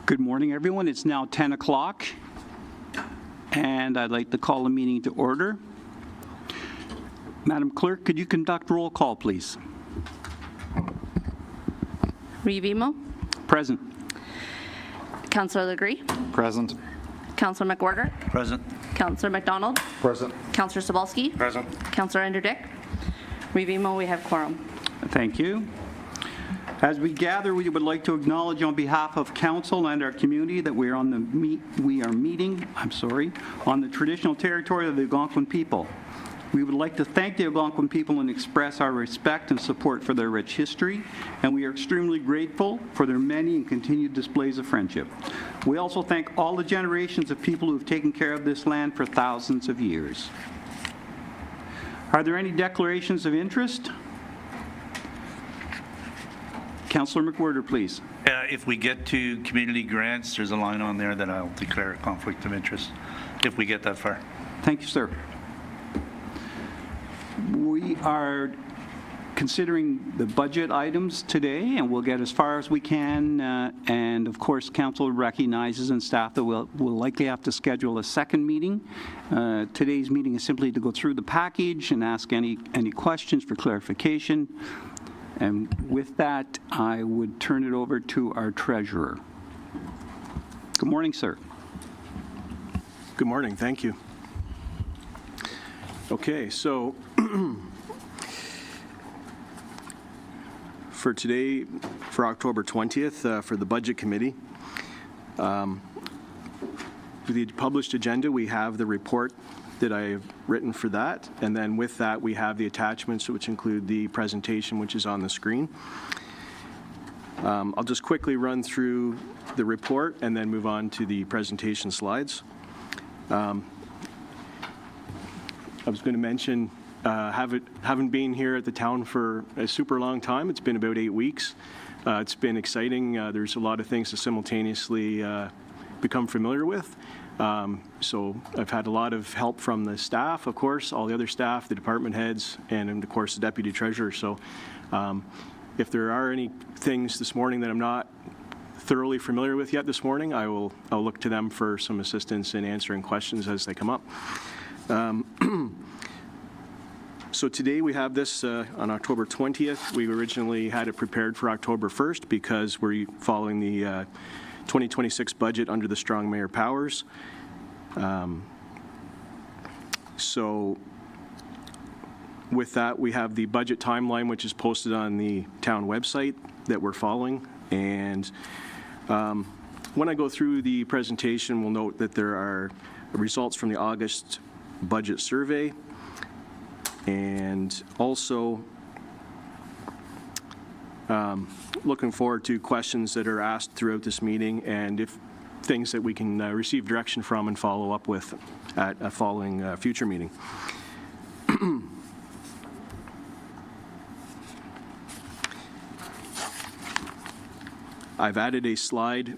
Good morning, everyone. It's now 10 o'clock, and I'd like to call the meeting to order. Madam Clerk, could you conduct roll call, please? Revimo. Present. Councillor Legree. Present. Councillor McWhorter. Present. Councillor McDonald. Present. Councillor Sobalski. Present. Councillor Anderdick. Revimo, we have quorum. Thank you. As we gather, we would like to acknowledge on behalf of Council and our community that we are meeting on the traditional territory of the Algonquin people. We would like to thank the Algonquin people and express our respect and support for their rich history, and we are extremely grateful for their many and continued displays of friendship. We also thank all the generations of people who have taken care of this land for thousands of years. Are there any declarations of interest? Councillor McWhorter, please. If we get to community grants, there's a line on there that I'll declare a conflict of interest, if we get that far. Thank you, sir. We are considering the budget items today, and we'll get as far as we can. And of course, Council recognizes and staff that we'll likely have to schedule a second meeting. Today's meeting is simply to go through the package and ask any questions for clarification. And with that, I would turn it over to our treasurer. Good morning, sir. Good morning. Thank you. Okay, so for today, for October 20th, for the Budget Committee, with the published agenda, we have the report that I have written for that, and then with that we have the attachments, which include the presentation, which is on the screen. I'll just quickly run through the report and then move on to the presentation slides. I was going to mention haven't been here at the town for a super long time. It's been about 8 weeks. It's been exciting. There's a lot of things to simultaneously become familiar with. So I've had a lot of help from the staff, of course, all the other staff, the department heads, and of course the deputy treasurer. So if there are any things this morning that I'm not thoroughly familiar with yet this morning, I'll look to them for some assistance in answering questions as they come up. So today we have this on October 20th. We originally had it prepared for October 1st because we're following the 2026 budget under the strong mayor powers. So with that, we have the budget timeline, which is posted on the town website that we're following. And when I go through the presentation, we'll note that there are results from the August budget survey, and also looking forward to questions that are asked throughout this meeting, and if things that we can receive direction from and follow up with at a following future meeting. I've added a slide,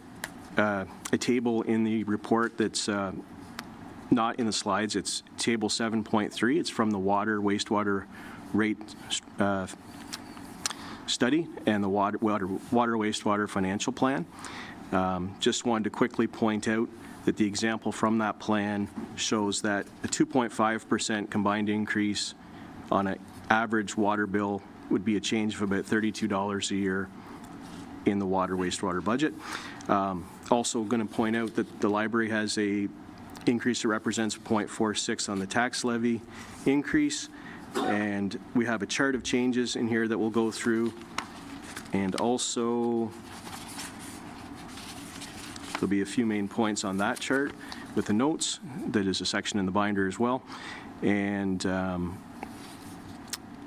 a table in the report that's not in the slides. It's table 7.3. It's from the wastewater rate study and the water wastewater financial plan. Just wanted to quickly point out that the example from that plan shows that a 2.5% combined increase on an average water bill would be a change of about $32 a year in the water wastewater budget. Also going to point out that the library has a increase that represents 0.46 on the tax levy increase, and we have a chart of changes in here that we'll go through, and also there'll be a few main points on that chart with the notes. That is a section in the binder as well. And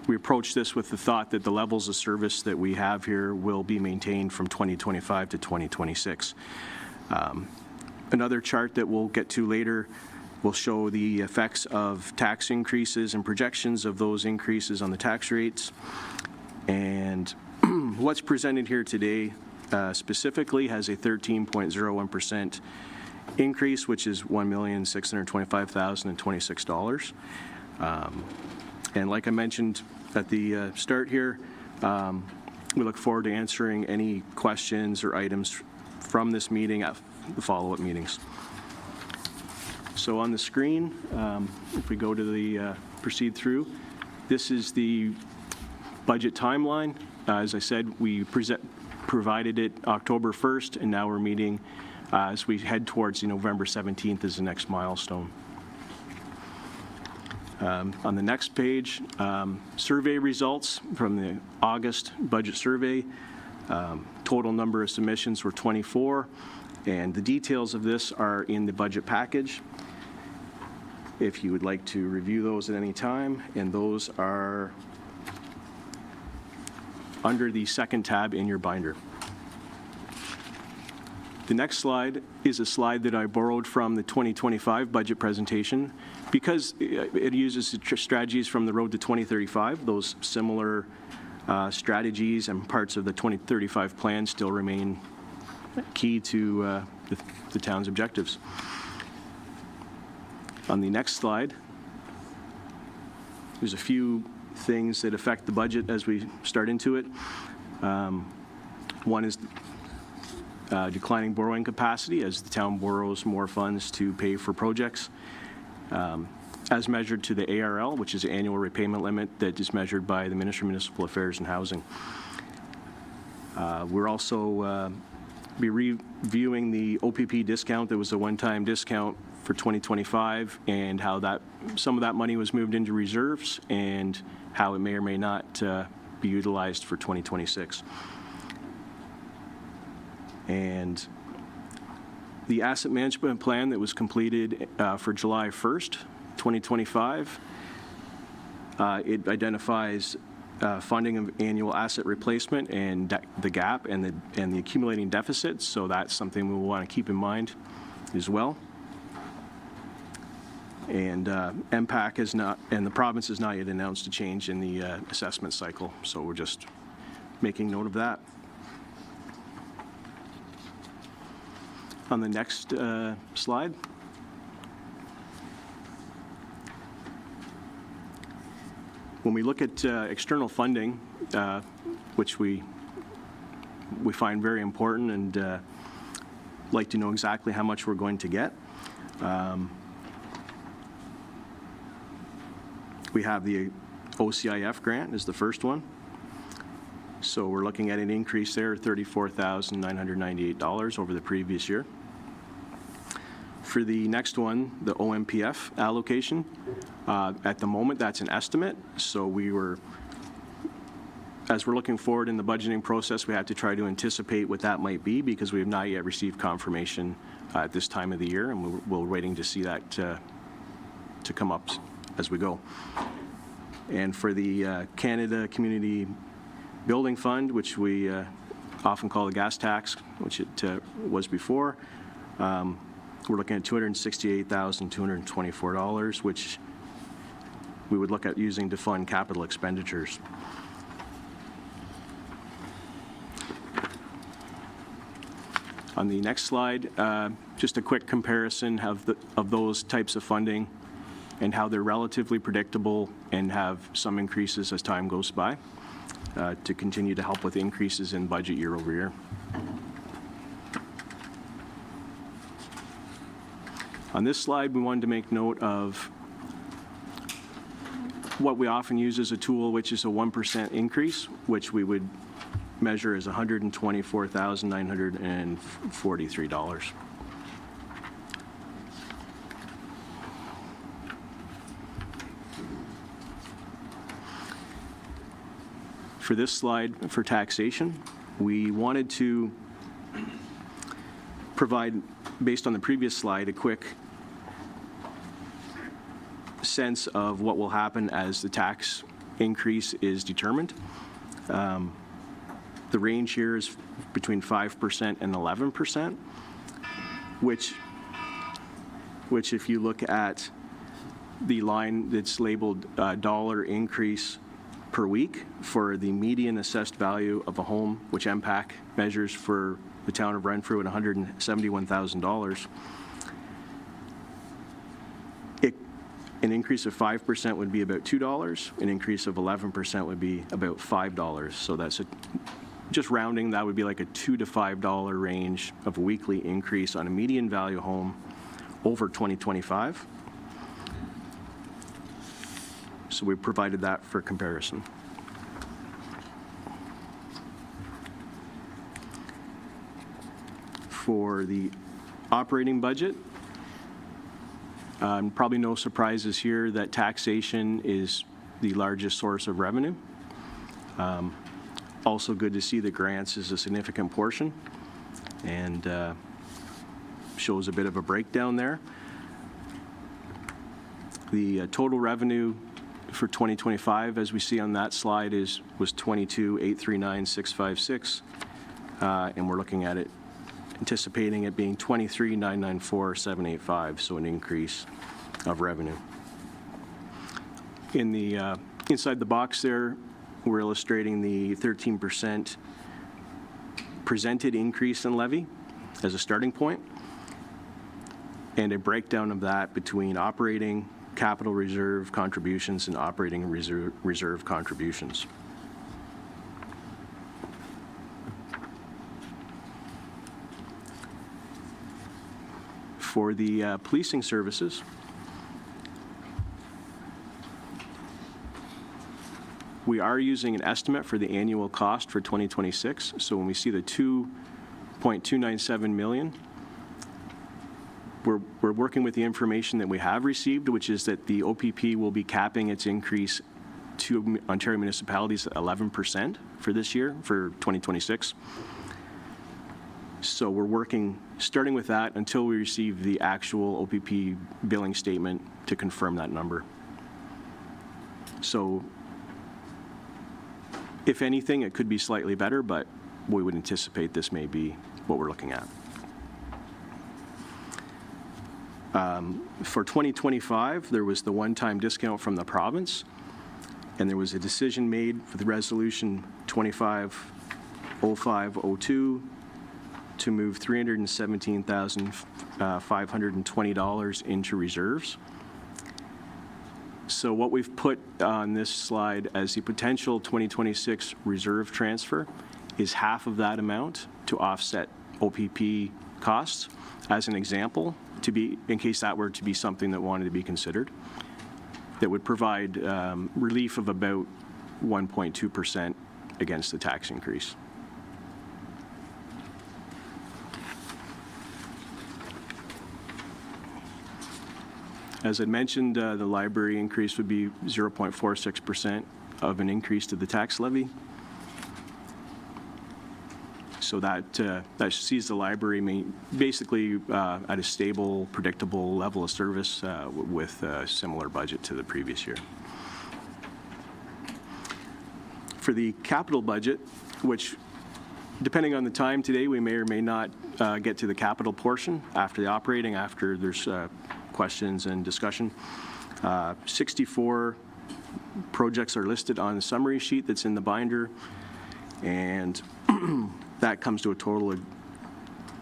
we approach this with the thought that the levels of service that we have here will be maintained from 2025 to 2026. Another chart that we'll get to later will show the effects of tax increases and projections of those increases on the tax rates. And what's presented here today specifically has a 13.01% increase, which is $1,625,026. And like I mentioned at the start here, we look forward to answering any questions or items from this meeting at the follow-up meetings. So on the screen, if we go to the proceed through, this is the budget timeline. As I said, we provided it October 1st, and now we're meeting as we head towards the November 17th is the next milestone. On the next page, survey results from the August budget survey. Total number of submissions were 24, and the details of this are in the budget package if you would like to review those at any time, and those are under the second tab in your binder. The next slide is a slide that I borrowed from the 2025 budget presentation because it uses the strategies from the Road to 2035. Those similar strategies and parts of the 2035 plan still remain key to the town's objectives. On the next slide, there's a few things that affect the budget as we start into it. One is declining borrowing capacity as the town borrows more funds to pay for projects. As measured to the ARL, which is the annual repayment limit that is measured by the Ministry of Municipal Affairs and Housing. We're also be reviewing the OPP discount. That was a one-time discount for 2025, and how that some of that money was moved into reserves, and how it may or may not be utilized for 2026. And the asset management plan that was completed for July 1st, 2025, it identifies funding of annual asset replacement and the gap and the accumulating deficits. So that's something we will want to keep in mind as well. And MPAC has not, and the province has not yet announced a change in the assessment cycle. So we're just making note of that. On the next slide. When we look at external funding, which we find very important and like to know exactly how much we're going to get, we have the OCIF grant is the first one. So we're looking at an increase there, $34,998 over the previous year. For the next one, the OMPF allocation, at the moment, that's an estimate. So as we're looking forward in the budgeting process, we have to try to anticipate what that might be because we have not yet received confirmation at this time of the year, and we're waiting to see that to come up as we go. And for the Canada Community Building Fund, which we often call the gas tax, which it was before, we're looking at $268,224, which we would look at using to fund capital expenditures. On the next slide, just a quick comparison of those types of funding and how they're relatively predictable and have some increases as time goes by to continue to help with increases in budget year over year. On this slide, we wanted to make note of what we often use as a tool, which is a 1% increase, which we would measure as $124,943. For this slide, for taxation, we wanted to provide, based on the previous slide, a quick sense of what will happen as the tax increase is determined. The range here is between 5% and 11%, which if you look at the line that's labeled dollar increase per week for the median assessed value of a home, which MPAC measures for the town of Renfrew at $171,000. An increase of 5% would be about $2. An increase of 11% would be about $5. So that's just rounding, that would be like a $2 to $5 range of a weekly increase on a median value home over 2025. So we provided that for comparison. For the operating budget, probably no surprises here that taxation is the largest source of revenue. Also good to see that grants is a significant portion, and shows a bit of a breakdown there. The total revenue for 2025, as we see on that slide, was $22,839,656, and we're looking at it, anticipating it being $23,994,785, so an increase of revenue. In the inside the box there, we're illustrating the 13% presented increase in levy as a starting point, and a breakdown of that between operating capital reserve contributions and operating reserve contributions. For the policing services, we are using an estimate for the annual cost for 2026. So when we see the $2.297 million, we're working with the information that we have received, which is that the OPP will be capping its increase to Ontario municipalities at 11% for this year, for 2026. So we're working, starting with that until we receive the actual OPP billing statement to confirm that number. So if anything, it could be slightly better, but we would anticipate this may be what we're looking at. For 2025, there was the one-time discount from the province, and there was a decision made for the resolution 250502 to move $317,520 into reserves. So what we've put on this slide as the potential 2026 reserve transfer is half of that amount to offset OPP costs, as an example, to be, in case that were to be something that wanted to be considered, that would provide relief of about 1.2% against the tax increase. As I mentioned, the library increase would be 0.46% of an increase to the tax levy. So that sees the library basically at a stable, predictable level of service with a similar budget to the previous year. For the capital budget, which depending on the time today, we may or may not get to the capital portion after the operating, after there's questions and discussion. 64 projects are listed on the summary sheet that's in the binder, and that comes to a total of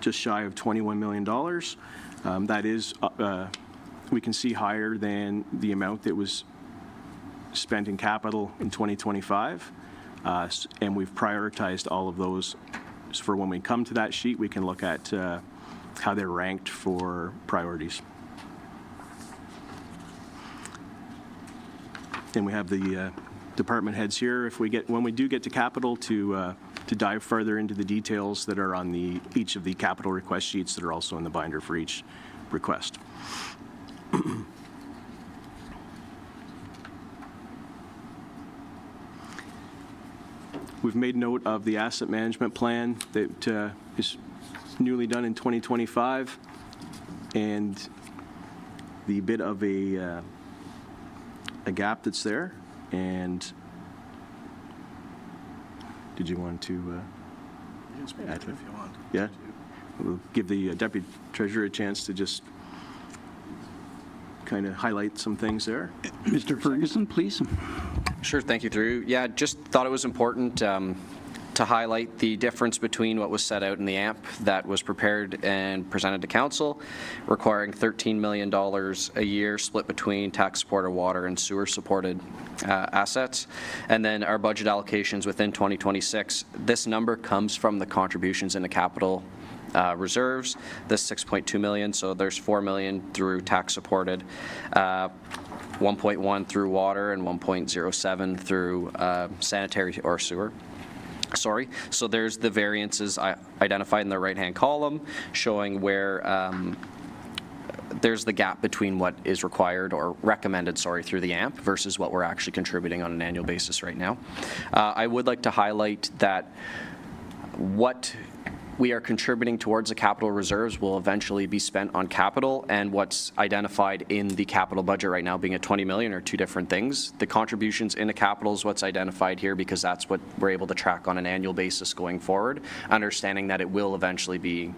just shy of $21 million. That is, we can see, higher than the amount that was spent in capital in 2025, and we've prioritized all of those. So for when we come to that sheet, we can look at how they're ranked for priorities. And we have the department heads here. When we do get to capital, to dive further into the details that are on each of the capital request sheets that are also in the binder for each request. We've made note of the asset management plan that is newly done in 2025, and the bit of a gap that's there. And did you want to add to it? If you want. Yeah? We'll give the Deputy Treasurer a chance to just kind of highlight some things there. Mr. Ferguson, please. Sure, thank you, Drew. Yeah, just thought it was important to to highlight the difference between what was set out in the AMP that was prepared and presented to council, requiring $13 million a year split between tax-supported water and sewer-supported assets. And then our budget allocations within 2026, this number comes from the contributions into capital reserves, this 6.2 million, so there's 4 million through tax-supported, 1.1 through water, and 1.07 through sanitary or sewer. Sorry, so there's the variances identified in the right-hand column showing where there's the gap between what is required or recommended, through the AMP versus what we're actually contributing on an annual basis right now. I would like to highlight that what we are contributing towards the capital reserves will eventually be spent on capital, and what's identified in the capital budget right now being at 20 million are two different things. The contributions into capital is what's identified here because that's what we're able to track on an annual basis going forward, understanding that it will eventually be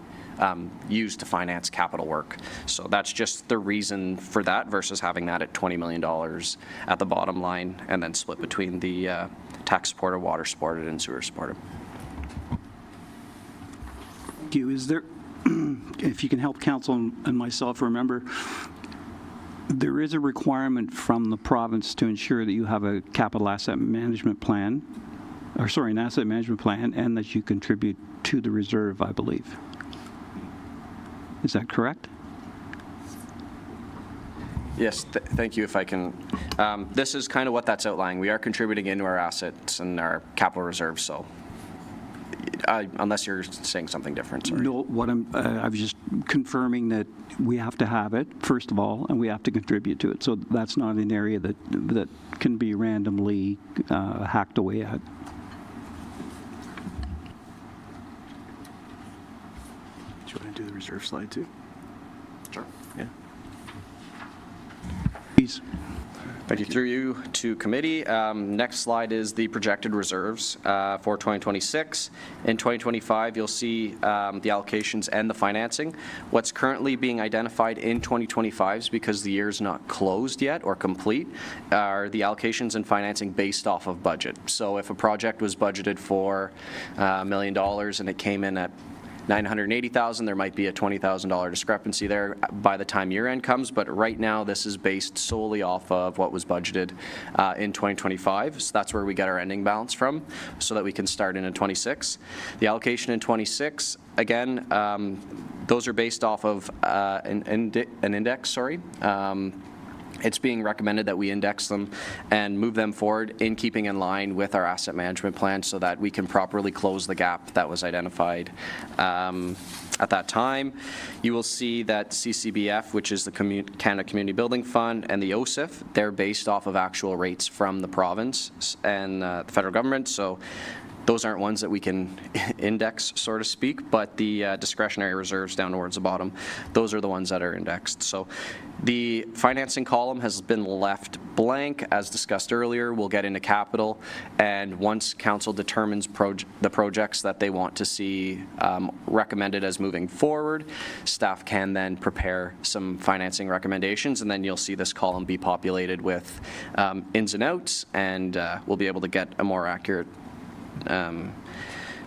used to finance capital work. So that's just the reason for that versus having that at $20 million at the bottom line and then split between the tax-supported, water-supported, and sewer-supported. You. Is there, if you can help council and myself remember, there is a requirement from the province to ensure that you have a capital asset management plan, or sorry, an asset management plan, and that you contribute to the reserve, I believe. Is that correct? Yes, thank you. If I can, this is kind of what that's outlining. We are contributing into our assets and our capital reserves, so. Unless you're saying something different, sorry. No, I was just confirming that we have to have it, first of all, and we have to contribute to it. So that's not an area that can be randomly hacked away at. Do you want to do the reserve slide too? Sure. Yeah. Please. Thank you. Through you to committee. Next slide is the projected reserves for 2026. In 2025, you'll see the allocations and the financing. What's currently being identified in 2025, because the year is not closed yet or complete, are the allocations and financing based off of budget. So if a project was budgeted for $1 million and it came in at $980,000, there might be a $20,000 discrepancy there by the time year end comes, but right now this is based solely off of what was budgeted in 2025. So that's where we get our ending balance from so that we can start in 26. The allocation in 26, again, those are based off of an index, It's being recommended that we index them and move them forward in keeping in line with our asset management plan so that we can properly close the gap that was identified at that time. You will see that CCBF, which is the Canada Community Building Fund, and the OSIF, they're based off of actual rates from the province and the federal government. So those aren't ones that we can index, so to speak, but the discretionary reserves down towards the bottom, those are the ones that are indexed. So the financing column has been left blank. As discussed earlier, we'll get into capital, and once council determines the projects that they want to see recommended as moving forward, staff can then prepare some financing recommendations, and then you'll see this column be populated with ins and outs, and we'll be able to get a more accurate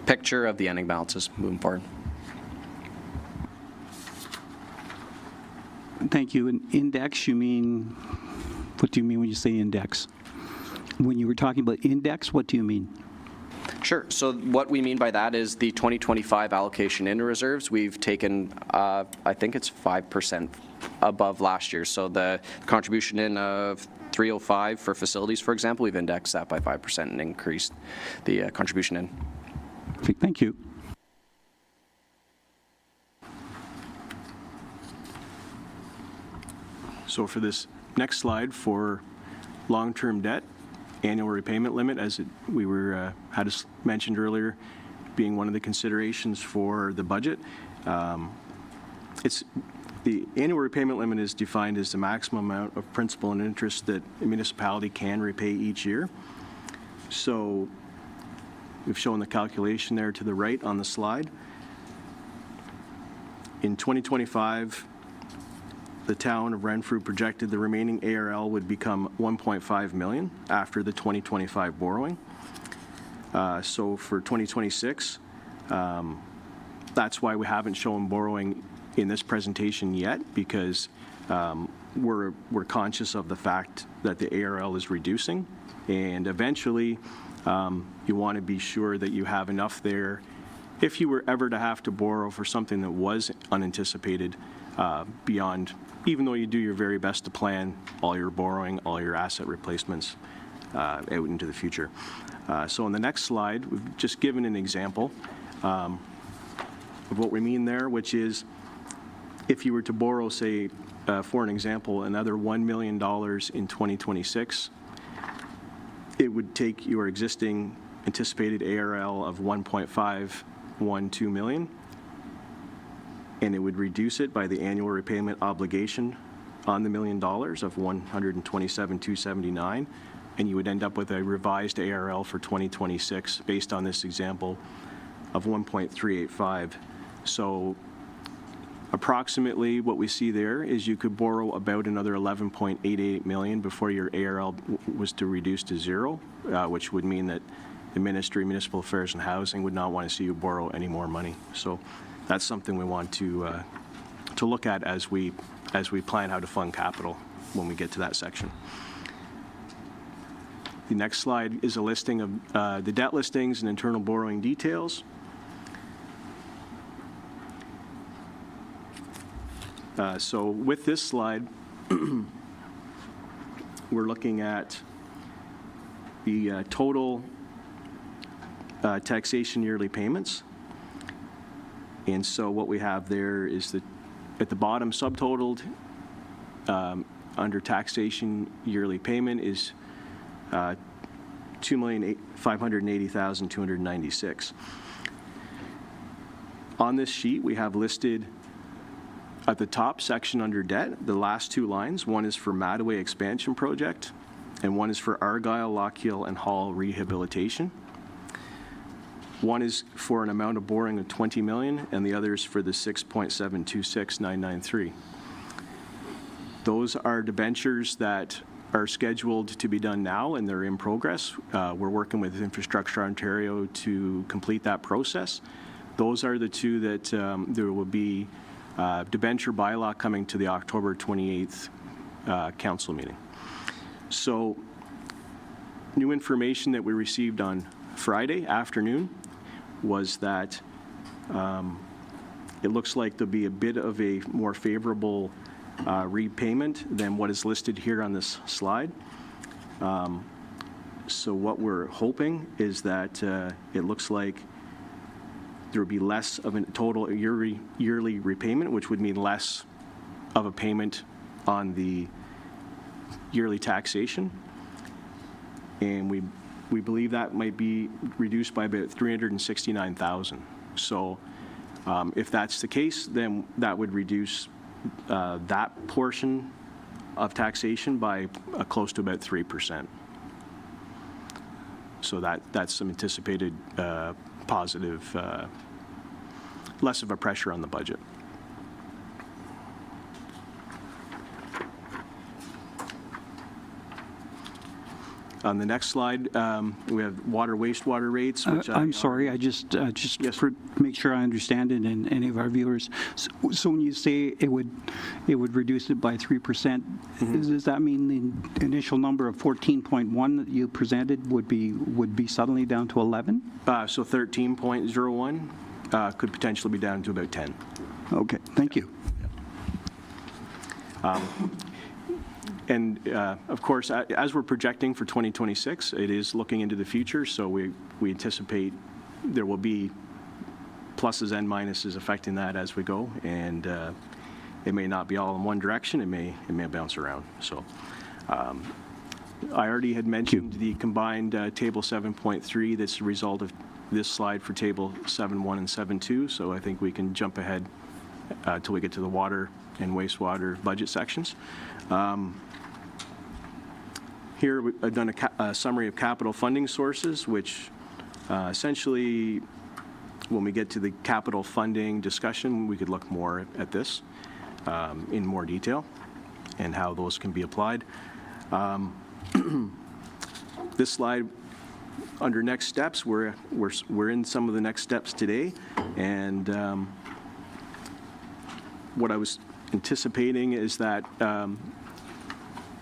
picture of the ending balances moving forward. Thank you. An index, you mean, what do you mean when you say index? When you were talking about index, what do you mean? Sure. So what we mean by that is the 2025 allocation into reserves. We've taken, I think it's 5% above last year. So the contribution in of 305 for facilities, for example, we've indexed that by 5% and increased the contribution in. Perfect. Thank you. So for this next slide, for long-term debt, annual repayment limit, as we had mentioned earlier, being one of the considerations for the budget. The annual repayment limit is defined as the maximum amount of principal and interest that a municipality can repay each year. So we've shown the calculation there to the right on the slide. In 2025, the town of Renfrew projected the remaining ARL would become $1.5 million after the 2025 borrowing. So for 2026, that's why we haven't shown borrowing in this presentation yet, because we're conscious of the fact that the ARL is reducing, and eventually you want to be sure that you have enough there if you were ever to have to borrow for something that was unanticipated beyond, even though you do your very best to plan all your borrowing, all your asset replacements out into the future. So on the next slide, we've just given an example of what we mean there, which is if you were to borrow, say, for an example, another $1 million in 2026, it would take your existing anticipated ARL of 1.512 million, and it would reduce it by the annual repayment obligation on the $1 million of 127,279, and you would end up with a revised ARL for 2026 based on this example of 1.385. So approximately what we see there is you could borrow about another 11.88 million before your ARL was to reduce to zero, which would mean that the Ministry of Municipal Affairs and Housing would not want to see you borrow any more money. So that's something we want to look at as we plan how to fund capital when we get to that section. The next slide is a listing of the debt listings and internal borrowing details. So with this slide, we're looking at the total taxation yearly payments. And so what we have there is that at the bottom subtotaled under taxation yearly payment is 2,580,296. On this sheet, we have listed at the top section under debt, the last two lines. One is for Mattaway Expansion Project, and one is for Argyle, Lockhill, and Hall Rehabilitation. One is for an amount of borrowing of 20 million, and the other is for the 6.726993. Those are debentures that are scheduled to be done now, and they're in progress. We're working with Infrastructure Ontario to complete that process. Those are the two that there will be debenture bylaw coming to the October 28th council meeting. So new information that we received on Friday afternoon was that it looks like there'll be a bit of a more favorable repayment than what is listed here on this slide. So what we're hoping is that it looks like there would be less of a total yearly repayment, which would mean less of a payment on the yearly taxation. And we believe that might be reduced by about 369,000. So if that's the case, then that would reduce that portion of taxation by close to about 3%. So that's some anticipated positive, less of a pressure on the budget. On the next slide, we have water wastewater rates. Which I'm sorry, I just Yes. for make sure I understand it and any of our viewers. So when you say it would reduce it by 3%, does that mean the initial number of 14.1 that you presented would be suddenly down to 11? So 13.01 could potentially be down to about 10. Okay, thank you. And of course, as we're projecting for 2026, it is looking into the future, so we anticipate there will be pluses and minuses affecting that as we go, and it may not be all in one direction. It may bounce around. So I already had mentioned the combined Table 7.3 that's the result of this slide for Table 7.1 and 7.2, so I think we can jump ahead till we get to the water and wastewater budget sections. Here, I've done a summary of capital funding sources, which essentially, when we get to the capital funding discussion, we could look more at this in more detail and how those can be applied. This slide under next steps, we're in some of the next steps today, and what I was anticipating is that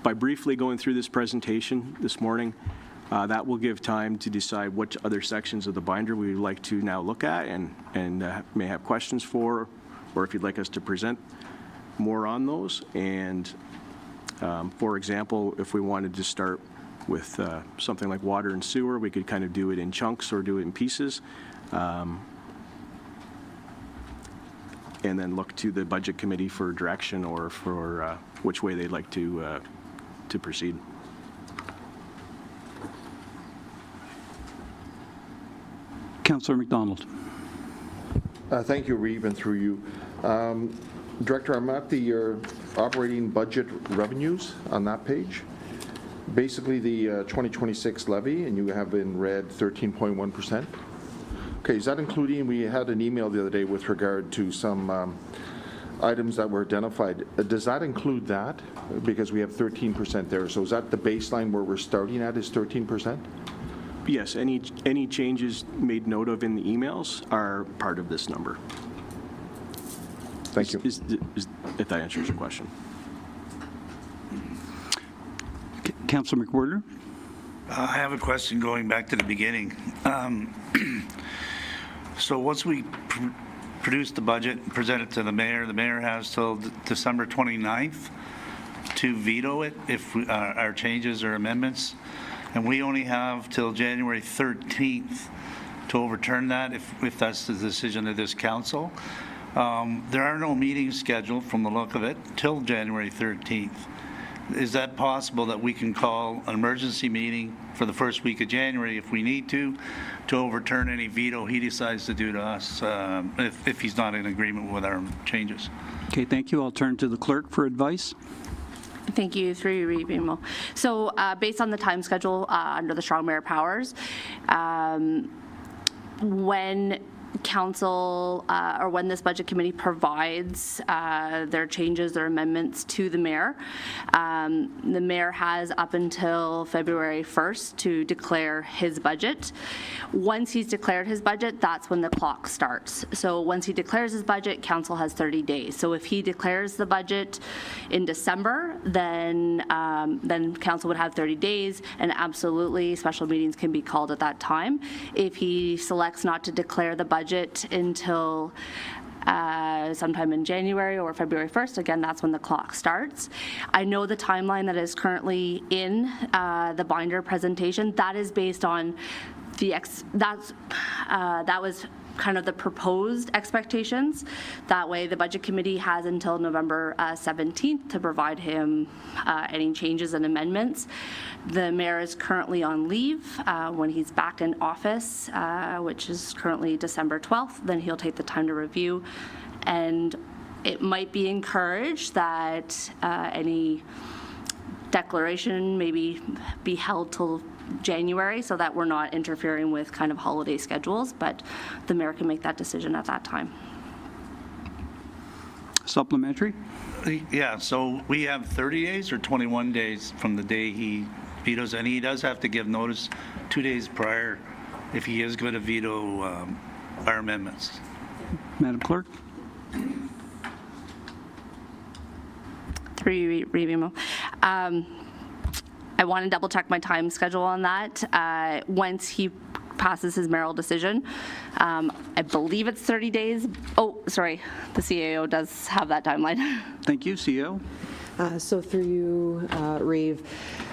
by briefly going through this presentation this morning, that will give time to decide which other sections of the binder we would like to now look at and may have questions for, or if you'd like us to present more on those. And for example, if we wanted to start with something like water and sewer, we could kind of do it in chunks or do it in pieces. And then look to the budget committee for direction or for which way they'd like to proceed. Councillor McDonald. Thank you, Reeve, and through you. Director, I'm at the operating budget revenues on that page. Basically, the 2026 levy, and you have in red 13.1%. Okay, is that including, we had an email the other day with regard to some items that were identified. Does that include that? Because we have 13% there. So is that the baseline where we're starting at is 13%? Yes, any changes made note of in the emails are part of this number. Thank you. If that answers your question. Councillor McWhorter. I have a question going back to the beginning. So once we produce the budget and present it to the mayor has till December 29th to veto it if our changes or amendments, and we only have till January 13th to overturn that if that's the decision of this council. There are no meetings scheduled from the look of it till January 13th. Is that possible that we can call an emergency meeting for the first week of January if we need to overturn any veto he decides to do to us if he's not in agreement with our changes? Okay, thank you. I'll turn to the clerk for advice. Thank you, through you, Reeve Emo. So based on the time schedule under the strong mayor powers, when council or when this budget committee provides their changes, their amendments to the mayor has up until February 1st to declare his budget. Once he's declared his budget, that's when the clock starts. So once he declares his budget, council has 30 days. So if he declares the budget in December, then council would have 30 days, and absolutely special meetings can be called at that time. If he selects not to declare the budget until sometime in January or February 1st, again, that's when the clock starts. I know the timeline that is currently in the binder presentation, that is based on that was kind of the proposed expectations. That way the budget committee has until November 17th to provide him any changes and amendments. The mayor is currently on leave. When he's back in office, which is currently December 12th, then he'll take the time to review. And it might be encouraged that any declaration maybe be held till January so that we're not interfering with kind of holiday schedules, but the mayor can make that decision at that time. Supplementary? Yeah, so we have 30 days or 21 days from the day he vetoes, and he does have to give notice 2 days prior if he is going to veto our amendments. Madam Clerk? Through you, Revimo. I want to double check my time schedule on that. Once he passes his mayoral decision, I believe it's 30 days. Oh, sorry, the CAO does have that timeline. Thank you, CEO. So through you, Reeve,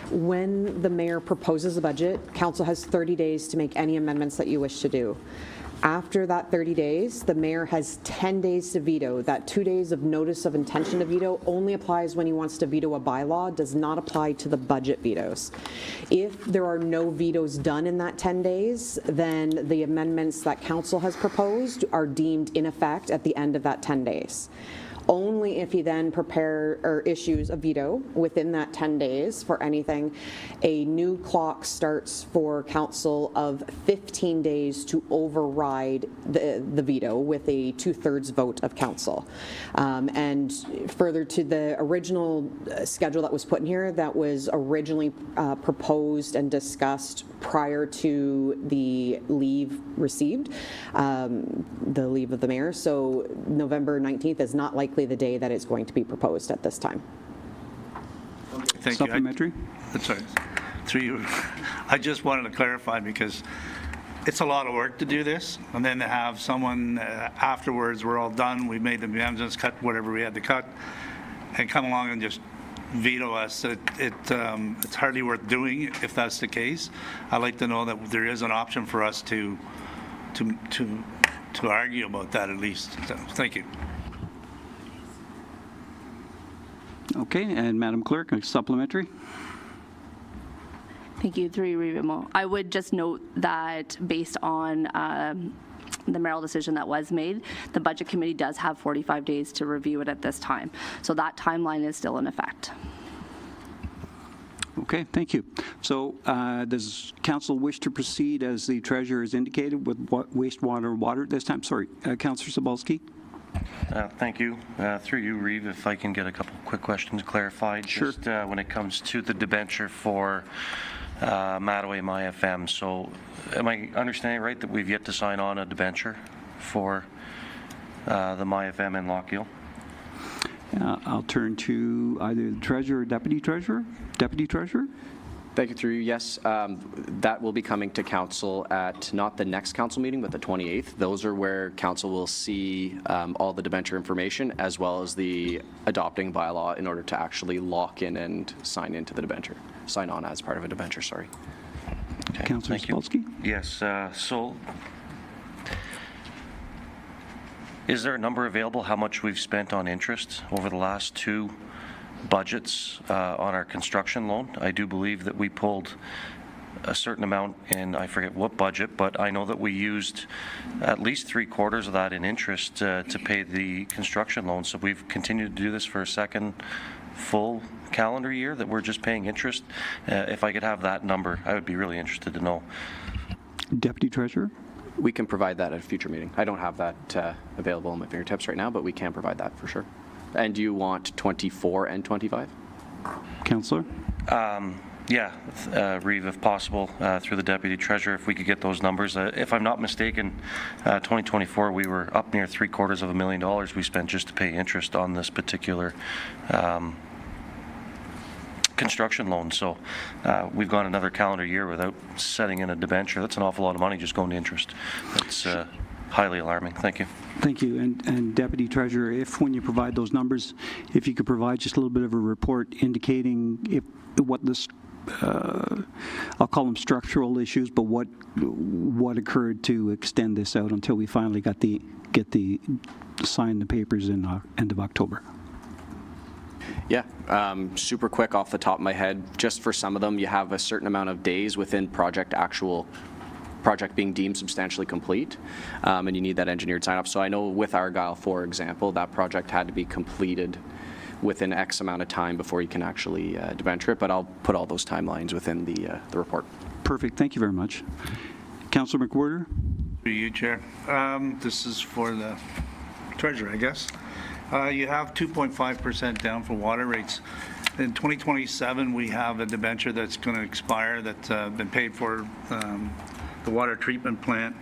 when the mayor proposes a budget, council has 30 days to make any amendments that you wish to do. After that 30 days, the mayor has 10 days to veto. That 2 days of notice of intention to veto only applies when he wants to veto a bylaw, does not apply to the budget vetoes. If there are no vetoes done in that 10 days, then the amendments that council has proposed are deemed in effect at the end of that 10 days. Only if he then issues a veto within that 10 days for anything, a new clock starts for council of 15 days to override the veto with a 2/3 vote of council. And further to the original schedule that was put in here, that was originally proposed and discussed prior to the leave received, the leave of the mayor. So November 19th is not likely the day that it's going to be proposed at this time. Thank Supplementary? you. Sorry. Through you. I just wanted to clarify because it's a lot of work to do this, and then to have someone afterwards, we're all done, we made the amendments, cut whatever we had to cut, and come along and just veto us. It's hardly worth doing if that's the case. I'd like to know that there is an option for us to argue about that at least. So, thank you. Okay, and Madam Clerk, a supplementary? Thank you, through you, Reva. I would just note that based on the mayoral decision that was made, the Budget Committee does have 45 days to review it at this time. So that timeline is still in effect. Okay, thank you. So does council wish to proceed as the treasurer has indicated with wastewater and water at this time? Sorry, Councillor Sobolski? Thank you. Through you, Reeve, if I can get a couple quick questions clarified. Sure. Just when it comes to the debenture for Mattaway MyFM. So am I understanding right that we've yet to sign on a debenture for the MyFM in Lockgill? I'll turn to either the treasurer or deputy treasurer. Deputy treasurer? Thank you, through you. Yes, that will be coming to council at not the next council meeting, but the 28th. Those are where council will see all the debenture information as well as the adopting bylaw in order to actually lock in and sign into the debenture. Sign on as part of a debenture, sorry. Okay, Councillor thank you. Spolsky? Yes. So is there a number available how much we've spent on interest over the last two budgets on our construction loan? I do believe that we pulled a certain amount in, I forget what budget, but I know that we used at least 3/4 of that in interest to pay the construction loan. So we've continued to do this for a second full calendar year that we're just paying interest. If I could have that number, I would be really interested to know. Deputy treasurer? We can provide that at a future meeting. I don't have that available on my fingertips right now, but we can provide that for sure. And do you want 24 and 25? Councillor? Yeah, Reeve, if possible, through the Deputy Treasurer, if we could get those numbers. If I'm not mistaken, 2024, we were up near $750,000 we spent just to pay interest on this particular construction loan. So we've gone another calendar year without setting in a debenture. That's an awful lot of money just going to interest. That's highly alarming. Thank you. Thank you. And Deputy Treasurer, if when you provide those numbers, if you could provide just a little bit of a report indicating what this, I'll call them structural issues, but what occurred to extend this out until we finally sign the papers in end of October. Yeah, super quick off the top of my head, just for some of them, you have a certain amount of days within project being deemed substantially complete, and you need that engineered sign-off. So I know with Argyle, for example, that project had to be completed within X amount of time before you can actually debenture it, but I'll put all those timelines within the report. Perfect. Thank you very much. Councillor McWhirter? Through you, Chair. This is for the treasurer, I guess. You have 2.5% down for water rates. In 2027, we have a debenture that's going to expire that's been paid for the water treatment plant.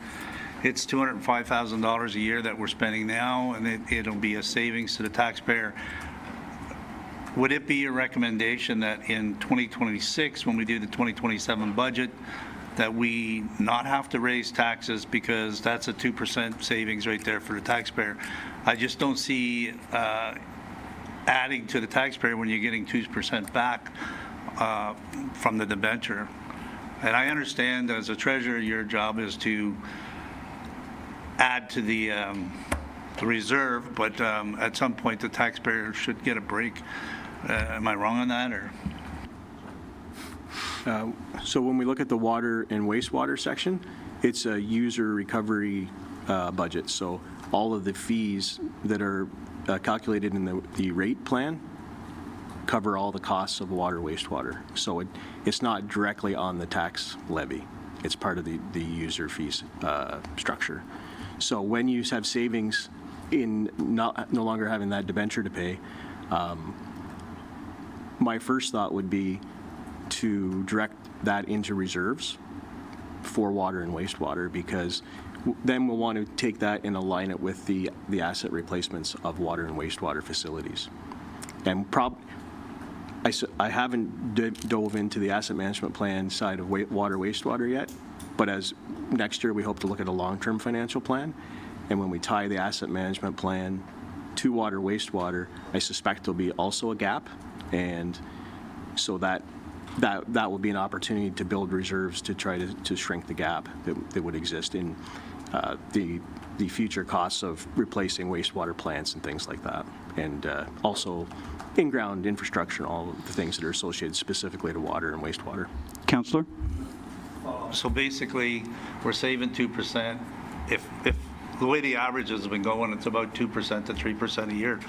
It's $205,000 a year that we're spending now, and it'll be a savings to the taxpayer. Would it be your recommendation that in 2026, when we do the 2027 budget, that we not have to raise taxes because that's a 2% savings right there for the taxpayer? I just don't see adding to the taxpayer when you're getting 2% back from the debenture. And I understand as a treasurer, your job is to add to the reserve, but at some point the taxpayer should get a break. Am I wrong on that, or? So when we look at the water and wastewater section, it's a user recovery budget. So all of the fees that are calculated in the rate plan cover all the costs of water, wastewater. So it's not directly on the tax levy. It's part of the user fees structure. So when you have savings in no longer having that debenture to pay, my first thought would be to direct that into reserves for water and wastewater, because then we'll want to take that and align it with the asset replacements of water and wastewater facilities. And I haven't dove into the asset management plan side of water, wastewater yet, but as next year we hope to look at a long-term financial plan, and when we tie the asset management plan to water, wastewater, I suspect there'll be also a gap, and so that will be an opportunity to build reserves to try to shrink the gap that would exist in the future costs of replacing wastewater plants and things like that, and also in-ground infrastructure and all of the things that are associated specifically to water and wastewater. Councillor? So basically, we're saving 2%. If the way the average has been going, it's about 2% to 3% a year.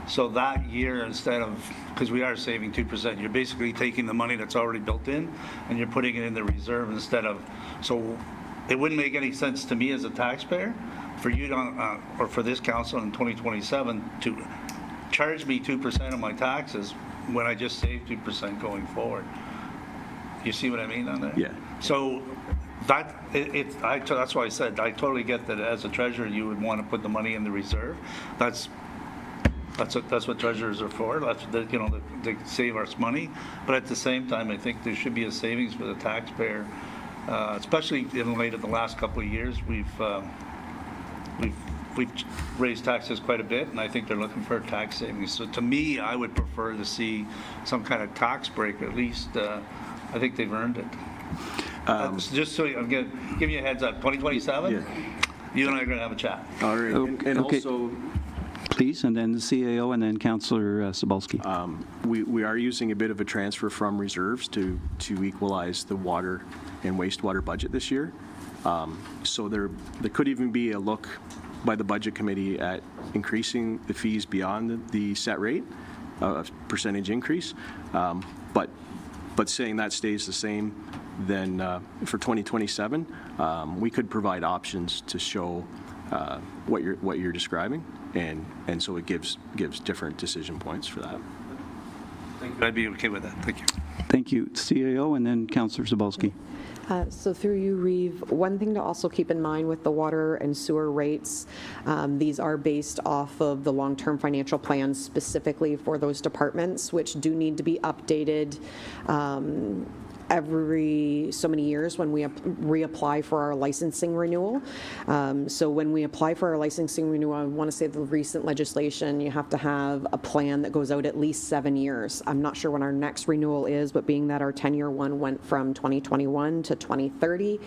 So that year, instead of, because we are saving 2%, you're basically taking the money that's already built in and you're putting it in the reserve instead of, so it wouldn't make any sense to me as a taxpayer for you to, or for this council in 2027 to charge me 2% of my taxes when I just saved 2% going forward. You see what I mean on that? Yeah. So that's why I said I totally get that as a treasurer you would want to put the money in the reserve. That's what treasurers are for. That's they save us money. But at the same time, I think there should be a savings for the taxpayer, especially in light of the last couple of years. We've raised taxes quite a bit, and I think they're looking for tax savings. So to me, I would prefer to see some kind of tax break. At least I think they've earned it. Just so I'm going to give you a heads up, 2027, you and I are going to have a chat. All right. And Okay. also, Please, and then the CAO, and then Councillor Cebulski. we are using a bit of a transfer from reserves to equalize the water and wastewater budget this year. So there could even be a look by the Budget Committee at increasing the fees beyond the set rate, percentage increase. But saying that stays the same, then for 2027, we could provide options to show what you're describing, and so it gives different decision points for that. I'd be okay with that. Thank you. Thank you. CAO, and then Councillor Cebulski. So through you, Reeve, one thing to also keep in mind with the water and sewer rates, these are based off of the long-term financial plans specifically for those departments, which do need to be updated every so many years when we reapply for our licensing renewal. So when we apply for our licensing renewal, I want to say the recent legislation, you have to have a plan that goes out at least 7 years. I'm not sure when our next renewal is, but being that our 10-year one went from 2021 to 2030,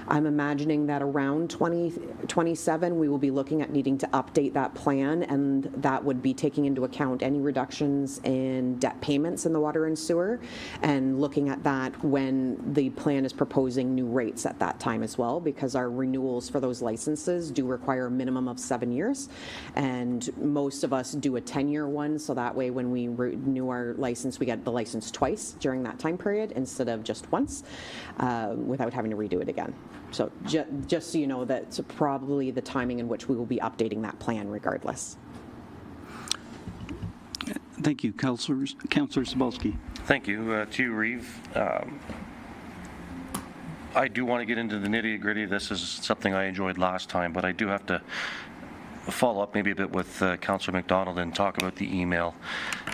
I'm imagining that around 2027, we will be looking at needing to update that plan, and that would be taking into account any reductions in debt payments in the water and sewer, and looking at that when the plan is proposing new rates at that time as well, because our renewals for those licenses do require a minimum of 7 years, and most of us do a 10-year one, so that way when we renew our license, we get the license twice during that time period instead of just once, without having to redo it again. So just so you know, that's probably the timing in which we will be updating that plan regardless. Thank you. Councillor Cebulski. Thank you. To you, Reeve. I do want to get into the nitty-gritty. This is something I enjoyed last time, but I do have to follow up maybe a bit with Councillor McDonald and talk about the email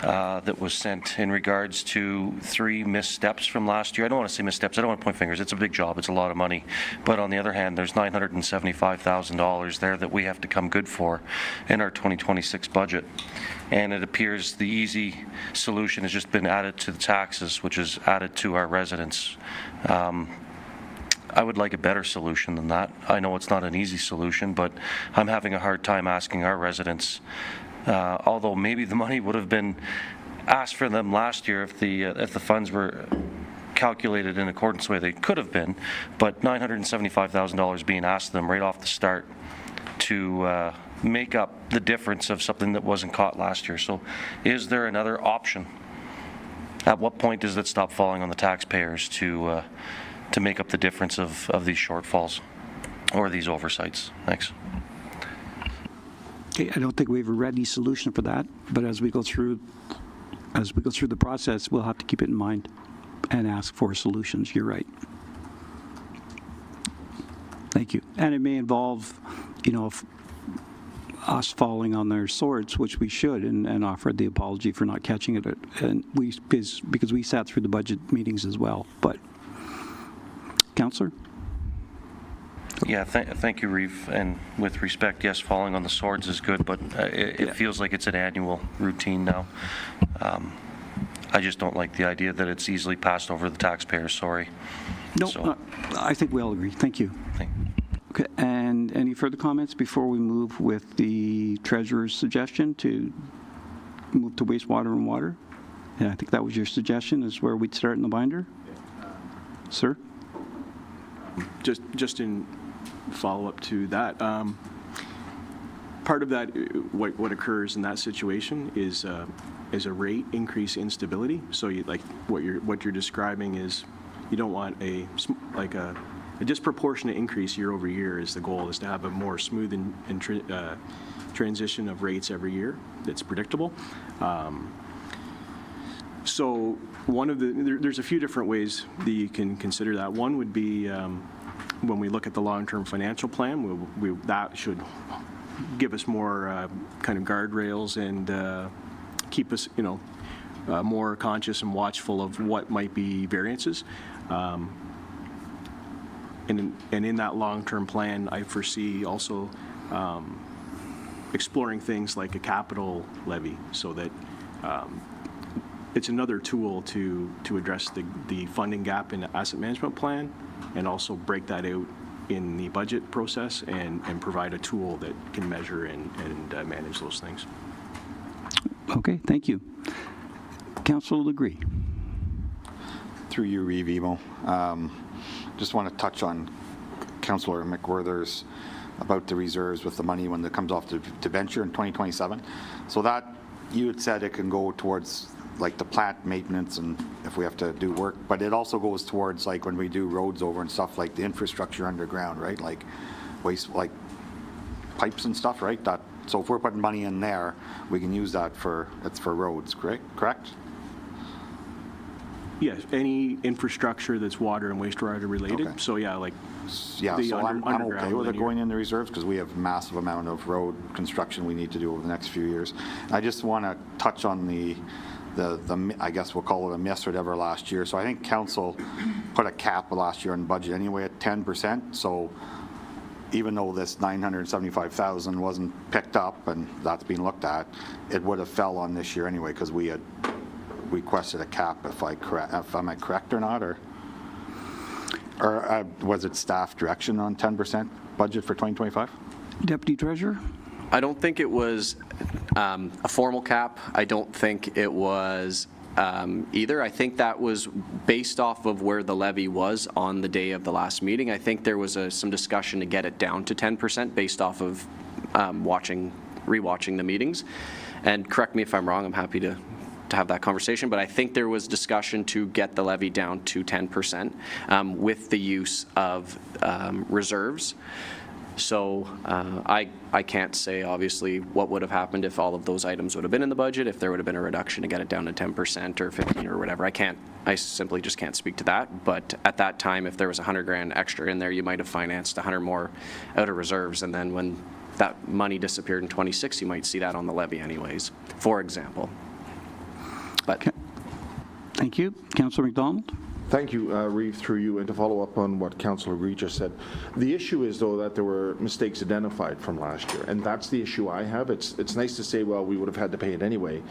that was sent in regards to 3 missteps from last year. I don't want to say missteps. I don't want to point fingers. It's a big job. It's a lot of money. But on the other hand, there's $975,000 there that we have to come good for in our 2026 budget. And it appears the easy solution has just been added to the taxes, which is added to our residents. I would like a better solution than that. I know it's not an easy solution, but I'm having a hard time asking our residents, although maybe the money would have been asked for them last year if the funds were calculated in accordance with the way they could have been, but $975,000 being asked of them right off the start to make up the difference of something that wasn't caught last year. So is there another option? At what point does it stop falling on the taxpayers to make up the difference of these shortfalls or these oversights? Thanks. Okay, I don't think we have a ready solution for that, but as we go through the process, we'll have to keep it in mind and ask for solutions. You're right. Thank you. And it may involve, if us falling on their swords, which we should, and offer the apology for not catching it, and because we sat through the budget meetings as well. But, Councillor? Yeah, thank you, Reeve. And with respect, yes, falling on the swords is good, but it feels like it's an annual routine now. I just don't like the idea that it's easily passed over to the taxpayers. Sorry. No, So- I think we all agree. Thank you. Okay, and any further comments before we move with the treasurer's suggestion to move to wastewater and water? Yeah, I think that was your suggestion, is where we'd start in the binder? Sir? Just in follow-up to that, part of that, what occurs in that situation is a rate increase instability. So what you're describing is you don't want a disproportionate increase year over year. Is the goal is to have a more smooth transition of rates every year that's predictable. So there's a few different ways that you can consider that. One would be when we look at the long-term financial plan, that should give us more kind of guardrails and keep us, more conscious and watchful of what might be variances. And in that long-term plan, I foresee also exploring things like a capital levy, so that it's another tool to address the funding gap in the asset management plan, and also break that out in the budget process and provide a tool that can measure and manage those things. Okay, thank you. Councillor Legree. Through you, Reeve Emo. Just want to touch on Councillor McWhirter's about the reserves with the money when it comes off the debenture in 2027. So that, you had said it can go towards like the plant maintenance and if we have to do work, but it also goes towards like when we do roads over and stuff, like the infrastructure underground, right? Like waste, like pipes and stuff, right? So if we're putting money in there, we can use that it's for roads, correct? Yes, any infrastructure that's water and wastewater related. Okay. So yeah, like Yeah, the so I'm underground okay with it linear. going in the reserves because we have massive amount of road construction we need to do over the next few years. I just want to touch on the I guess we'll call it a miss or whatever last year. So I think council put a cap last year on budget anyway at 10%. So even though this 975,000 wasn't picked up and that's being looked at, it would have fell on this year anyway because we had requested a cap, if am I correct or not, or was it staff direction on 10% budget for 2025? Deputy Treasurer? I don't think it was a formal cap. I don't think it was either. I think that was based off of where the levy was on the day of the last meeting. I think there was some discussion to get it down to 10% based off of rewatching the meetings. And correct me if I'm wrong, I'm happy to have that conversation, but I think there was discussion to get the levy down to 10% with the use of reserves. So I can't say, obviously, what would have happened if all of those items would have been in the budget, if there would have been a reduction to get it down to 10% or 15 or whatever. I simply just can't speak to that. But at that time, if there was $100,000 extra in there, you might have financed 100 more out of reserves. And then when that money disappeared in 26, you might see that on the levy anyways, for example. But Thank you. Councillor McDonald? Thank you, Reeve, through you. And to follow up on what Councillor Reeve just said, the issue is, though, that there were mistakes identified from last year. And that's the issue I have. It's nice to say, well, we would have had to pay it anyway.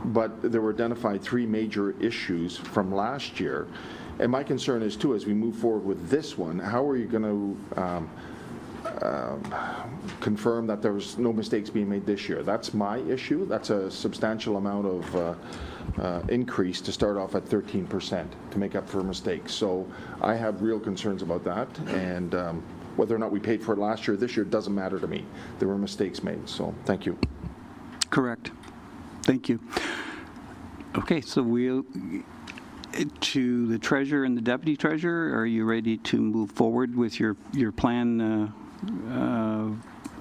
But there were identified 3 major issues from last year. And my concern is, too, as we move forward with this one, how are you going to confirm that there was no mistakes being made this year? That's my issue. That's a substantial amount of increase to start off at 13% to make up for mistakes. So I have real concerns about that, and whether or not we paid for it last year or this year doesn't matter to me. There were mistakes made, so thank you. Correct. Thank you. Okay, so we'll, to the treasurer and the deputy treasurer, are you ready to move forward with your plan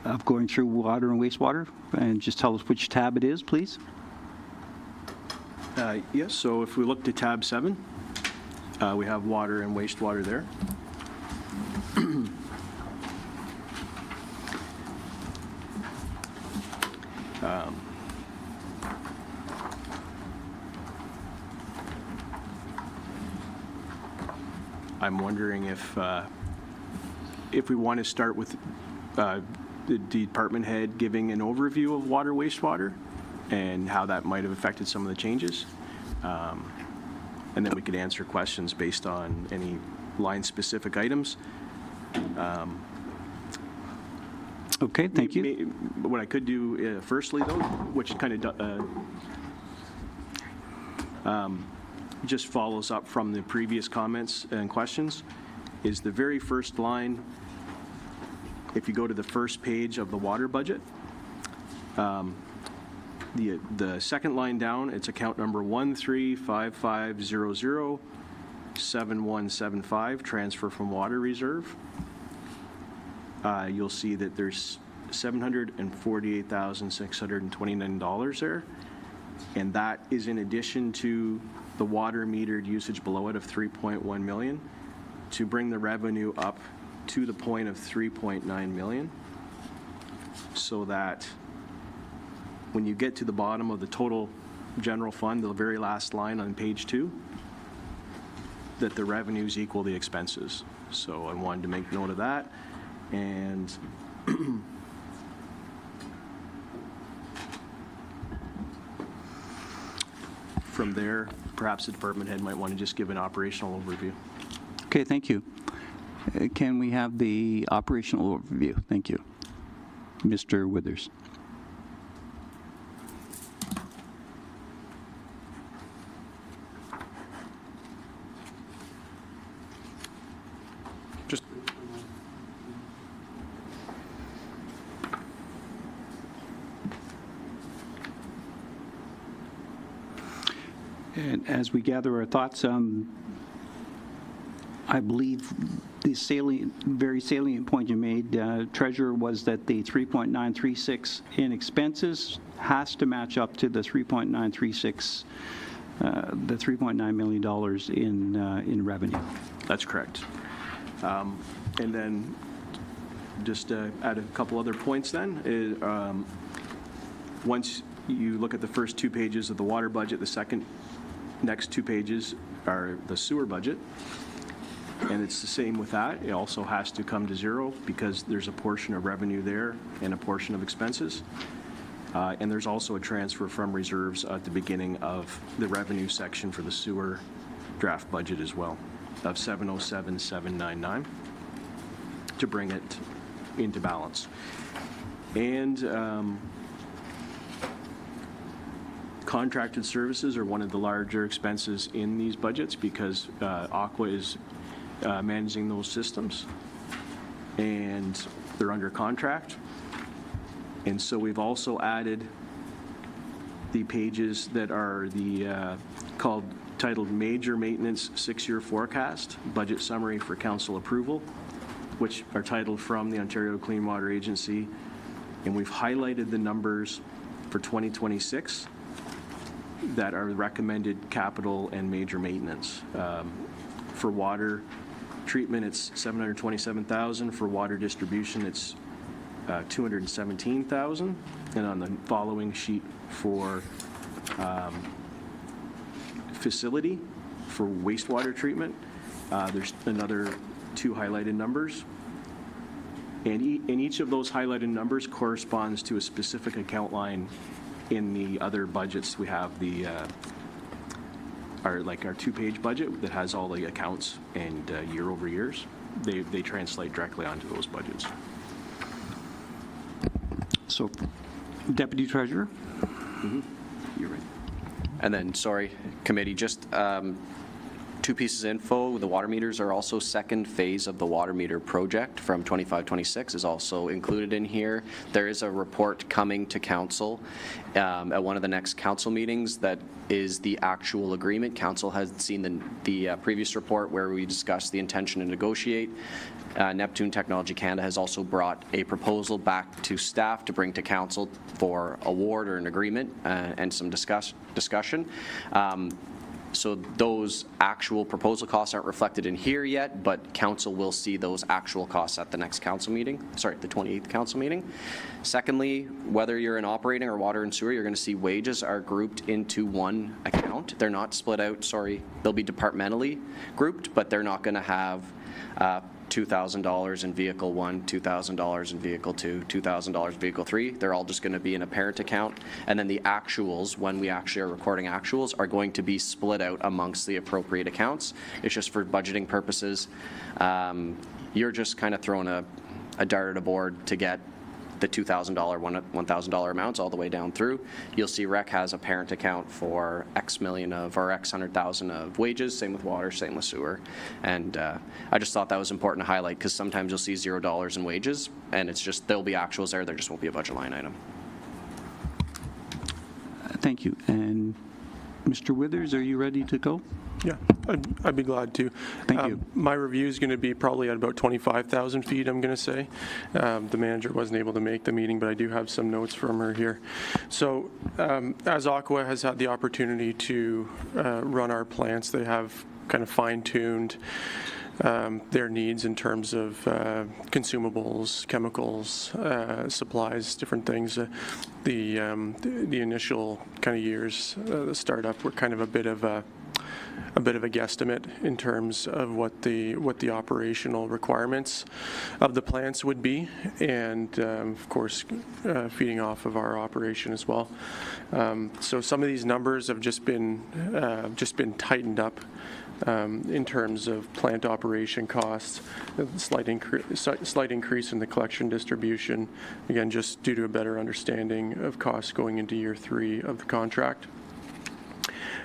of going through water and wastewater? And just tell us which tab it is, please. Yes, so if we look to tab 7, we have water and wastewater there. I'm wondering if we want to start with the department head giving an overview of water, wastewater, and how that might have affected some of the changes. And then we could answer questions based on any line-specific items. Okay, thank you. What I could do firstly, though, which kind of just follows up from the previous comments and questions, is the very first line, if you go to the first page of the water budget, the second line down, it's account number 1355007175, transfer from water reserve. You'll see that there's $748,629 there, and that is in addition to the water metered usage below it of 3.1 million to bring the revenue up to the point of 3.9 million, so that when you get to the bottom of the total general fund, the very last line on page 2, that the revenues equal the expenses. So I wanted to make note of that. And from there, perhaps the department head might want to just give an operational overview. Okay, thank you. Can we have the operational overview? Thank you. Mr. Withers. Just And as we gather our thoughts, I believe the very salient point you made, Treasurer, was that the 3.936 in expenses has to match up to the 3.936, the $3.9 million in revenue. That's correct. And then just add a couple other points then. Once you look at the first 2 pages of the water budget, the next 2 pages are the sewer budget. And it's the same with that. It also has to come to zero because there's a portion of revenue there and a portion of expenses. And there's also a transfer from reserves at the beginning of the revenue section for the sewer draft budget as well, of 707,799 to bring it into balance. And contracted services are one of the larger expenses in these budgets because Aqua is managing those systems and they're under contract. And so we've also added the pages that are titled Major Maintenance 6-Year Forecast, Budget Summary for Council Approval, which are titled from the Ontario Clean Water Agency. And we've highlighted the numbers for 2026 that are recommended capital and major maintenance. For water treatment, it's 727,000. For water distribution, it's 217,000. And on the following sheet for facility, for wastewater treatment, there's another 2 highlighted numbers. And each of those highlighted numbers corresponds to a specific account line in the other budgets. We have our 2-page budget that has all the accounts and year over years. They translate directly onto those budgets. So, Deputy Treasurer? You're right. And then, sorry, committee, just two pieces of info. The water meters are also second phase of the water meter project from 25-26 is also included in here. There is a report coming to council at one of the next council meetings that is the actual agreement. Council has seen the previous report where we discussed the intention to negotiate. Neptune Technology Canada has also brought a proposal back to staff to bring to council for award or an agreement and some discussion. So those actual proposal costs aren't reflected in here yet, but council will see those actual costs at the next council meeting, sorry, the 28th council meeting. Secondly, whether you're in operating or water and sewer, you're going to see wages are grouped into one account. They're not split out, sorry, they'll be departmentally grouped, but they're not going to have $2,000 in vehicle 1, $2,000 in vehicle 2, $2,000 in vehicle 3. They're all just going to be in a parent account. And then the actuals, when we actually are recording actuals, are going to be split out amongst the appropriate accounts. It's just for budgeting purposes. You're just kind of throwing a dart at a board to get the $2,000, $1,000 amounts all the way down through. You'll see rec has a parent account for X million of, or X 100,000 of wages, same with water, same with sewer. And I just thought that was important to highlight because sometimes you'll see $0 in wages and it's just, there'll be actuals there just won't be a budget line item. Thank you. And Mr. Withers, are you ready to go? Yeah, I'd be glad to. Thank you. My review is going to be probably at about 25,000 feet, I'm going to say. The manager wasn't able to make the meeting, but I do have some notes from her here. So as Aqua has had the opportunity to run our plants, they have kind of fine-tuned their needs in terms of consumables, chemicals, supplies, different things. The initial kind of years, the startup, were kind of a bit of a guesstimate in terms of what the operational requirements of the plants would be, and of course feeding off of our operation as well. So some of these numbers have just been tightened up in terms of plant operation costs, slight increase in the collection distribution, again just due to a better understanding of costs going into year 3 of the contract.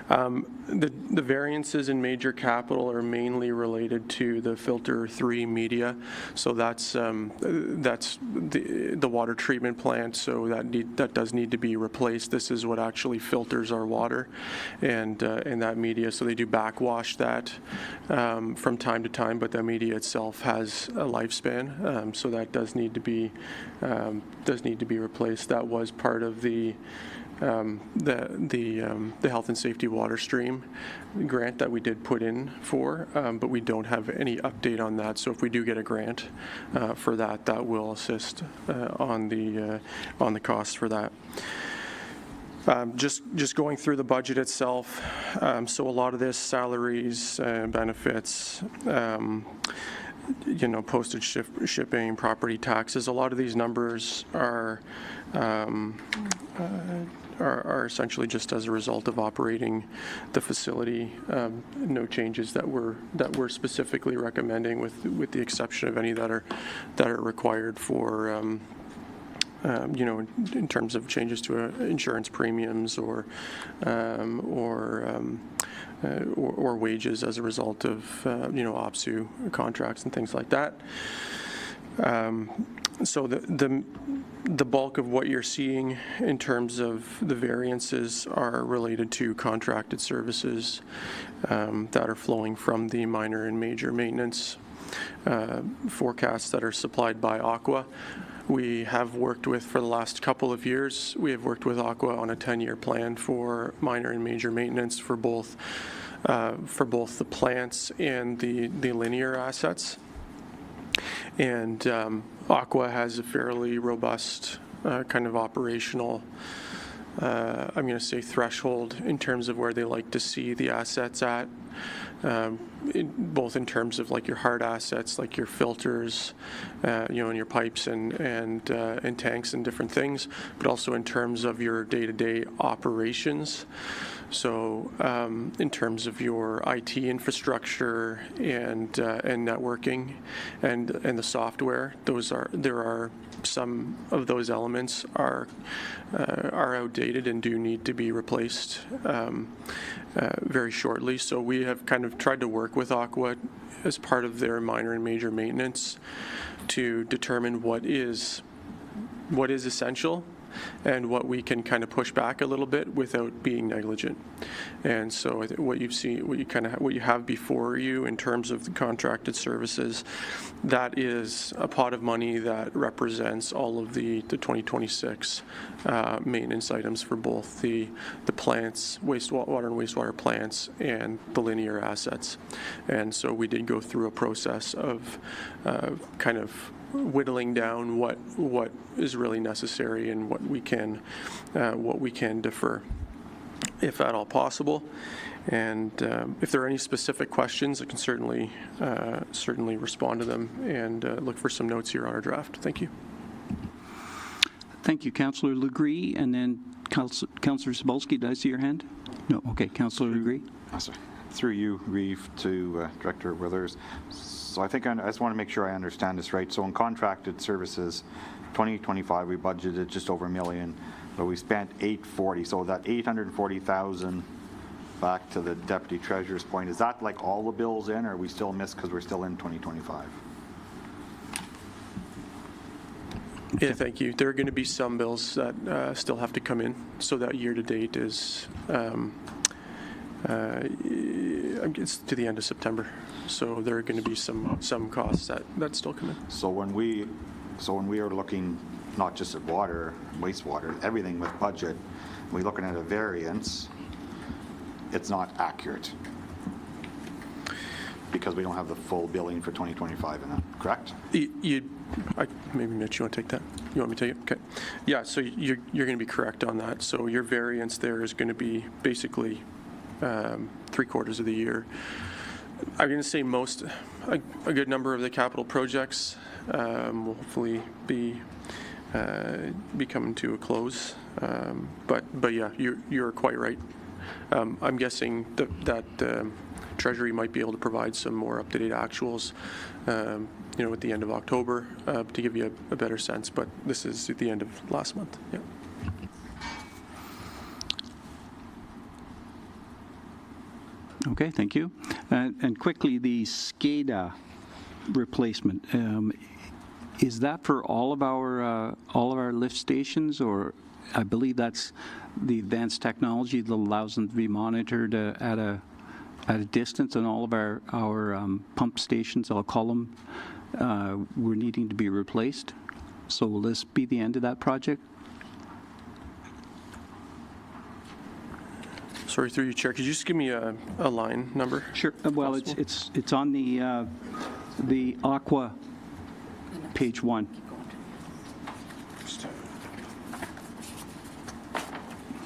The variances in major capital are mainly related to the filter 3 media, so that's the water treatment plant, so that does need to be replaced. This is what actually filters our water, and that media, so they do backwash that from time to time, but that media itself has a lifespan, so that does need to be replaced. That was part of the health and safety water stream grant that we did put in for, but we don't have any update on that. So if we do get a grant for that, that will assist on the costs for that. Just going through the budget itself, so a lot of this salaries, benefits, postage, shipping, property taxes, a lot of these numbers are essentially just as a result of operating the facility. No changes that we're specifically recommending, with the exception of any that are required for in terms of changes to insurance premiums or wages as a result of OPSU contracts and things like that. So the bulk of what you're seeing in terms of the variances are related to contracted services that are flowing from the minor and major maintenance forecasts that are supplied by Aqua. We have worked with, for the last couple of years, we have worked with Aqua on a 10-year plan for minor and major maintenance for both the plants and the linear assets. And Aqua has a fairly robust kind of operational, I'm going to say, threshold in terms of where they like to see the assets at, both in terms of like your hard assets, like your filters, and your pipes and tanks and different things, but also in terms of your day-to-day operations. So in terms of your IT infrastructure and networking and the software, there are some of those elements are outdated and do need to be replaced very shortly. So we have kind of tried to work with Aqua as part of their minor and major maintenance to determine what is essential and what we can kind of push back a little bit without being negligent. And so I think what you have before you in terms of the contracted services, that is a pot of money that represents all of the 2026 maintenance items for both the plants, wastewater and wastewater plants, and the linear assets. And so we did go through a process of kind of whittling down what is really necessary and what we can defer, if at all possible. And if there are any specific questions, I can certainly respond to them and look for some notes here on our draft. Thank you. Thank you, Councillor Legree, and then Councillor Cebulski. Did I see your hand? No. Okay, Councillor Legree. Sorry. Through you, Reeve, to Director Withers. So I think I just want to make sure I understand this right. So in contracted services, 2025, we budgeted just over $1 million, but we spent $840. So that $840,000, back to the Deputy Treasurer's point, is that like all the bills in, or are we still missed because we're still in 2025? Yeah, thank you. There are going to be some bills that still have to come in, so that year-to-date is it's to the end of September. So there are going to be some costs that still come in. So when we are looking not just at water, wastewater, everything with budget, we're looking at a variance, it's not accurate because we don't have the full billing for 2025 in it, correct? Maybe Mitch, you want to take that? You want me to take it? Okay. Yeah, so you're going to be correct on that. So your variance there is going to be basically 3/4 of the year. I'm going to say a good number of the capital projects will hopefully be coming to a close. But yeah, you're quite right. I'm guessing that Treasury might be able to provide some more up-to-date actuals, at the end of October to give you a better sense. But this is at the end of last month. Yeah. Okay, thank you. And quickly, the SCADA replacement, is that for all of our lift stations, or I believe that's the advanced technology that allows them to be monitored at a distance, and all of our pump stations, I'll call them, were needing to be replaced. So will this be the end of that project? Sorry, through you, Chair. Could you just give me a line number? Sure. Well, it's on the Aqua page 1.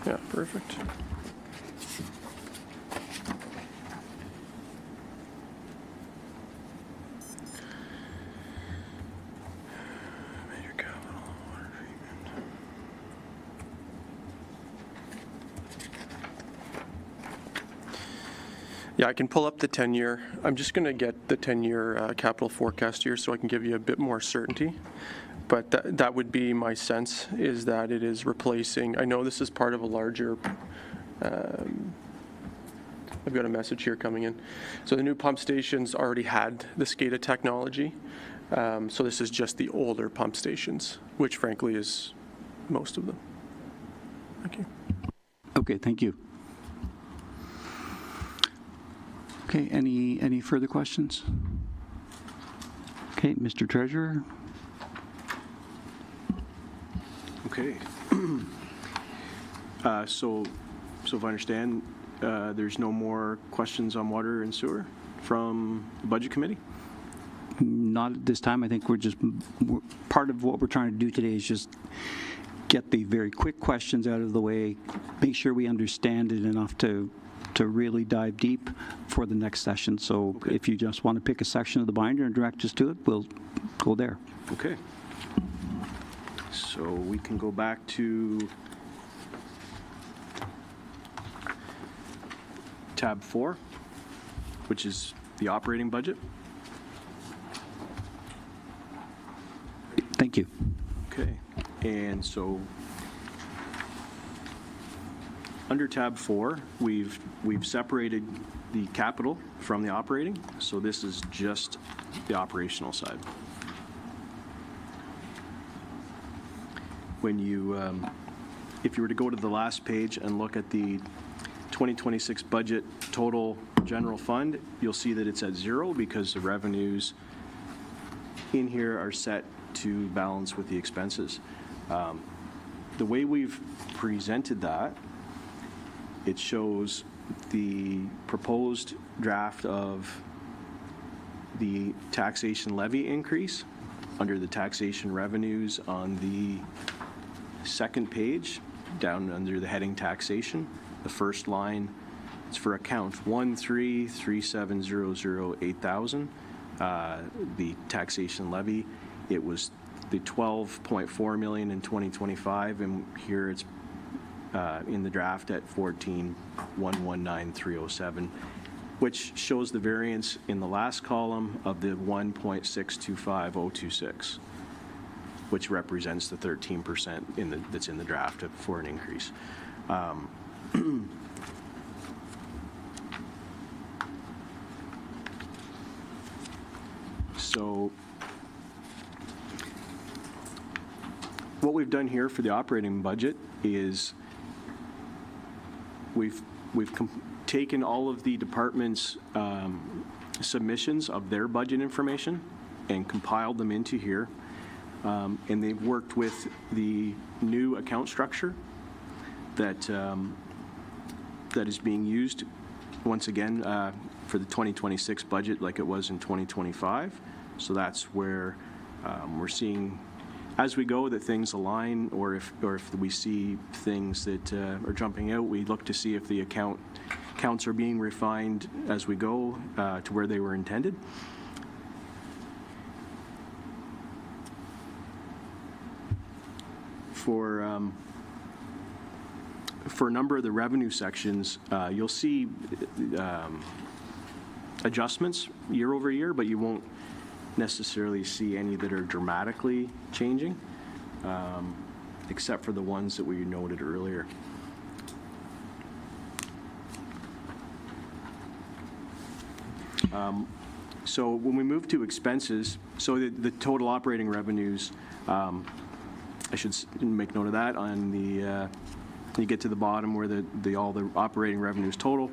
Yeah, perfect. Major capital water treatment. Yeah, I can pull up the 10-year. I'm just going to get the 10-year capital forecast here so I can give you a bit more certainty. But that would be my sense, is that it is replacing. I know this is part of a larger, I've got a message here coming in. So the new pump stations already had the SCADA technology. So this is just the older pump stations, which frankly is most of them. Thank you. Okay, thank you. Okay, any further questions? Okay, Mr. Treasurer. Okay. So if I understand, there's no more questions on water and sewer from the Budget Committee? Not at this time. I think part of what we're trying to do today is just get the very quick questions out of the way, make sure we understand it enough to really dive deep for the next session. So okay. If you just want to pick a section of the binder and direct us to it, we'll go there. Okay. So we can go back to tab 4, which is the operating budget. Thank you. Okay, and so under tab 4, we've separated the capital from the operating, so this is just the operational side. When you, if you were to go to the last page and look at the 2026 budget total general fund, you'll see that it's at 0 because the revenues in here are set to balance with the expenses. The way we've presented that, it shows the proposed draft of the taxation levy increase under the taxation revenues on the second page, down under the heading taxation. The first line is for account 1337008,000. The taxation levy, it was the 12.4 million in 2025, and here it's in the draft at 14,119,307, which shows the variance in the last column of the 1.625026, which represents the 13% that's in the draft for an increase. So what we've done here for the operating budget is we've taken all of the departments' submissions of their budget information and compiled them into here. And they've worked with the new account structure that is being used, once again, for the 2026 budget like it was in 2025. So that's where we're seeing, as we go, that things align, or if we see things that are jumping out, we look to see if the counts are being refined as we go to where they were intended. For a number of the revenue sections, you'll see adjustments year over year, but you won't necessarily see any that are dramatically changing, except for the ones that we noted earlier. So when we move to expenses, so the total operating revenues, I should make note of that on the, you get to the bottom where all the operating revenues total,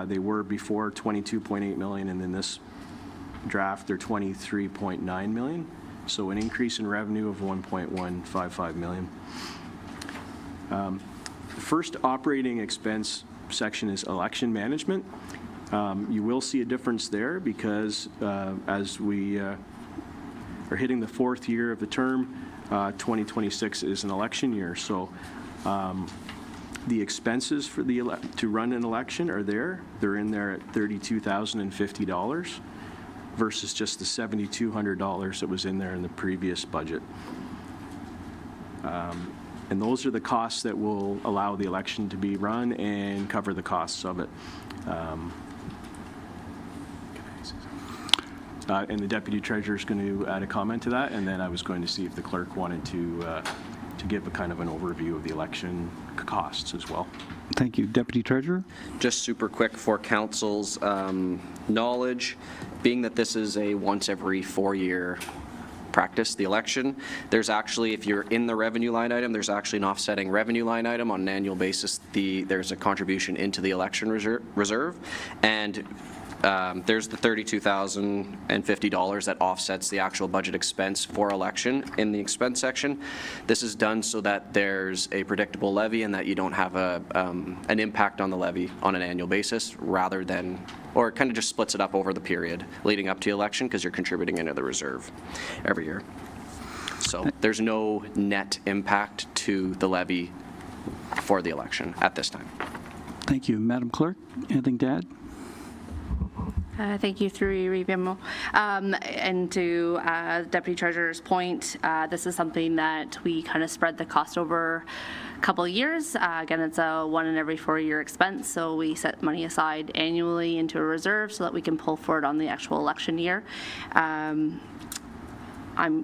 they were before 22.8 million, and then this draft, they're 23.9 million. So an increase in revenue of 1.155 million. The first operating expense section is election management. You will see a difference there because as we are hitting the 4th year of the term, 2026 is an election year. So the expenses for to run an election are there. They're in there at $32,050 versus just the $7,200 that was in there in the previous budget. And those are the costs that will allow the election to be run and cover the costs of it. And the Deputy Treasurer is going to add a comment to that, and then I was going to see if the clerk wanted to give a kind of an overview of the election costs as well. Thank you. Deputy Treasurer? Just super quick for council's knowledge, being that this is a once every 4-year practice, the election, there's actually, if you're in the revenue line item, there's actually an offsetting revenue line item on an annual basis. There's a contribution into the election reserve, and there's the $32,050 that offsets the actual budget expense for election in the expense section. This is done so that there's a predictable levy and that you don't have an impact on the levy on an annual basis, rather than, or it kind of just splits it up over the period leading up to election because you're contributing into the reserve every year. So there's no net impact to the levy for the election at this time. Thank you. Madam Clerk, anything to add? Thank you, through you, Revimo. And to Deputy Treasurer's point, this is something that we kind of spread the cost over a couple of years. Again, it's a 1 in every 4-year expense, so we set money aside annually into a reserve so that we can pull forward on the actual election year.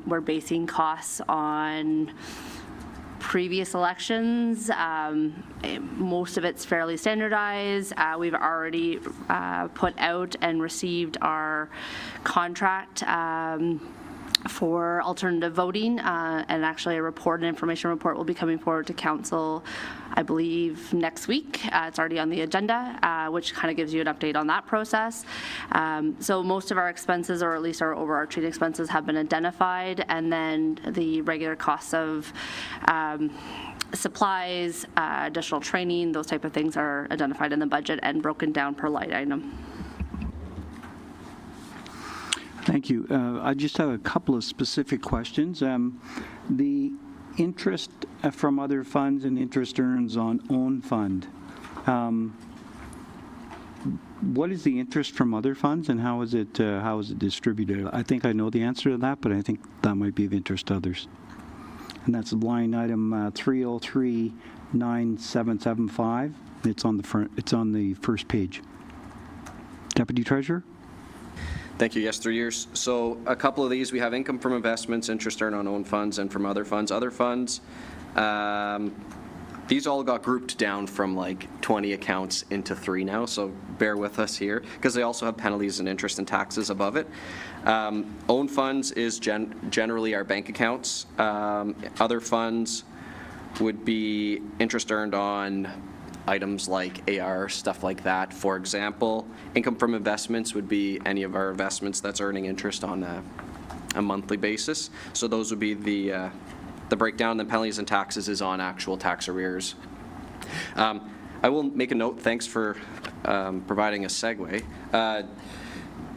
We're basing costs on previous elections. Most of it's fairly standardized. We've already put out and received our contract for alternative voting, and actually an information report will be coming forward to council, I believe, next week. It's already on the agenda, which kind of gives you an update on that process. So most of our expenses, or at least our overarching expenses, have been identified, and then the regular costs of supplies, additional training, those type of things are identified in the budget and broken down per line item. Thank you. I just have a couple of specific questions. The interest from other funds and interest earned on own fund. What is the interest from other funds, and how is it distributed? I think I know the answer to that, but I think that might be of interest to others. And that's line item 3039775. It's on the front. It's on the first page. Deputy Treasurer. Thank you. Yes, 3 years. So a couple of these, we have income from investments, interest earned on own funds, and from other funds. Other funds, these all got grouped down from like 20 accounts into 3 now, so bear with us here, because they also have penalties and interest and taxes above it. Own funds is generally our bank accounts. Other funds would be interest earned on items like AR, stuff like that. For example, income from investments would be any of our investments that's earning interest on a monthly basis. So those would be the breakdown. The penalties and taxes is on actual tax arrears. I will make a note, thanks for providing a segue.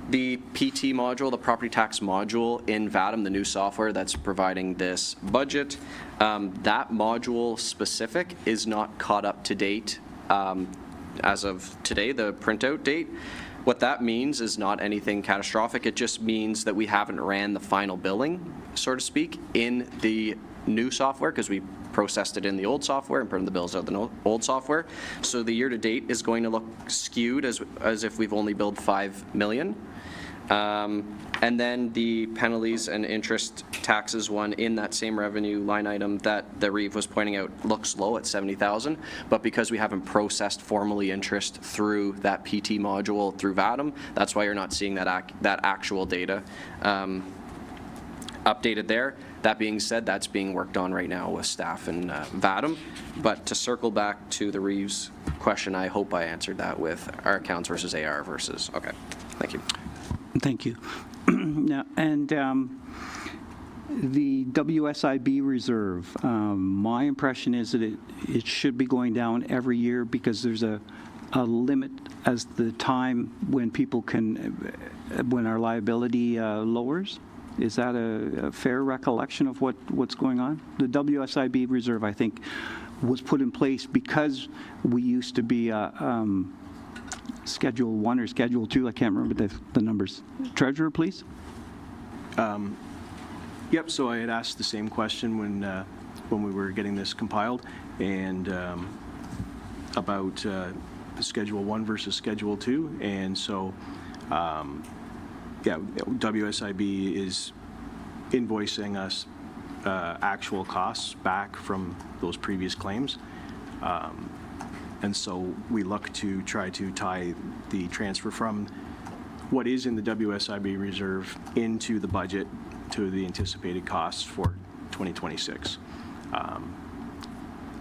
The PT module, the property tax module in VATM, the new software that's providing this budget, that module specific is not caught up to date as of today, the printout date. What that means is not anything catastrophic. It just means that we haven't ran the final billing, so to speak, in the new software, because we processed it in the old software and printed the bills out the old software. So the year to date is going to look skewed as if we've only billed $5 million. And then the penalties and interest taxes one in that same revenue line item that the Reeve was pointing out looks low at $70,000, but because we haven't processed formally interest through that PT module through VATM, that's why you're not seeing that actual data updated there. That being said, that's being worked on right now with staff and VATM. But to circle back to the Reeves question, I hope I answered that with our accounts versus AR versus, okay, thank you. Thank you. Now, and the WSIB reserve, my impression is that it should be going down every year because there's a limit as the time when people can, when our liability lowers. Is that a fair recollection of what's going on? The WSIB reserve, I think, was put in place because we used to be Schedule 1 or Schedule 2. I can't remember the numbers. Treasurer, please. Yep, so I had asked the same question when we were getting this compiled, and about Schedule 1 versus Schedule 2, and so yeah, WSIB is invoicing us actual costs back from those previous claims. And so we look to try to tie the transfer from what is in the WSIB reserve into the budget to the anticipated costs for 2026.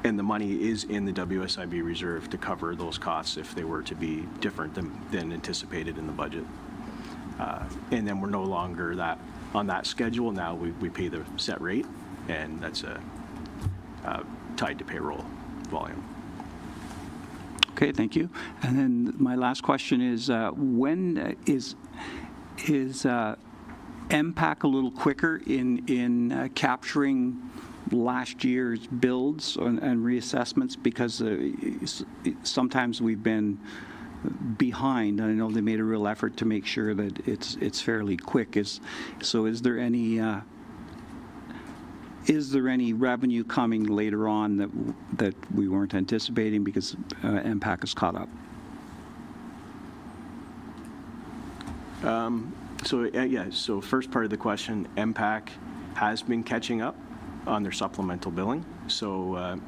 And the money is in the WSIB reserve to cover those costs if they were to be different than anticipated in the budget. And then we're no longer on that schedule. Now we pay the set rate, and that's tied to payroll volume. Okay, thank you. And then my last question is, when is MPAC a little quicker in capturing last year's builds and reassessments? Because sometimes we've been behind. I know they made a real effort to make sure that it's fairly quick. Is there any revenue coming later on that we weren't anticipating because MPAC is caught up? So first part of the question, MPAC has been catching up on their supplemental billing. So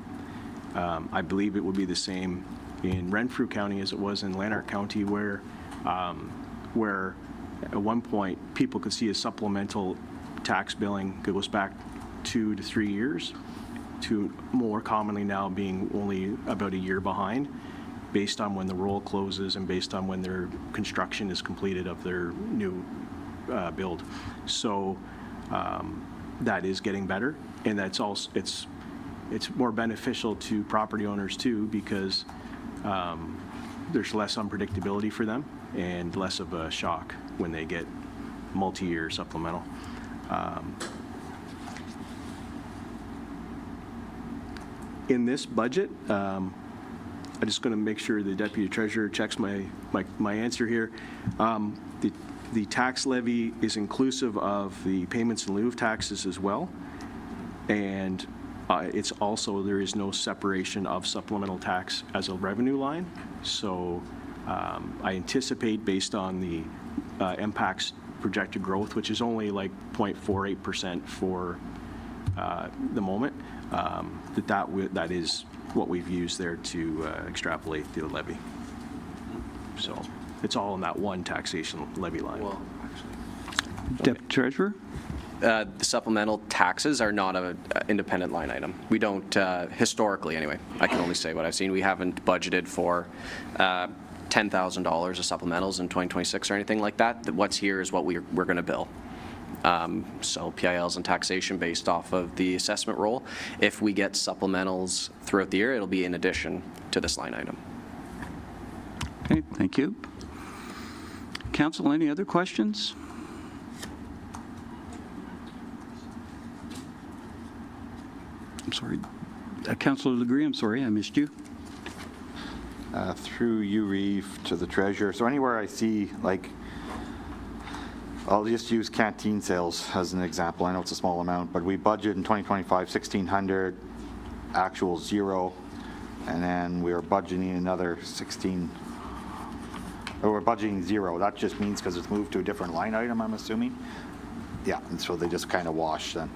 I believe it will be the same in Renfrew County as it was in Lanark County, where at one point people could see a supplemental tax billing that goes back 2 to 3 years, to more commonly now being only about a year behind, based on when the roll closes and based on when their construction is completed of their new build. So that is getting better, and that's also it's more beneficial to property owners too, because there's less unpredictability for them and less of a shock when they get multi-year supplemental. In this budget, I'm just going to make sure the Deputy Treasurer checks my answer here. The tax levy is inclusive of the payments in lieu of taxes as well, and it's also, there is no separation of supplemental tax as a revenue line. So I anticipate, based on the MPAC's projected growth, which is only like 0.48% for the moment, that is what we've used there to extrapolate the levy. So it's all in that one taxation levy line. Deputy Treasurer? The supplemental taxes are not an independent line item. We don't, historically anyway, I can only say what I've seen. We haven't budgeted for $10,000 of supplementals in 2026 or anything like that. What's here is what we're going to bill. So PILs and taxation based off of the assessment roll. If we get supplementals throughout the year, it'll be in addition to this line item. Okay, thank you. Council, any other questions? I'm sorry. Councilor Legree, I'm sorry, I missed you. Through you, Reeve, to the treasurer. So anywhere I see, like, I'll just use canteen sales as an example. I know it's a small amount, but we budget in 2025 $1,600, actual $0, and then we're budgeting another 16. Or we're budgeting $0. That just means because it's moved to a different line item, I'm assuming. Yeah, and so they just kind of wash then.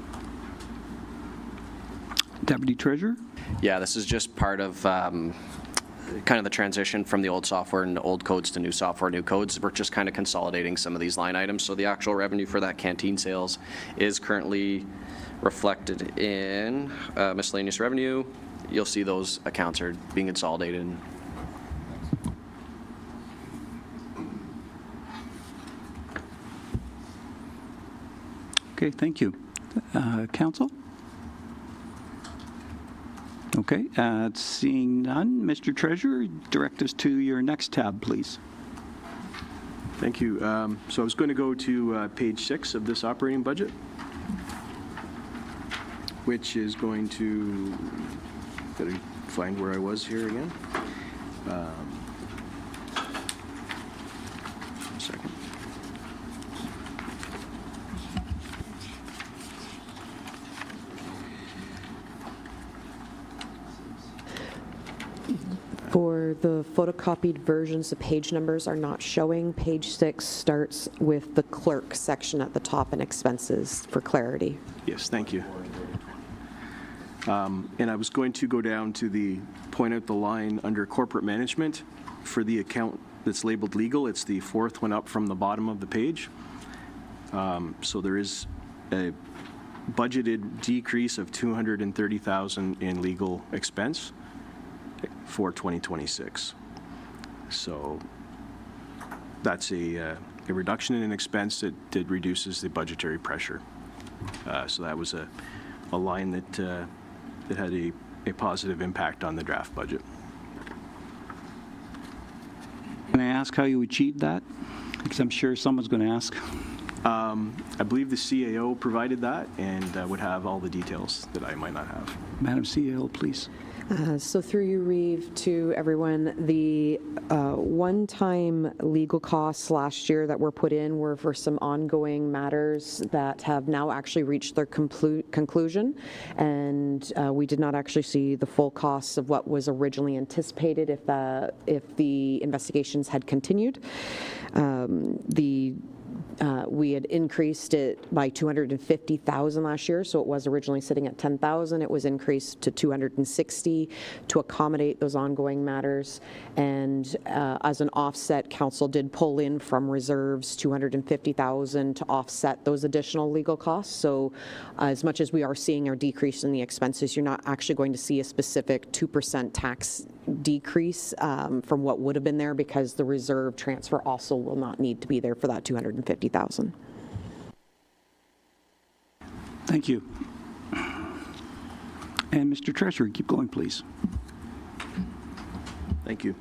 Deputy Treasurer? Yeah, this is just part of kind of the transition from the old software and old codes to new software, new codes. We're just kind of consolidating some of these line items. So the actual revenue for that canteen sales is currently reflected in miscellaneous revenue. You'll see those accounts are being consolidated. Okay, thank you. Council? Okay, seeing none, Mr. Treasurer, direct us to your next tab, please. Thank you. So I was going to go to page 6 of this operating budget, which is going to, got to find where I was here again. One second. For the photocopied versions, the page numbers are not showing. Page 6 starts with the clerk section at the top and expenses for clarity. Yes, thank you. And I was going to go down to point out the line under corporate management for the account that's labeled legal. It's the fourth one up from the bottom of the page. So there is a budgeted decrease of $230,000 in legal expense for 2026. So that's a reduction in expense that reduces the budgetary pressure. So that was a line that had a positive impact on the draft budget. Can I ask how you achieved that? Because I'm sure someone's going to ask. I believe the CAO provided that and would have all the details that I might not have. Madam CEO, please. So through you, Reeve, to everyone, the one-time legal costs last year that were put in were for some ongoing matters that have now actually reached their conclusion, and we did not actually see the full costs of what was originally anticipated if the investigations had continued. We had increased it by $250,000 last year, so it was originally sitting at $10,000. It was increased to $260,000 to accommodate those ongoing matters. And as an offset, council did pull in from reserves $250,000 to offset those additional legal costs. So as much as we are seeing a decrease in the expenses, you're not actually going to see a specific 2% tax decrease from what would have been there, because the reserve transfer also will not need to be there for that $250,000. Thank you. And Mr. Treasurer, keep going, please. Thank you.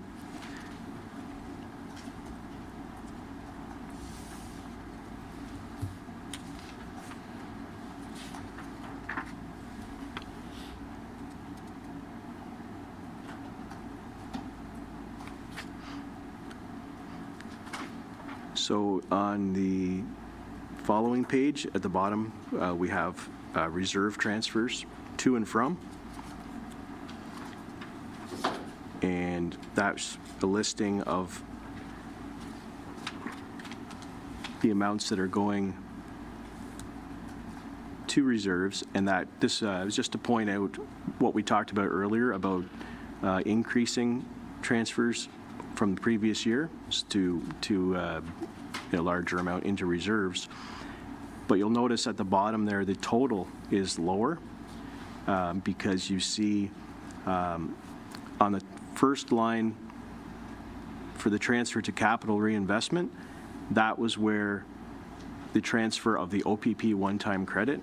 So on the following page at the bottom, we have reserve transfers to and from. And that's a listing of the amounts that are going to reserves, and that this is just to point out what we talked about earlier about increasing transfers from the previous year to a larger amount into reserves. But you'll notice at the bottom there the total is lower because you see on the first line for the transfer to capital reinvestment, that was where the transfer of the OPP one-time credit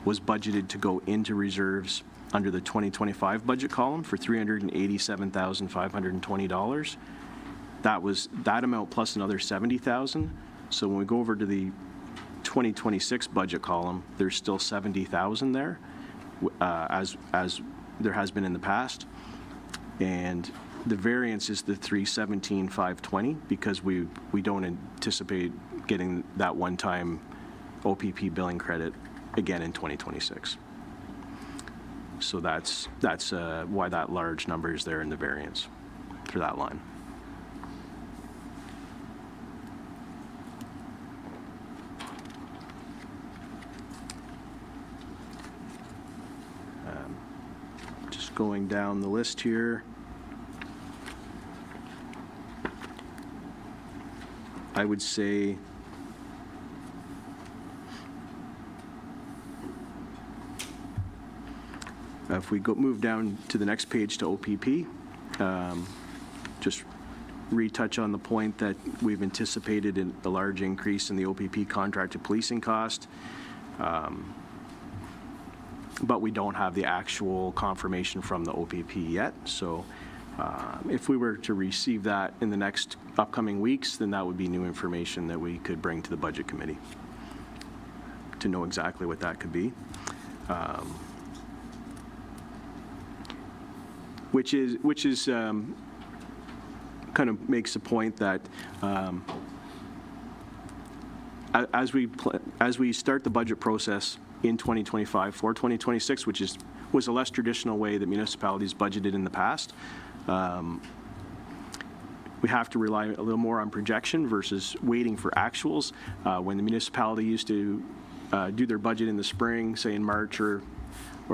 was budgeted to go into reserves under the 2025 budget column for $387,520. That was that amount plus another $70,000. So when we go over to the 2026 budget column, there's still $70,000 there, as there has been in the past. And the variance is the $317,520 because we don't anticipate getting that one-time OPP billing credit again in 2026. So that's why that large number is there in the variance for that line. Just going down the list here. I would say if we move down to the next page to OPP, just retouch on the point that we've anticipated a large increase in the OPP contracted policing cost, but we don't have the actual confirmation from the OPP yet. So if we were to receive that in the next upcoming weeks, then that would be new information that we could bring to the Budget Committee to know exactly what that could be. Which is kind of makes the point that as we start the budget process in 2025 for 2026, which was a less traditional way that municipalities budgeted in the past, we have to rely a little more on projection versus waiting for actuals. When the municipality used to do their budget in the spring, say in March or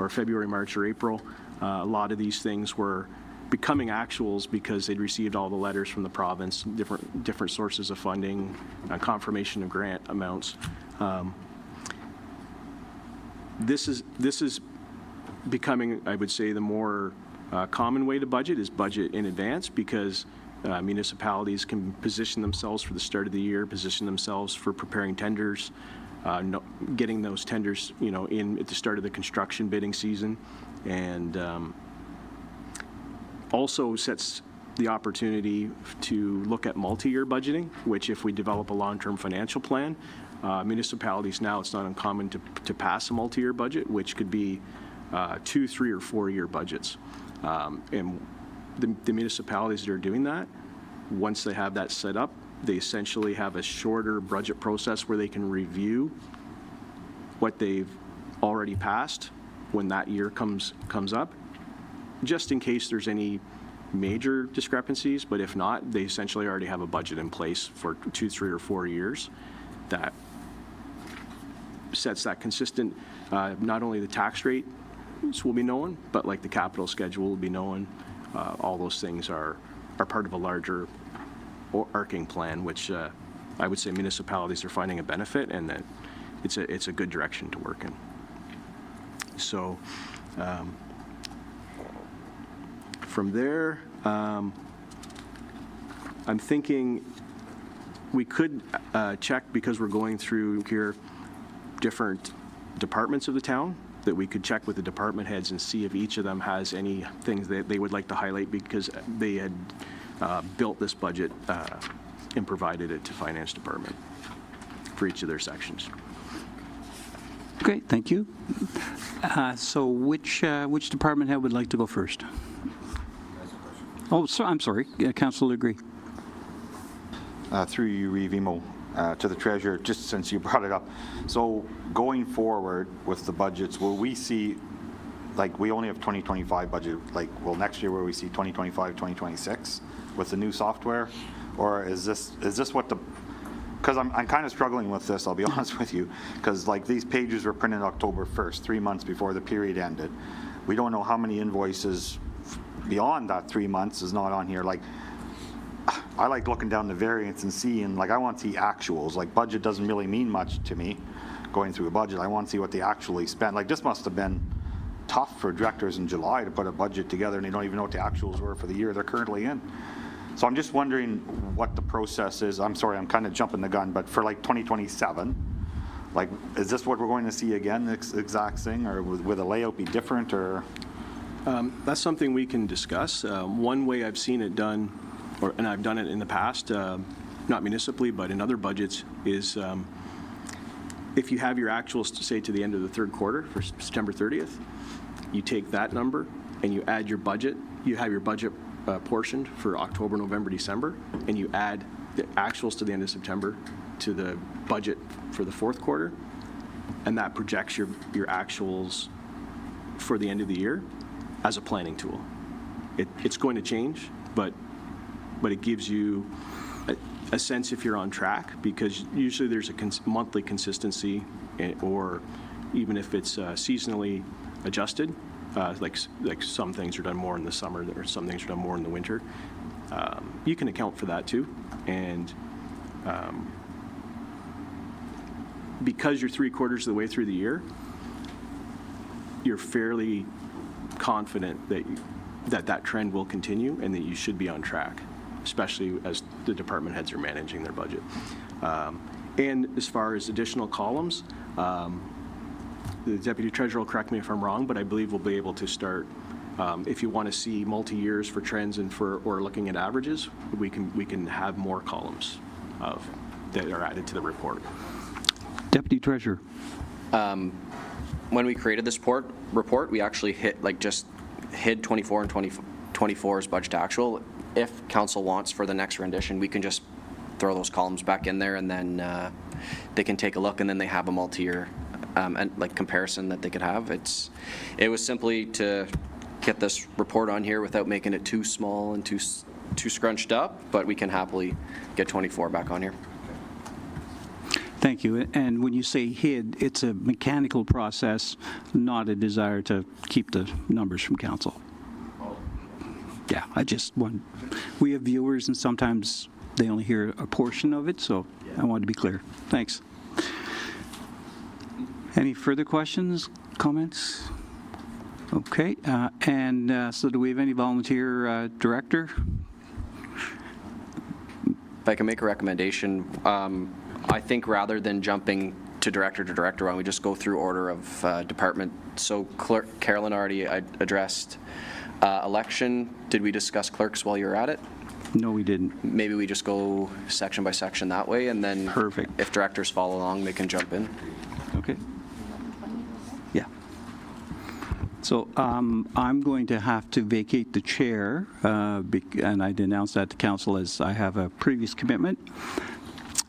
February, March or April, a lot of these things were becoming actuals because they'd received all the letters from the province, different sources of funding, confirmation of grant amounts. This is becoming, I would say, the more common way to budget is budget in advance, because municipalities can position themselves for the start of the year, position themselves for preparing tenders, getting those tenders, in at the start of the construction bidding season, and also sets the opportunity to look at multi-year budgeting, which if we develop a long-term financial plan, Municipalities now, it's not uncommon to pass a multi-year budget, which could be 2, 3, or 4-year budgets. And the municipalities that are doing that, once they have that set up, they essentially have a shorter budget process where they can review what they've already passed when that year comes up, just in case there's any major discrepancies. But if not, they essentially already have a budget in place for 2, 3, or 4 years that sets that consistent, not only the tax rate will be known, but like the capital schedule will be known. All those things are part of a larger arcing plan, which I would say municipalities are finding a benefit, and that it's a good direction to work in. So from there, I'm thinking we could check, because we're going through here different departments of the town, that we could check with the department heads and see if each of them has any things that they would like to highlight, because they had built this budget and provided it to Finance Department for each of their sections. Okay, thank you. So which department head would like to go first? Oh, so, I'm sorry, Councilor Legree. Through you, Reeve Emo, to the treasurer, just since you brought it up. So going forward with the budgets, will we see, like, we only have 2025 budget, like, well, next year will we see 2025, 2026 with the new software? Or is this what the, because I'm kind of struggling with this, I'll be honest with you, because like these pages were printed October 1st, 3 months before the period ended. We don't know how many invoices beyond that 3 months is not on here. Like, I like looking down the variance and seeing, like, I want to see actuals. Like, budget doesn't really mean much to me going through a budget. I want to see what they actually spent. Like, this must have been tough for directors in July to put a budget together, and they don't even know what the actuals were for the year they're currently in. So I'm just wondering what the process is. I'm sorry, I'm kind of jumping the gun, but for like 2027, like, is this what we're going to see again, this exact thing, or will the layout be different, or? That's something we can discuss. One way I've seen it done, and I've done it in the past, not municipally, but in other budgets, is if you have your actuals to say to the end of the third quarter for September 30th, you take that number and you add your budget. You have your budget portioned for October, November, December, and you add the actuals to the end of September to the budget for the fourth quarter, and that projects your actuals for the end of the year as a planning tool. It's going to change, but it gives you a sense if you're on track, because usually there's a monthly consistency, or even if it's seasonally adjusted, like some things are done more in the summer or some things are done more in the winter. You can account for that too, and because you're 3/4 of the way through the year, you're fairly confident that trend will continue and that you should be on track, especially as the department heads are managing their budget. And as far as additional columns, the Deputy Treasurer will correct me if I'm wrong, but I believe we'll be able to start, if you want to see multi-years for trends and or looking at averages, we can have more columns that are added to the report. Deputy Treasurer. When we created this report, we actually hid 24 and 24's budget actual. If council wants for the next rendition, we can just throw those columns back in there, and then they can take a look, and then they have a multi-year and like comparison that they could have. It was simply to get this report on here without making it too small and too scrunched up, but we can happily get 24 back on here. Thank you. And when you say hid, it's a mechanical process, not a desire to keep the numbers from council. Yeah, I just want, we have viewers and sometimes they only hear a portion of it, so I wanted to be clear. Thanks. Any further questions, comments? Okay, so do we have any volunteer director? If I can make a recommendation, I think rather than jumping to director, why don't we just go through order of department? So Clerk Carolyn already addressed election. Did we discuss clerks while you're at it? No, we didn't. Maybe we just go section by section that way, and then Perfect. if directors follow along, they can jump in. Okay. Yeah. So I'm going to have to vacate the chair, and I'd announced that to council as I have a previous commitment.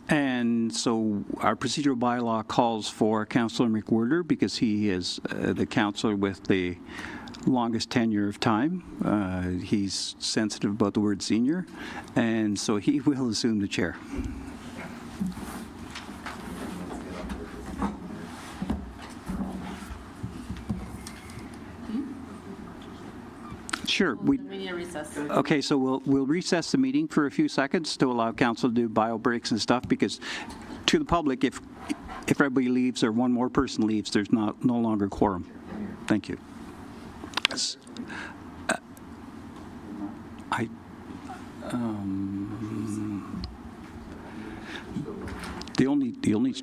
And so our procedural bylaw calls for Councillor McWhirter, because he is the councillor with the longest tenure of time. He's sensitive about the word senior, and so he will assume the chair. Sure. We need a recess. Okay, so we'll recess the meeting for a few seconds to allow council to do bio breaks and stuff, because to the public, if everybody leaves or one more person leaves, there's no longer quorum. Thank you. The only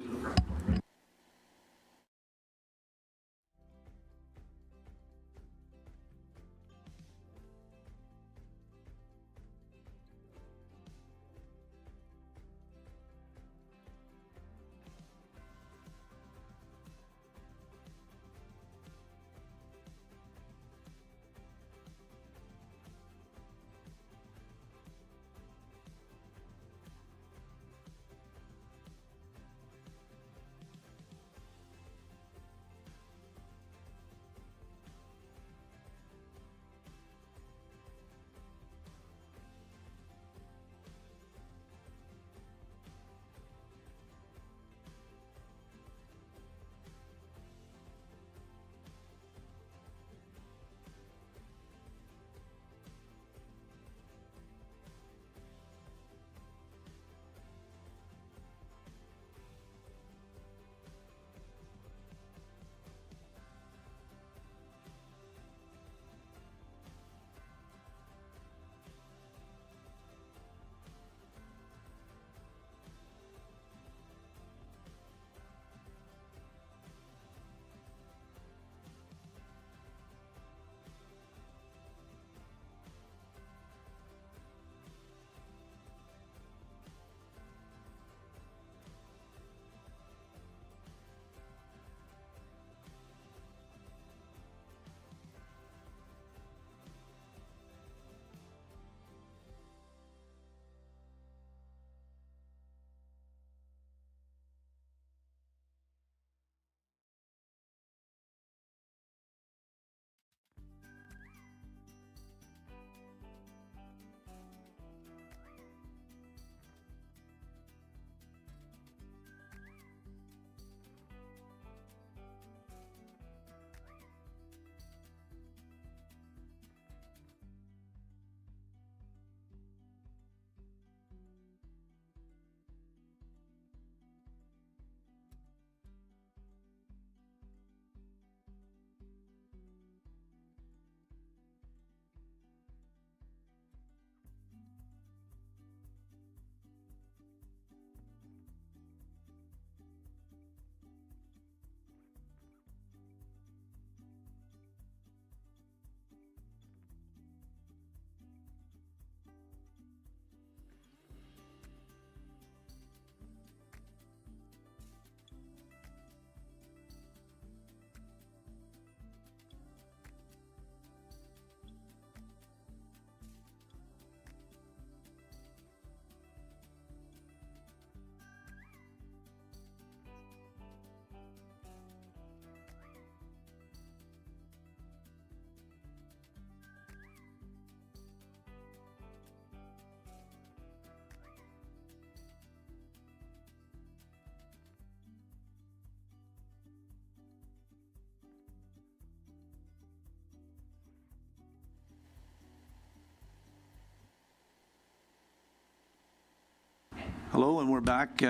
Hello, and we're back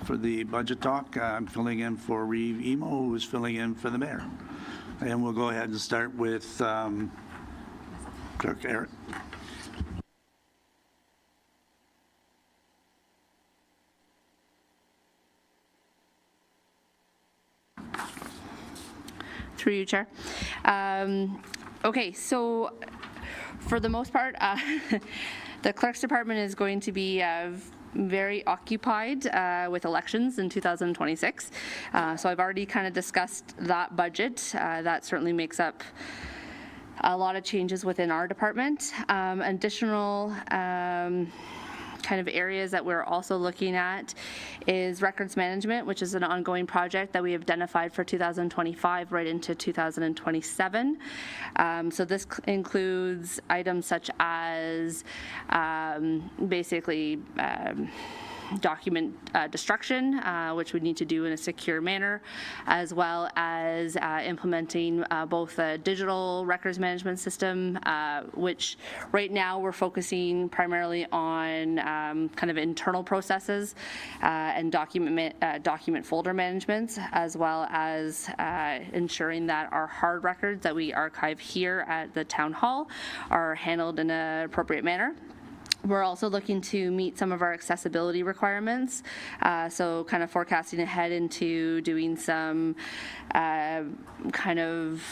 for the budget talk. I'm filling in for Reeve Emo, who is filling in for the mayor. And we'll go ahead and start with Clerk Eric. Through you, Chair. Okay, so for the most part, The clerk's department is going to be very occupied with elections in 2026. So I've already kind of discussed that budget. That certainly makes up a lot of changes within our department. Additional kind of areas that we're also looking at is records management, which is an ongoing project that we have identified for 2025 right into 2027. So this includes items such as basically document destruction, which we need to do in a secure manner, as well as implementing both a digital records management system, which right now we're focusing primarily on kind of internal processes and document folder management, as well as ensuring that our hard records that we archive here at the town hall are handled in an appropriate manner. We're also looking to meet some of our accessibility requirements, so kind of forecasting ahead into doing some kind of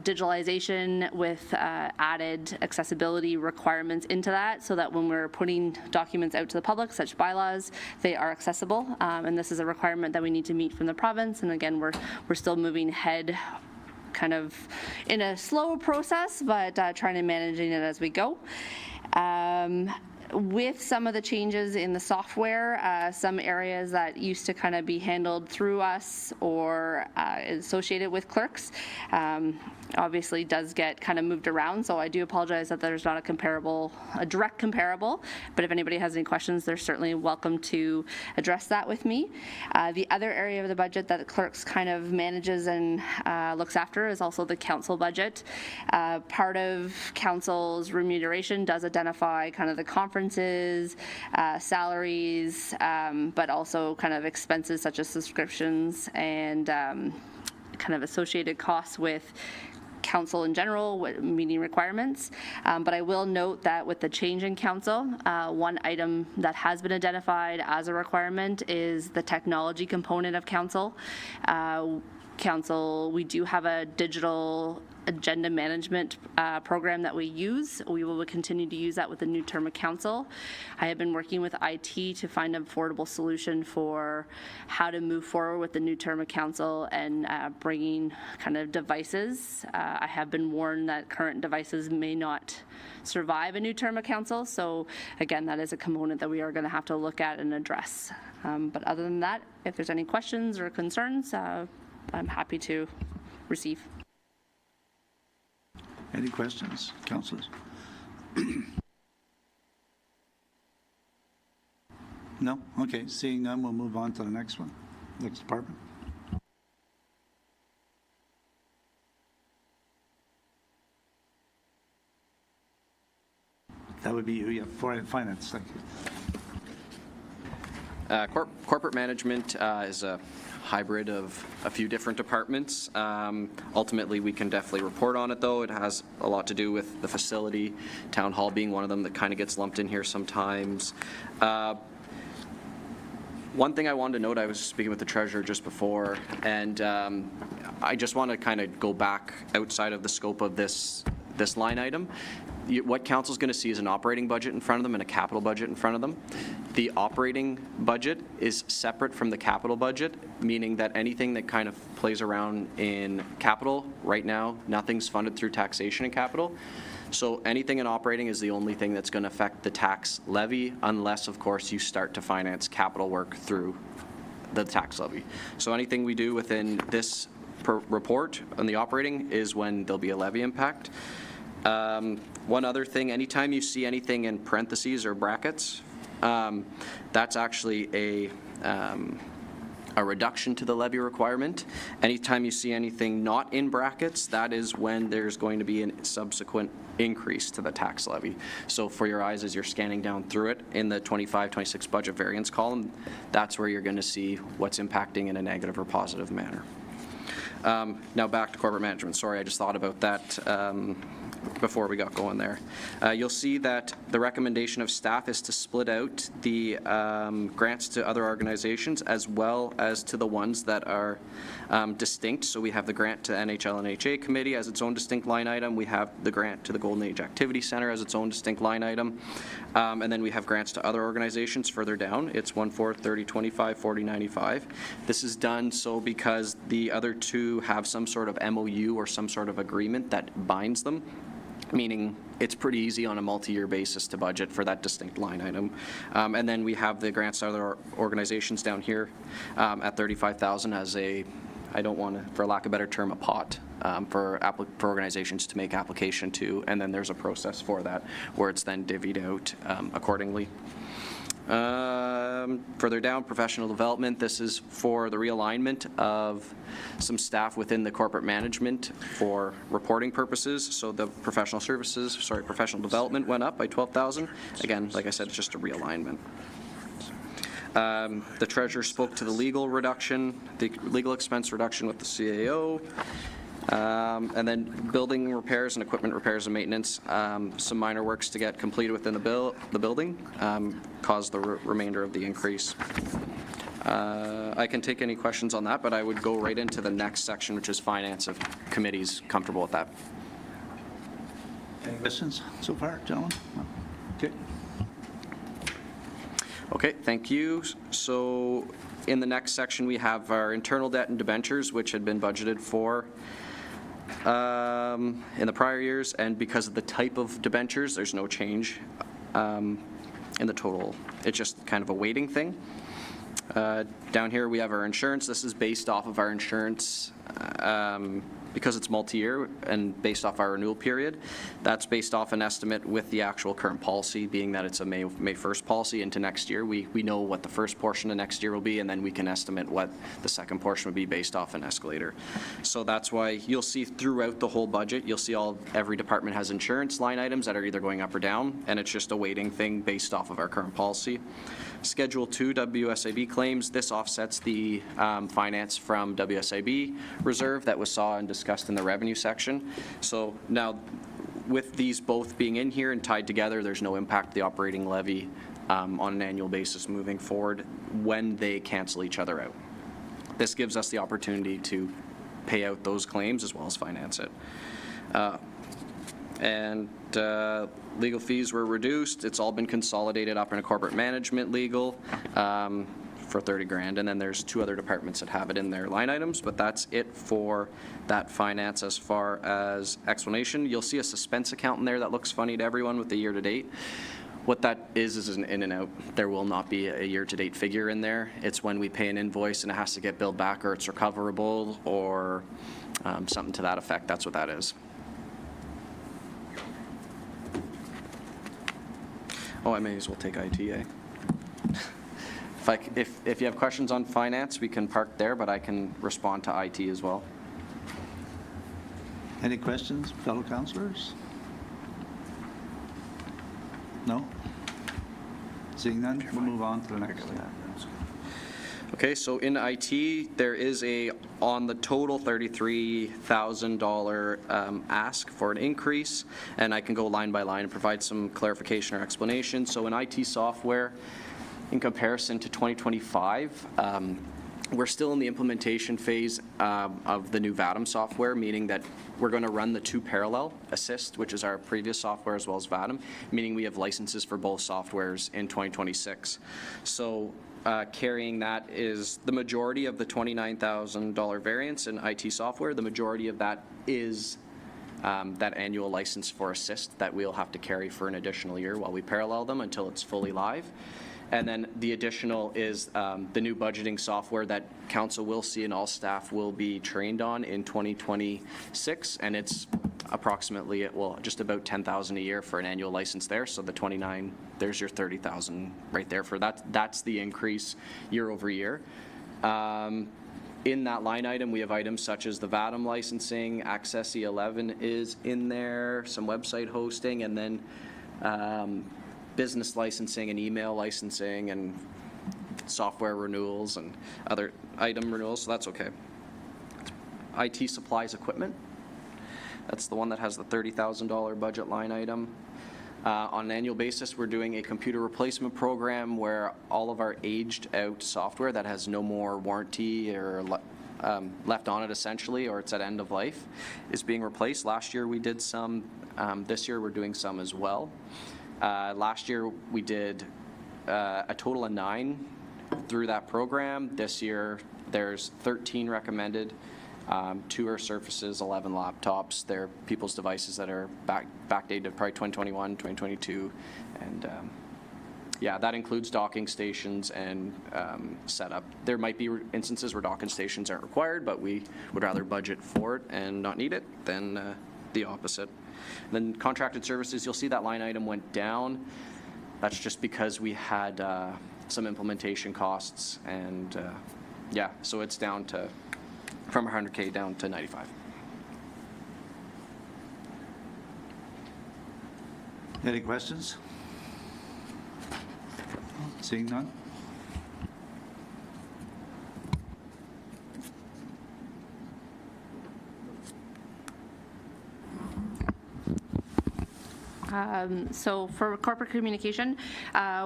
digitalization with added accessibility requirements into that, so that when we're putting documents out to the public, such bylaws, they are accessible. And this is a requirement that we need to meet from the province. And again, we're still moving ahead kind of in a slow process, but trying to managing it as we go. With some of the changes in the software, some areas that used to kind of be handled through us or associated with clerks obviously does get kind of moved around. So I do apologize that there's not a direct comparable, but if anybody has any questions, they're certainly welcome to address that with me. The other area of the budget that the clerks kind of manages and looks after is also the council budget. Part of council's remuneration does identify kind of the conferences, salaries, but also kind of expenses such as subscriptions and kind of associated costs with council in general, meeting requirements. But I will note that with the change in council, one item that has been identified as a requirement is the technology component of council. We do have a digital agenda management program that we use. We will continue to use that with the new term of council. I have been working with IT to find an affordable solution for how to move forward with the new term of council and bringing kind of devices. I have been warned that current devices may not survive a new term of council. So again, that is a component that we are going to have to look at and address. But other than that, if there's any questions or concerns, I'm happy to receive. Any questions, councillors? No? Okay, seeing none, we'll move on to the next one, next department. That would be you, yeah, finance, thank you. Corporate management is a hybrid of a few different departments. Ultimately, we can definitely report on it, though. It has a lot to do with the facility, town hall being one of them that kind of gets lumped in here sometimes. One thing I wanted to note, I was speaking with the treasurer just before, and I just want to kind of go back outside of the scope of this line item. What council's going to see is an operating budget in front of them and a capital budget in front of them. The operating budget is separate from the capital budget, meaning that anything that kind of plays around in capital right now, nothing's funded through taxation in capital. So anything in operating is the only thing that's going to affect the tax levy, unless, of course, you start to finance capital work through the tax levy. So anything we do within this report on the operating is when there'll be a levy impact. One other thing, anytime you see anything in parentheses or brackets, that's actually a reduction to the levy requirement. Anytime you see anything not in brackets, that is when there's going to be a subsequent increase to the tax levy. So for your eyes, as you're scanning down through it in the 25-26 budget variance column, that's where you're going to see what's impacting in a negative or positive manner. Now back to corporate management. Sorry, I just thought about that before we got going there. You'll see that the recommendation of staff is to split out the grants to other organizations as well as to the ones that are distinct. So we have the grant to NHL and HA Committee as its own distinct line item. We have the grant to the Golden Age Activity Center as its own distinct line item. And then we have grants to other organizations further down. It's 1/4, 30, 25, 40, 95. This is done so because the other two have some sort of MOU or some sort of agreement that binds them, meaning it's pretty easy on a multi-year basis to budget for that distinct line item. And then we have the grants to other organizations down here at $35,000 as a, I don't want to, for lack of a better term, a pot for organizations to make application to, and then there's a process for that where it's then divvied out accordingly. Further down, professional development. This is for the realignment of some staff within the corporate management for reporting purposes. So the professional development went up by $12,000. Again, like I said, it's just a realignment. The treasurer spoke to the legal reduction, the legal expense reduction with the CAO. And then building repairs and equipment repairs and maintenance, some minor works to get completed within the building caused the remainder of the increase. I can take any questions on that, but I would go right into the next section, which is finance, if committee's comfortable with that. Any questions so far, gentlemen? Okay. Okay, thank you. So in the next section, we have our internal debt and debentures, which had been budgeted for in the prior years, and because of the type of debentures, there's no change in the total. It's just kind of a weighting thing. Down here we have our insurance. This is based off of our insurance because it's multi-year and based off our renewal period. That's based off an estimate with the actual current policy, being that it's a May 1st policy into next year. We know what the first portion of next year will be, and then we can estimate what the second portion would be based off an escalator. So that's why you'll see throughout the whole budget, you'll see every department has insurance line items that are either going up or down, and it's just a weighting thing based off of our current policy. Schedule 2 WSIB claims. This offsets the finance from WSIB reserve that was saw and discussed in the revenue section. So now, with these both being in here and tied together, there's no impact to the operating levy on an annual basis moving forward when they cancel each other out. This gives us the opportunity to pay out those claims as well as finance it. Legal fees were reduced. It's all been consolidated up in a corporate management legal for $30,000, and then there's 2 other departments that have it in their line items, but that's it for that finance as far as explanation. You'll see a suspense account in there that looks funny to everyone with the year-to-date. What that is an in and out. There will not be a year-to-date figure in there. It's when we pay an invoice and it has to get billed back, or it's recoverable, or something to that effect. That's what that is. Oh, I may as well take ITA. If you have questions on finance, we can park there, but I can respond to IT as well. Any questions, fellow councillors? No? Seeing none, we'll move on to the next. Okay, so in IT, there is on the total $33,000 ask for an increase, and I can go line by line and provide some clarification or explanation. So in IT software, in comparison to 2025, we're still in the implementation phase of the new VADM software, meaning that we're going to run the 2 parallel, Assist, which is our previous software, as well as VADM, meaning we have licenses for both softwares in 2026. So carrying that is the majority of the $29,000 variance in IT software. The majority of that is that annual license for Assist that we'll have to carry for an additional year while we parallel them until it's fully live. And then the additional is the new budgeting software that council will see and all staff will be trained on in 2026, and it's approximately, well, just about $10,000 a year for an annual license there. So the 29, there's your $30,000 right there for that. That's the increase year over year. In that line item, we have items such as the VADM licensing, Access E11 is in there, some website hosting, and then business licensing and email licensing and software renewals and other item renewals, so that's okay. IT supplies equipment. That's the one that has the $30,000 budget line item. On an annual basis, we're doing a computer replacement program where all of our aged-out software that has no more warranty or left on it, essentially, or it's at end of life, is being replaced. Last year we did some. This year we're doing some as well. Last year we did a total of 9 through that program. This year there's 13 recommended. 2 are Surfaces, 11 laptops. They're people's devices that are backdated to probably 2021, 2022, and yeah, that includes docking stations and setup. There might be instances where docking stations aren't required, but we would rather budget for it and not need it than the opposite. And then contracted services, you'll see that line item went down. That's just because we had some implementation costs, and yeah, so it's down to from 100K down to 95. Any questions? Seeing none? So for corporate communication,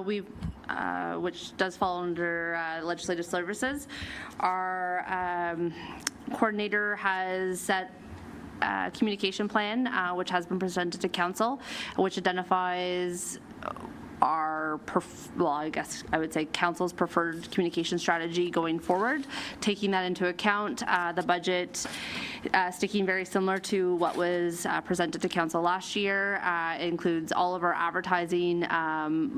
which does fall under legislative services, our coordinator has set a communication plan, which has been presented to council, which identifies well, I guess I would say council's preferred communication strategy going forward. Taking that into account, the budget sticking very similar to what was presented to council last year. Includes all of our advertising,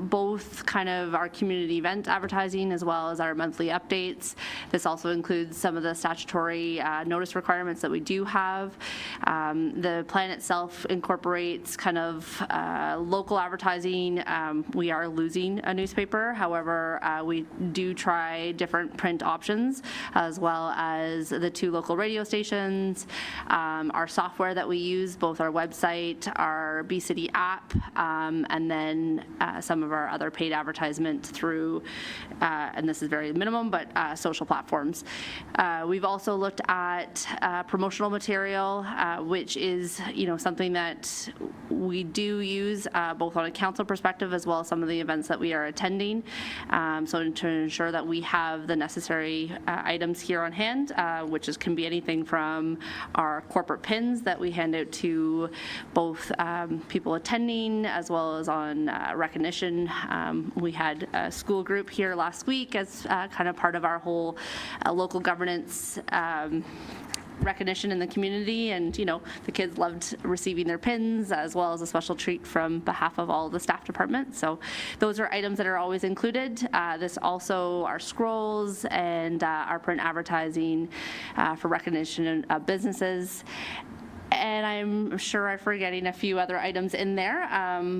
both kind of our community event advertising as well as our monthly updates. This also includes some of the statutory notice requirements that we do have. The plan itself incorporates kind of local advertising. We are losing a newspaper. However, we do try different print options, as well as the 2 local radio stations, our software that we use, both our website, our B-City app, and then some of our other paid advertisement through, and this is very minimum, but social platforms. We've also looked at promotional material, which is, something that we do use both on a council perspective as well as some of the events that we are attending. So to ensure that we have the necessary items here on hand, which can be anything from our corporate pins that we hand out to both people attending as well as on recognition. We had a school group here last week as kind of part of our whole local governance recognition in the community, and the kids loved receiving their pins, as well as a special treat from behalf of all the staff departments. So those are items that are always included. This also our scrolls and our print advertising for recognition of businesses. And I'm sure I'm forgetting a few other items in there.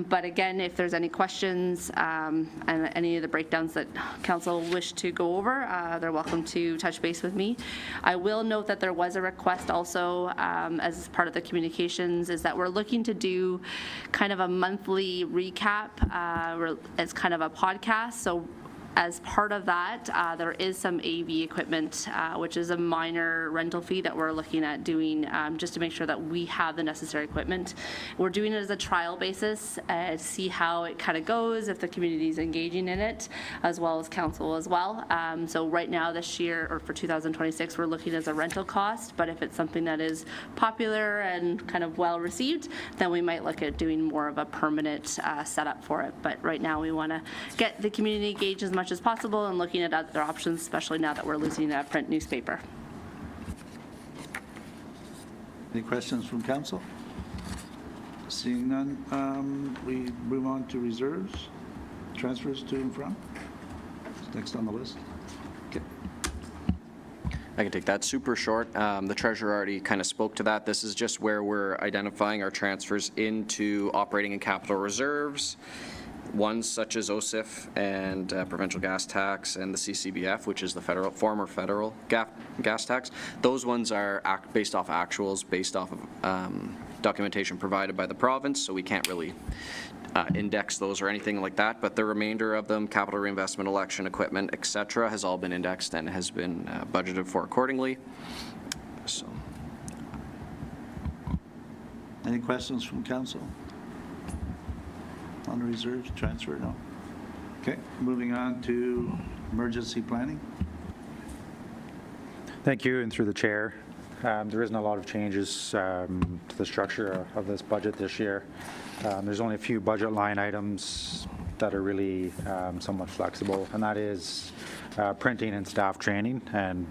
But again, if there's any questions and any of the breakdowns that council wish to go over, they're welcome to touch base with me. I will note that there was a request also as part of the communications, is that we're looking to do kind of a monthly recap as kind of a podcast. So as part of that, there is some AV equipment, which is a minor rental fee that we're looking at doing just to make sure that we have the necessary equipment. We're doing it as a trial basis to see how it kind of goes, if the community is engaging in it, as well as council as well. So right now this year, or for 2026, we're looking as a rental cost, but if it's something that is popular and kind of well received, then we might look at doing more of a permanent setup for it. But right now we want to get the community engaged as much as possible and looking at other options, especially now that we're losing a print newspaper. Any questions from council? Seeing none, we move on to reserves, transfers to and from. Next on the list. Okay. I can take that super short. The treasurer already kind of spoke to that. This is just where we're identifying our transfers into operating and capital reserves. Ones such as OSIF and provincial gas tax and the CCBF, which is the former federal gas tax. Those ones are based off actuals, based off of documentation provided by the province, so we can't really index those or anything like that. But the remainder of them, capital reinvestment, election equipment, etc., has all been indexed and has been budgeted for accordingly. So Any questions from council? On the reserves, transfer, no? Okay, moving on to emergency planning. Thank you, and through the chair. There isn't a lot of changes to the structure of this budget this year. There's only a few budget line items that are really somewhat flexible, and that is printing and staff training, and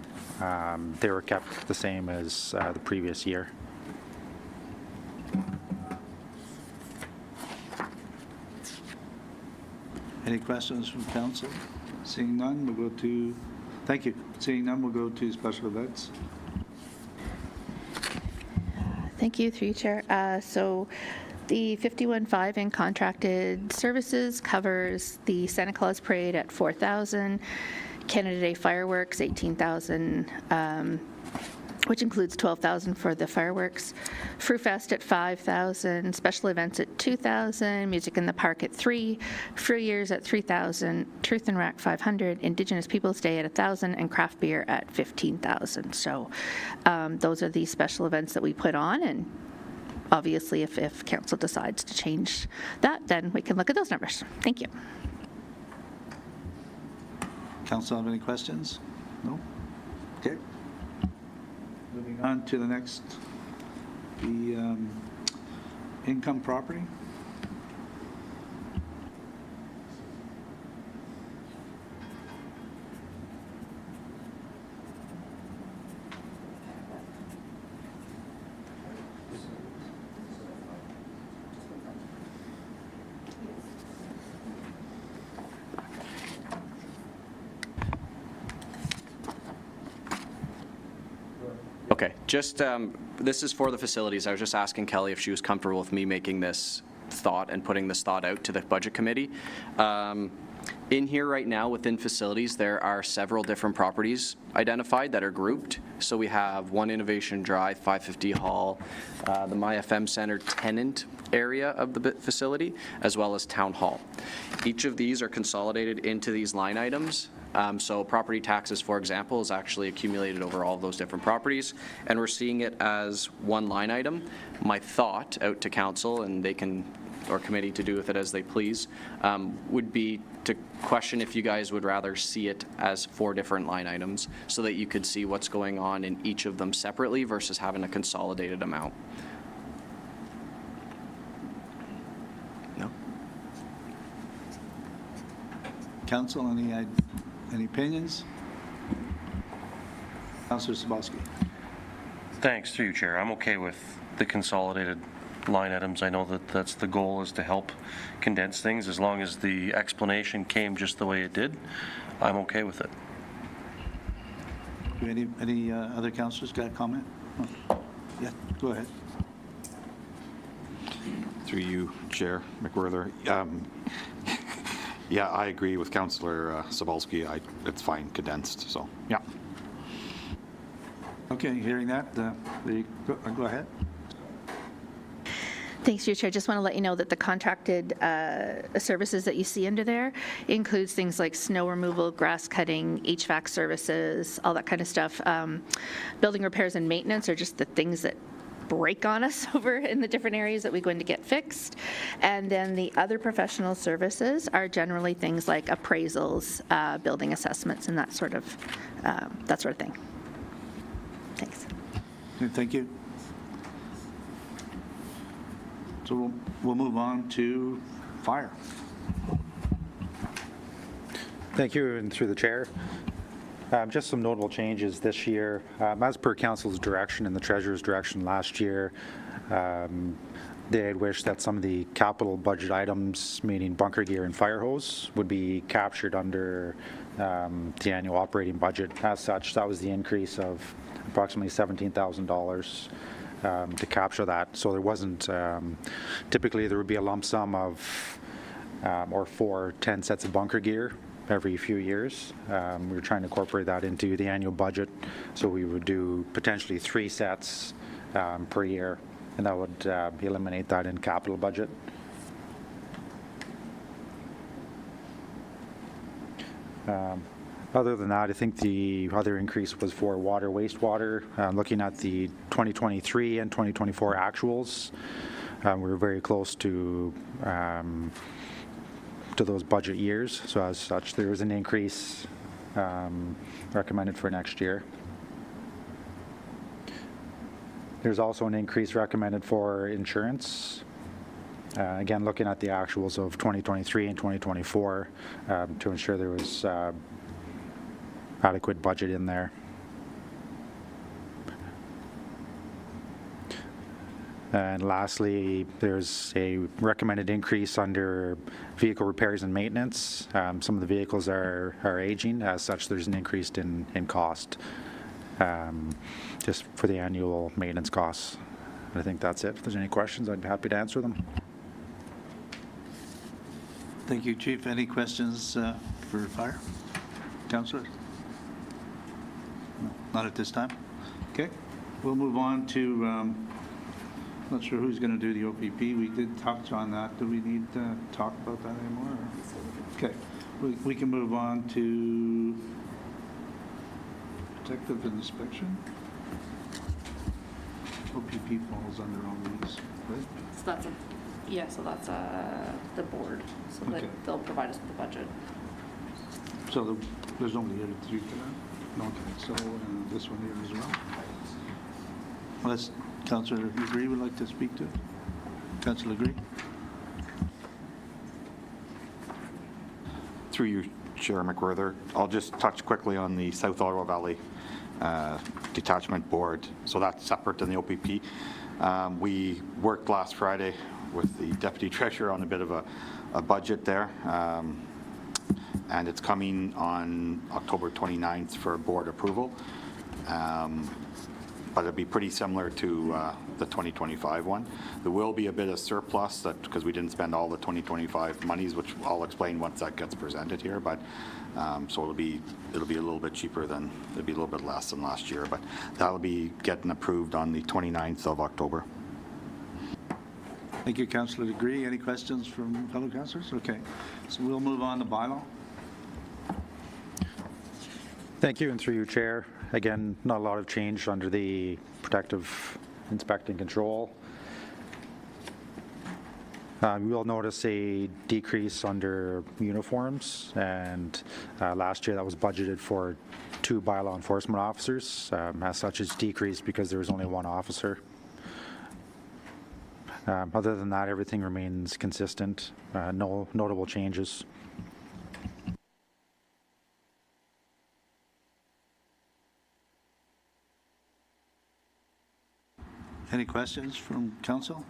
they were kept the same as the previous year. Any questions from council? Seeing none, we'll go to, thank you. Seeing none, we'll go to special events. Thank you, through you, Chair. So the 51.5 in contracted services covers the Santa Claus Parade at $4,000, Canada Day fireworks, $18,000, which includes $12,000 for the fireworks, Fruit Fest at $5,000, special events at $2,000, music in the park at $3,000, Free Years at $3,000, Truth and Rack $500, Indigenous Peoples Day at $1,000, and craft beer at $15,000. So those are the special events that we put on, and obviously if council decides to change that, then we can look at those numbers. Thank you. Council have any questions? No? Okay. Moving on to the next, the income property. Okay, just, this is for the facilities. I was just asking Kelly if she was comfortable with me making this thought and putting this thought out to the budget committee. In here right now within facilities, there are several different properties identified that are grouped. So we have One Innovation Drive, 550 Hall, the MyFM Center tenant area of the facility, as well as Town Hall. Each of these are consolidated into these line items. So property taxes, for example, is actually accumulated over all of those different properties, and we're seeing it as one line item. My thought out to council, and they can, or committee, to do with it as they please, would be to question if you guys would rather see it as 4 different line items so that you could see what's going on in each of them separately versus having a consolidated amount. No? Council, any opinions? Councillor Sobolski. Thanks, through you, Chair. I'm okay with the consolidated line items. I know that that's the goal, is to help condense things. As long as the explanation came just the way it did, I'm okay with it. Do any other councillors got a comment? Oh. Yeah, go ahead. Through you, Chair McWhirter. Yeah, I agree with Councillor Sobolski. It's fine condensed, so, yeah. Okay, hearing that, go ahead. Thanks, your Chair. Just want to let you know that the contracted services that you see under there includes things like snow removal, grass cutting, HVAC services, all that kind of stuff. Building repairs and maintenance are just the things that break on us over in the different areas that we go in to get fixed. And then the other professional services are generally things like appraisals, building assessments, and that sort of thing. Thanks. Thank you. So we'll move on to fire. Thank you, and through the chair. Just some notable changes this year. As per council's direction and the treasurer's direction last year, they had wished that some of the capital budget items, meaning bunker gear and fire hose, would be captured under the annual operating budget. As such, that was the increase of approximately $17,000 to capture that. So there wasn't, typically there would be a lump sum of, or 4 10 sets of bunker gear every few years. We were trying to incorporate that into the annual budget, so we would do potentially 3 sets per year, and that would eliminate that in capital budget. Other than that, I think the other increase was for water, wastewater. Looking at the 2023 and 2024 actuals, we were very close to those budget years. So as such, there is an increase recommended for next year. There's also an increase recommended for insurance. Again, looking at the actuals of 2023 and 2024 to ensure there was adequate budget in there. And lastly, there's a recommended increase under vehicle repairs and maintenance. Some of the vehicles are aging. As such, there's an increase in cost just for the annual maintenance costs. And I think that's it. If there's any questions, I'd be happy to answer them. Thank you, Chief. Any questions for fire? Councillor? No, not at this time. Okay. We'll move on to, not sure who's going to do the OPP. We did touch on that. Do we need to talk about that anymore? Okay. We can move on to protective inspection. OPP falls under all these, right? So that's the board, so that Okay. they'll provide us with the budget. So there's only here three for that? Okay, so this one here as well? Unless Councillor Legree would like to speak to it? Councillor Legree? Through you, Chair McWhirter, I'll just touch quickly on the South Ottawa Valley Detachment Board. So that's separate than the OPP. We worked last Friday with the Deputy Treasurer on a bit of a budget there. And it's coming on October 29th for board approval. But it'll be pretty similar to the 2025 one. There will be a bit of surplus that because we didn't spend all the 2025 monies, which I'll explain once that gets presented here. But so it'll be a little bit cheaper than it'll be a little bit less than last year. But that'll be getting approved on the 29th of October. Thank you, Councillor Legree. Any questions from fellow councillors? Okay, so we'll move on to bylaw. Thank you, and through you, Chair. Again, not a lot of change under the protective inspect and control. You will notice a decrease under uniforms, and last year that was budgeted for 2 bylaw enforcement officers. As such, it's decreased because there was only 1 officer. Other than that, everything remains consistent. No notable changes. Any questions from council?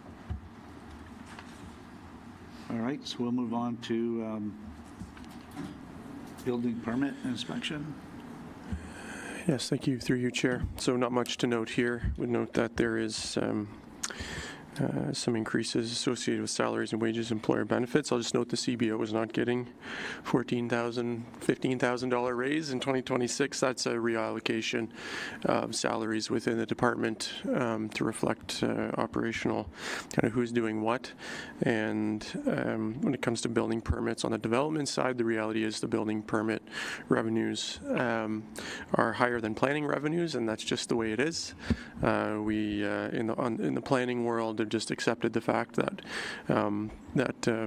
All right, so we'll move on to building permit inspection. Yes, thank you, through you, Chair. So not much to note here. Would note that there is some increases associated with salaries and wages, employer benefits. I'll just note the CBO is not getting $14,000, $15,000 raise in 2026. That's a reallocation of salaries within the department to reflect operational kind of who's doing what. And when it comes to building permits on the development side, the reality is the building permit revenues are higher than planning revenues, and that's just the way it is. We in the planning world have just accepted the fact that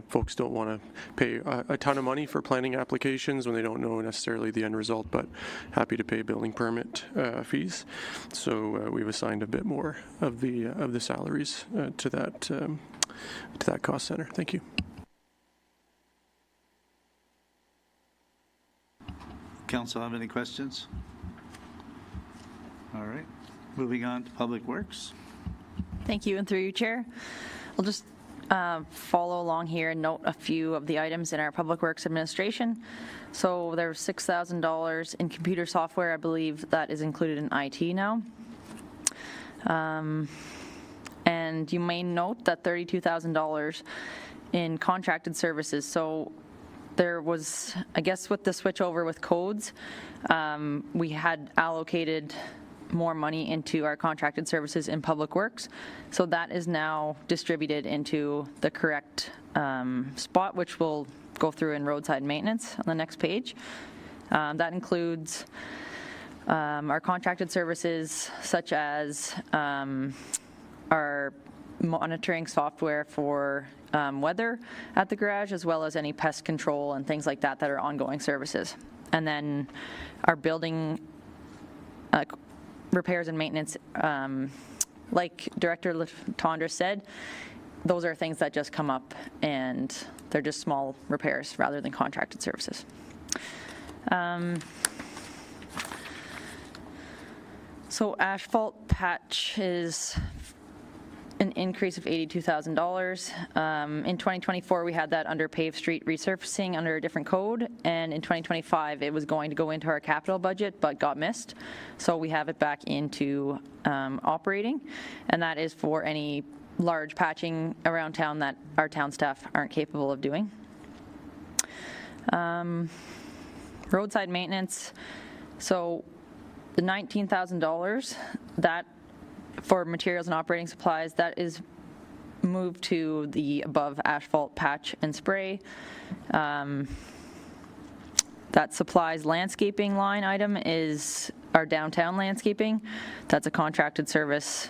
folks don't want to pay a ton of money for planning applications when they don't know necessarily the end result, but happy to pay building permit fees. So we've assigned a bit more of the salaries to that cost center. Thank you. Council have any questions? All right, moving on to Public Works. Thank you, and through you, Chair. I'll just follow along here and note a few of the items in our Public Works Administration. So there's $6,000 in computer software. I believe that is included in IT now. And you may note that $32,000 in contracted services. So there was, I guess with the switch over with codes, we had allocated more money into our contracted services in Public Works. So that is now distributed into the correct spot, which we'll go through in roadside maintenance on the next page. That includes our contracted services such as our monitoring software for weather at the garage, as well as any pest control and things like that that are ongoing services. And then our building repairs and maintenance, like Director Latondra said, those are things that just come up and they're just small repairs rather than contracted services. So asphalt patch is an increase of $82,000. In 2024, we had that under paved street resurfacing under a different code, and in 2025, it was going to go into our capital budget, but got missed. So we have it back into operating, and that is for any large patching around town that our town staff aren't capable of doing. Roadside maintenance, so the $19,000, that for materials and operating supplies, that is moved to the above asphalt patch and spray. That supplies landscaping line item is our downtown landscaping. That's a contracted service.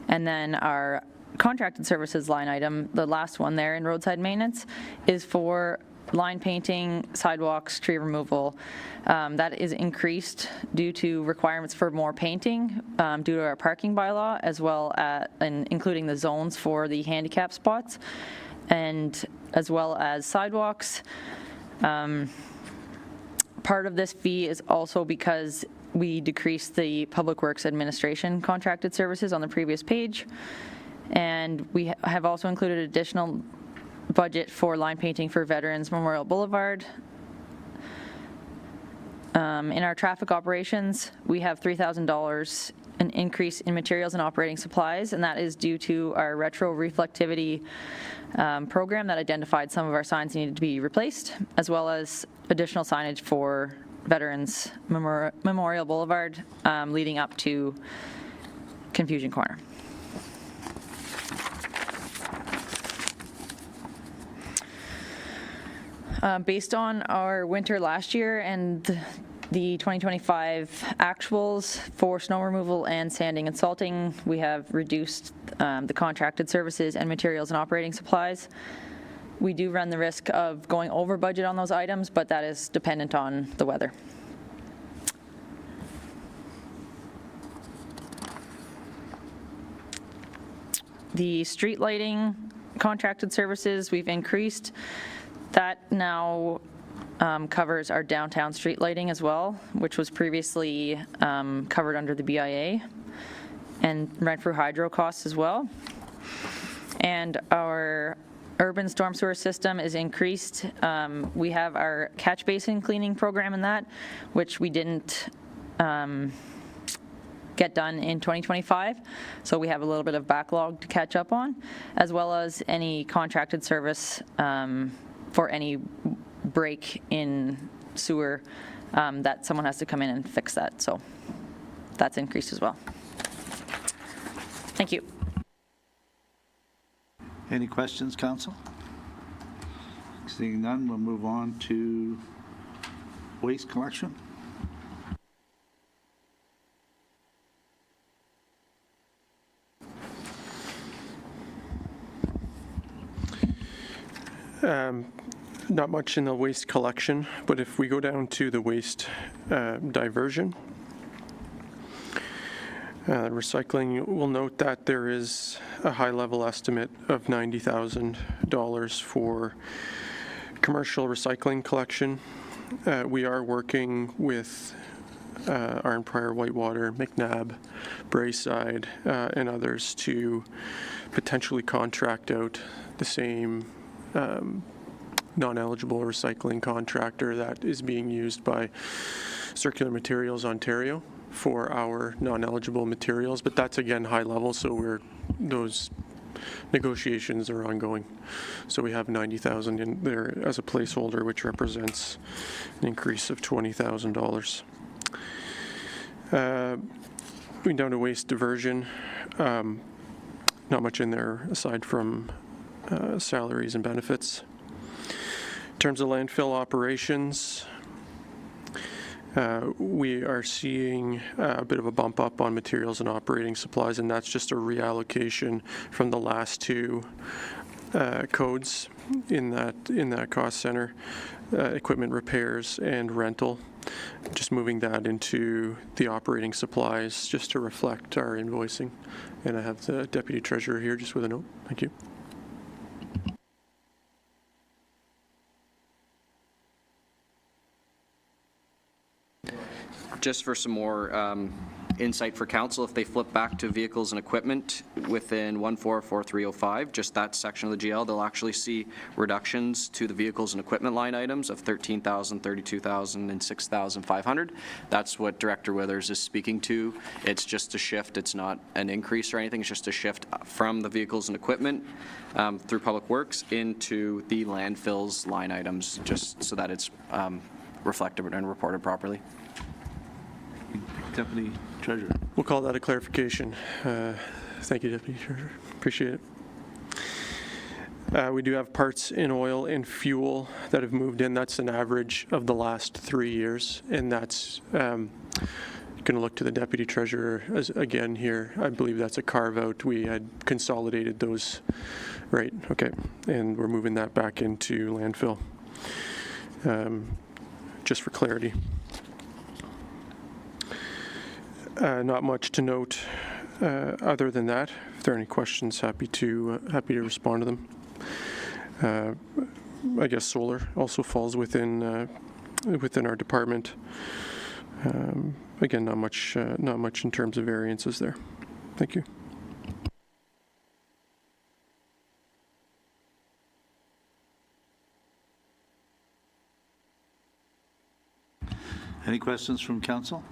And then our contracted services line item, the last one there in roadside maintenance, is for line painting, sidewalks, tree removal. That is increased due to requirements for more painting due to our parking bylaw, as well as including the zones for the handicap spots, and as well as sidewalks. Part of this fee is also because we decreased the Public Works Administration contracted services on the previous page, and we have also included additional budget for line painting for Veterans Memorial Boulevard. In our traffic operations, we have $3,000 an increase in materials and operating supplies, and that is due to our retro reflectivity program that identified some of our signs needed to be replaced, as well as additional signage for Veterans Memorial Boulevard leading up to Confusion Corner. Based on our winter last year and the 2025 actuals for snow removal and sanding and salting, we have reduced the contracted services and materials and operating supplies. We do run the risk of going over budget on those items, but that is dependent on the weather. The street lighting contracted services, we've increased. That now covers our downtown street lighting as well, which was previously covered under the BIA, and Renfrew hydro costs as well. And our urban storm sewer system is increased. We have our catch basin cleaning program in that, which we didn't get done in 2025, so we have a little bit of backlog to catch up on, as well as any contracted service for any break in sewer that someone has to come in and fix that. So that's increased as well. Thank you. Any questions, council? Seeing none, we'll move on to waste collection. Not much in the waste collection, but if we go down to the waste diversion, recycling, we'll note that there is a high-level estimate of $90,000 for commercial recycling collection. We are working with Iron Prior, Whitewater, McNabb, Braeside, and others to potentially contract out the same non-eligible recycling contractor that is being used by Circular Materials Ontario for our non-eligible materials, but that's again high level, so those negotiations are ongoing. So we have $90,000 in there as a placeholder, which represents an increase of $20,000. Going down to waste diversion, not much in there aside from salaries and benefits. In terms of landfill operations, We are seeing a bit of a bump up on materials and operating supplies, and that's just a reallocation from the last two codes in that cost center, equipment repairs and rental. Just moving that into the operating supplies just to reflect our invoicing. And I have the Deputy Treasurer here just with a note. Thank you. Just for some more insight for council, if they flip back to vehicles and equipment within 144305, just that section of the GL, they'll actually see reductions to the vehicles and equipment line items of 13,000, 32,000, and 6,500. That's what Director Withers is speaking to. It's just a shift. It's not an increase or anything. It's just a shift from the vehicles and equipment through Public Works into the landfills line items, just so that it's reflected and reported properly. Deputy Treasurer. We'll call that a clarification. Thank you, Deputy Treasurer. Appreciate it. We do have parts in oil and fuel that have moved in. That's an average of the last 3 years, and that's going to look to the Deputy Treasurer as, again here. I believe that's a carve-out. We had consolidated those, right? Okay, and we're moving that back into landfill. Just for clarity. Not much to note other than that. If there are any questions, happy to respond to them. I guess solar also falls within our department. Again, not much in terms of variances there. Thank you. Any questions from council?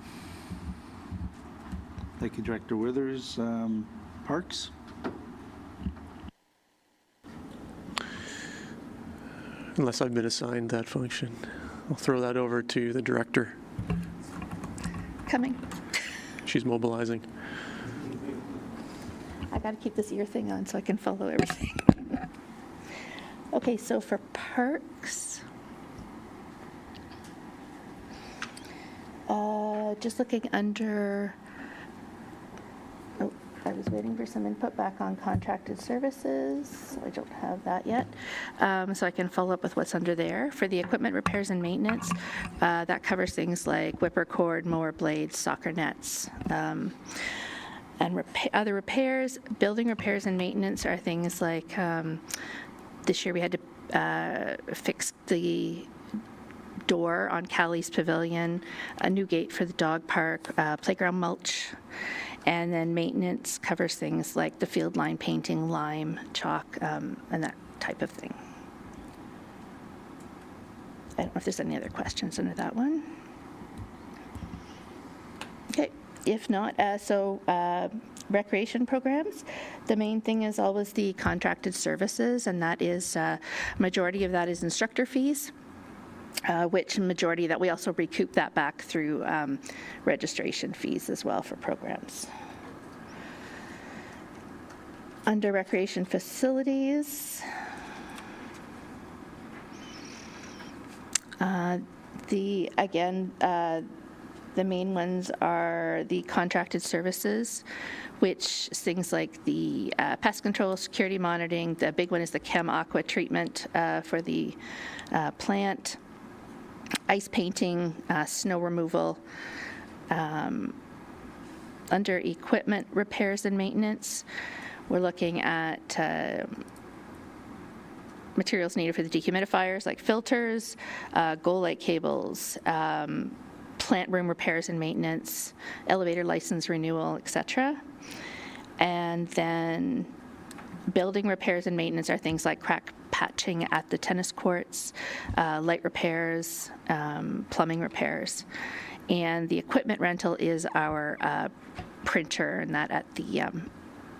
Thank you, Director Withers. Parks? Unless I've been assigned that function, I'll throw that over to the director. Coming. She's mobilizing. I got to keep this ear thing on so I can follow everything. Okay, so for parks, just looking under, I was waiting for some input back on contracted services. I don't have that yet. So I can follow up with what's under there. For the equipment repairs and maintenance, that covers things like whipper cord, mower blades, soccer nets, and other repairs. Building repairs and maintenance are things like this year we had to fix the door on Callie's Pavilion, a new gate for the dog park, playground mulch. And then maintenance covers things like the field line painting, lime, chalk, and that type of thing. I don't know if there's any other questions under that one. Okay, if not, recreation programs, the main thing is always the contracted services, and that is, majority of that is instructor fees. Which majority that we also recoup that back through registration fees as well for programs. Under recreation facilities, the main ones are the contracted services, which things like the pest control, security monitoring. The big one is the Chem Aqua treatment for the plant. Ice painting, snow removal. Under equipment repairs and maintenance, we're looking at materials needed for the dehumidifiers like filters, goal light cables, plant room repairs and maintenance, elevator license renewal, etc. And then building repairs and maintenance are things like crack patching at the tennis courts, light repairs, plumbing repairs. And the equipment rental is our printer, and that at the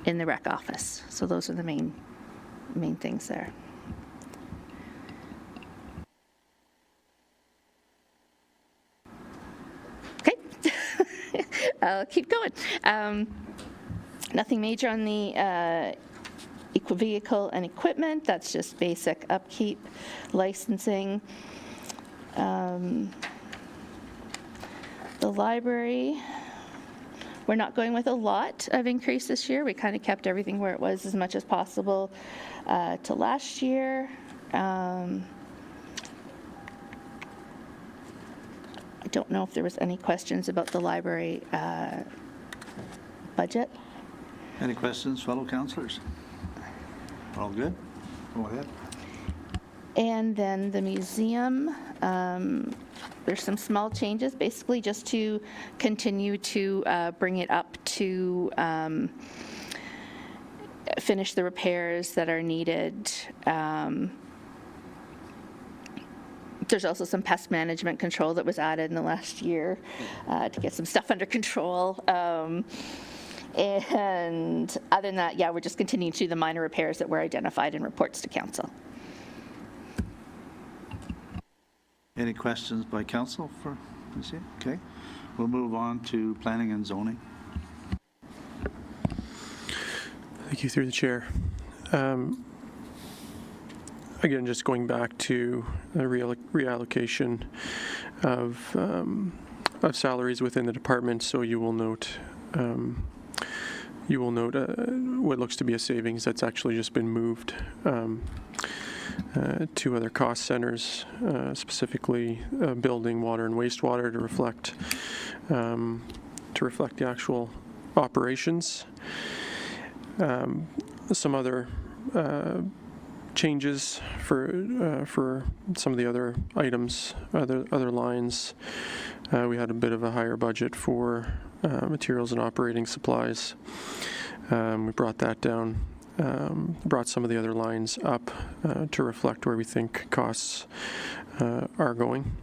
in the rec office. So those are the main things there. Okay, I'll keep going. Nothing major on the vehicle and equipment. That's just basic upkeep, licensing. The library, we're not going with a lot of increase this year. We kind of kept everything where it was as much as possible to last year. I don't know if there was any questions about the library budget. Any questions, fellow councillors? All good? Go ahead. And then the museum, there's some small changes, basically just to continue to bring it up to finish the repairs that are needed. There's also some pest management control that was added in the last year to get some stuff under control. And other than that, yeah, we're just continuing to do the minor repairs that were identified in reports to council. Any questions by council for this year? Okay. We'll move on to planning and zoning. Thank you, through the chair. Again, just going back to the reallocation of salaries within the department, so you will note what looks to be a savings that's actually just been moved to other cost centers, specifically building, water, and wastewater to reflect the actual operations. Some other changes for some of the other items, other lines. We had a bit of a higher budget for materials and operating supplies. We brought that down, brought some of the other lines up to reflect where we think costs are going.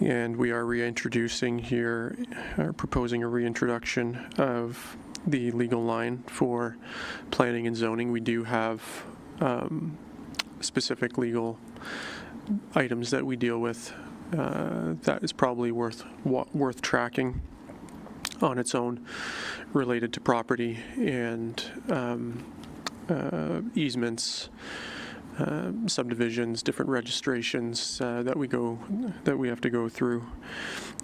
And we are reintroducing here, proposing a reintroduction of the legal line for planning and zoning. We do have specific legal items that we deal with that is probably worth tracking on its own, related to property and easements, subdivisions, different registrations that we have to go through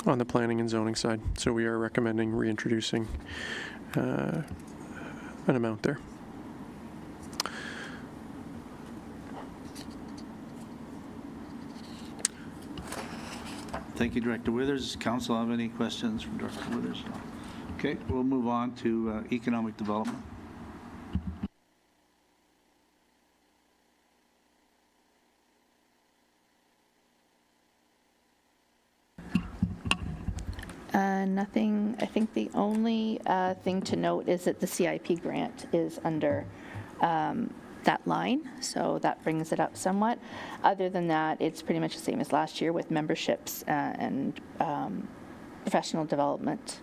on the planning and zoning side. So we are recommending reintroducing an amount there. Thank you, Director Withers. Council have any questions from Director Withers? Okay, we'll move on to economic development. Nothing. I think the only thing to note is that the CIP grant is under that line, so that brings it up somewhat. Other than that, it's pretty much the same as last year with memberships and professional development.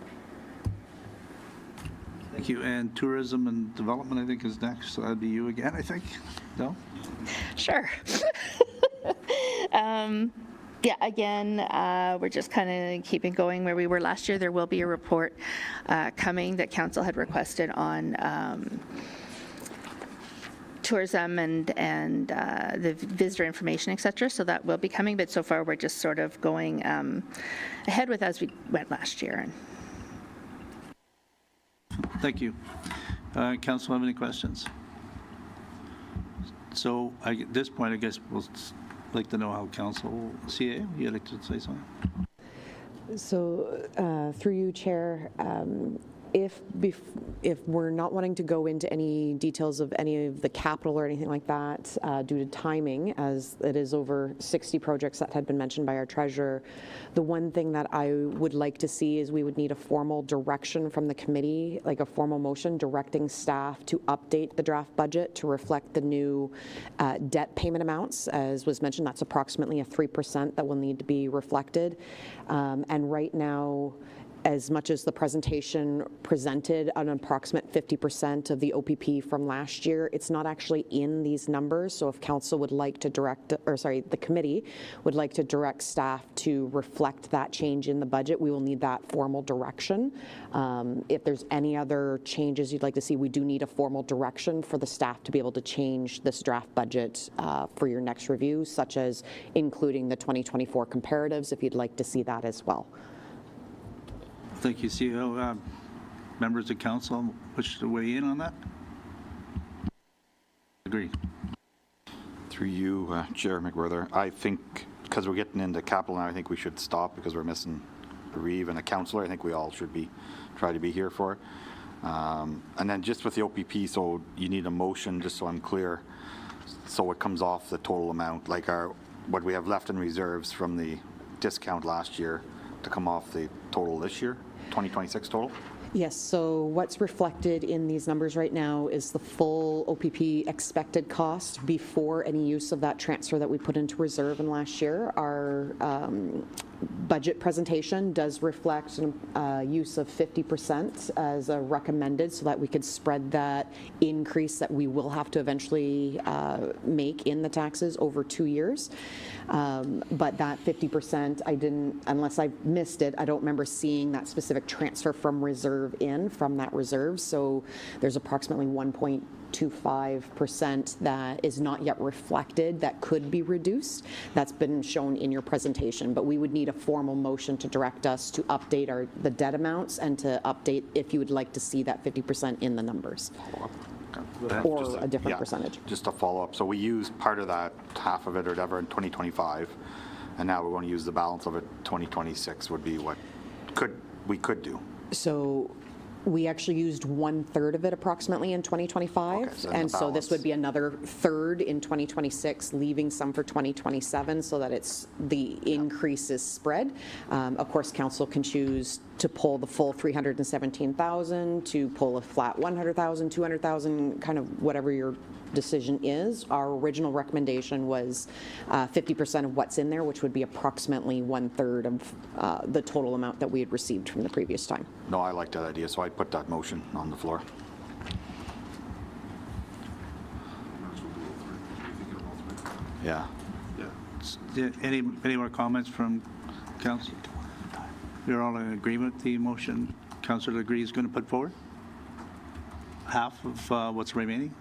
Thank you. And tourism and development, I think, is next. So that'd be you again, I think. No? Sure. Yeah, again, we're just kind of keeping going where we were last year. There will be a report coming that council had requested on tourism and the visitor information, et cetera. So that will be coming, but so far we're just sort of going ahead with as we went last year. Thank you. Council have any questions? So at this point, I guess we'll like to know how council, CA, you'd like to say something? So through you, Chair, if we're not wanting to go into any details of any of the capital or anything like that due to timing, as it is over 60 projects that had been mentioned by our treasurer, the one thing that I would like to see is we would need a formal direction from the committee, like a formal motion directing staff to update the draft budget to reflect the new debt payment amounts. As was mentioned, that's approximately a 3% that will need to be reflected. And right now, as much as the presentation presented an approximate 50% of the OPP from last year, it's not actually in these numbers. So if council would like to direct, or sorry, the committee would like to direct staff to reflect that change in the budget, we will need that formal direction. If there's any other changes you'd like to see, we do need a formal direction for the staff to be able to change this draft budget for your next review, such as including the 2024 comparatives, if you'd like to see that as well. Thank you, CEO. Members of council wish to weigh in on that? Agree. Through you, Chair McWhirter, I think because we're getting into capital now, I think we should stop because we're missing a Reeve and a councillor. I think we all should try to be here for. And then just with the OPP, so you need a motion, just so I'm clear, so it comes off the total amount, like what we have left in reserves from the discount last year to come off the total this year, 2026 total? Yes, so what's reflected in these numbers right now is the full OPP expected cost before any use of that transfer that we put into reserve in last year. Our budget presentation does reflect use of 50% as a recommended so that we could spread that increase that we will have to eventually make in the taxes over 2 years. But that 50%, I didn't, unless I missed it, I don't remember seeing that specific transfer from reserve from that reserve. So there's approximately 1.25% that is not yet reflected that could be reduced. That's been shown in your presentation, but we would need a formal motion to direct us to update the debt amounts and to update if you would like to see that 50% in the numbers. Or a different percentage. Just a follow-up. So we used part of that, half of it or whatever, in 2025, and now we're going to use the balance of it 2026 would be what we could do. So we actually used 1/3 of it approximately in 2025, okay, so this would be another third in 2026, leaving some for 2027 so that the increase is spread. Of course, council can choose to pull the full 317,000, to pull a flat 100,000, 200,000, kind of whatever your decision is. Our original recommendation was 50% of what's in there, which would be approximately 1/3 of the total amount that we had received from the previous time. No, I like that idea, so I put that motion on the floor. Yeah. Any more comments from council? We're all in agreement with the motion councillor agrees is going to put forward? Half of what's remaining?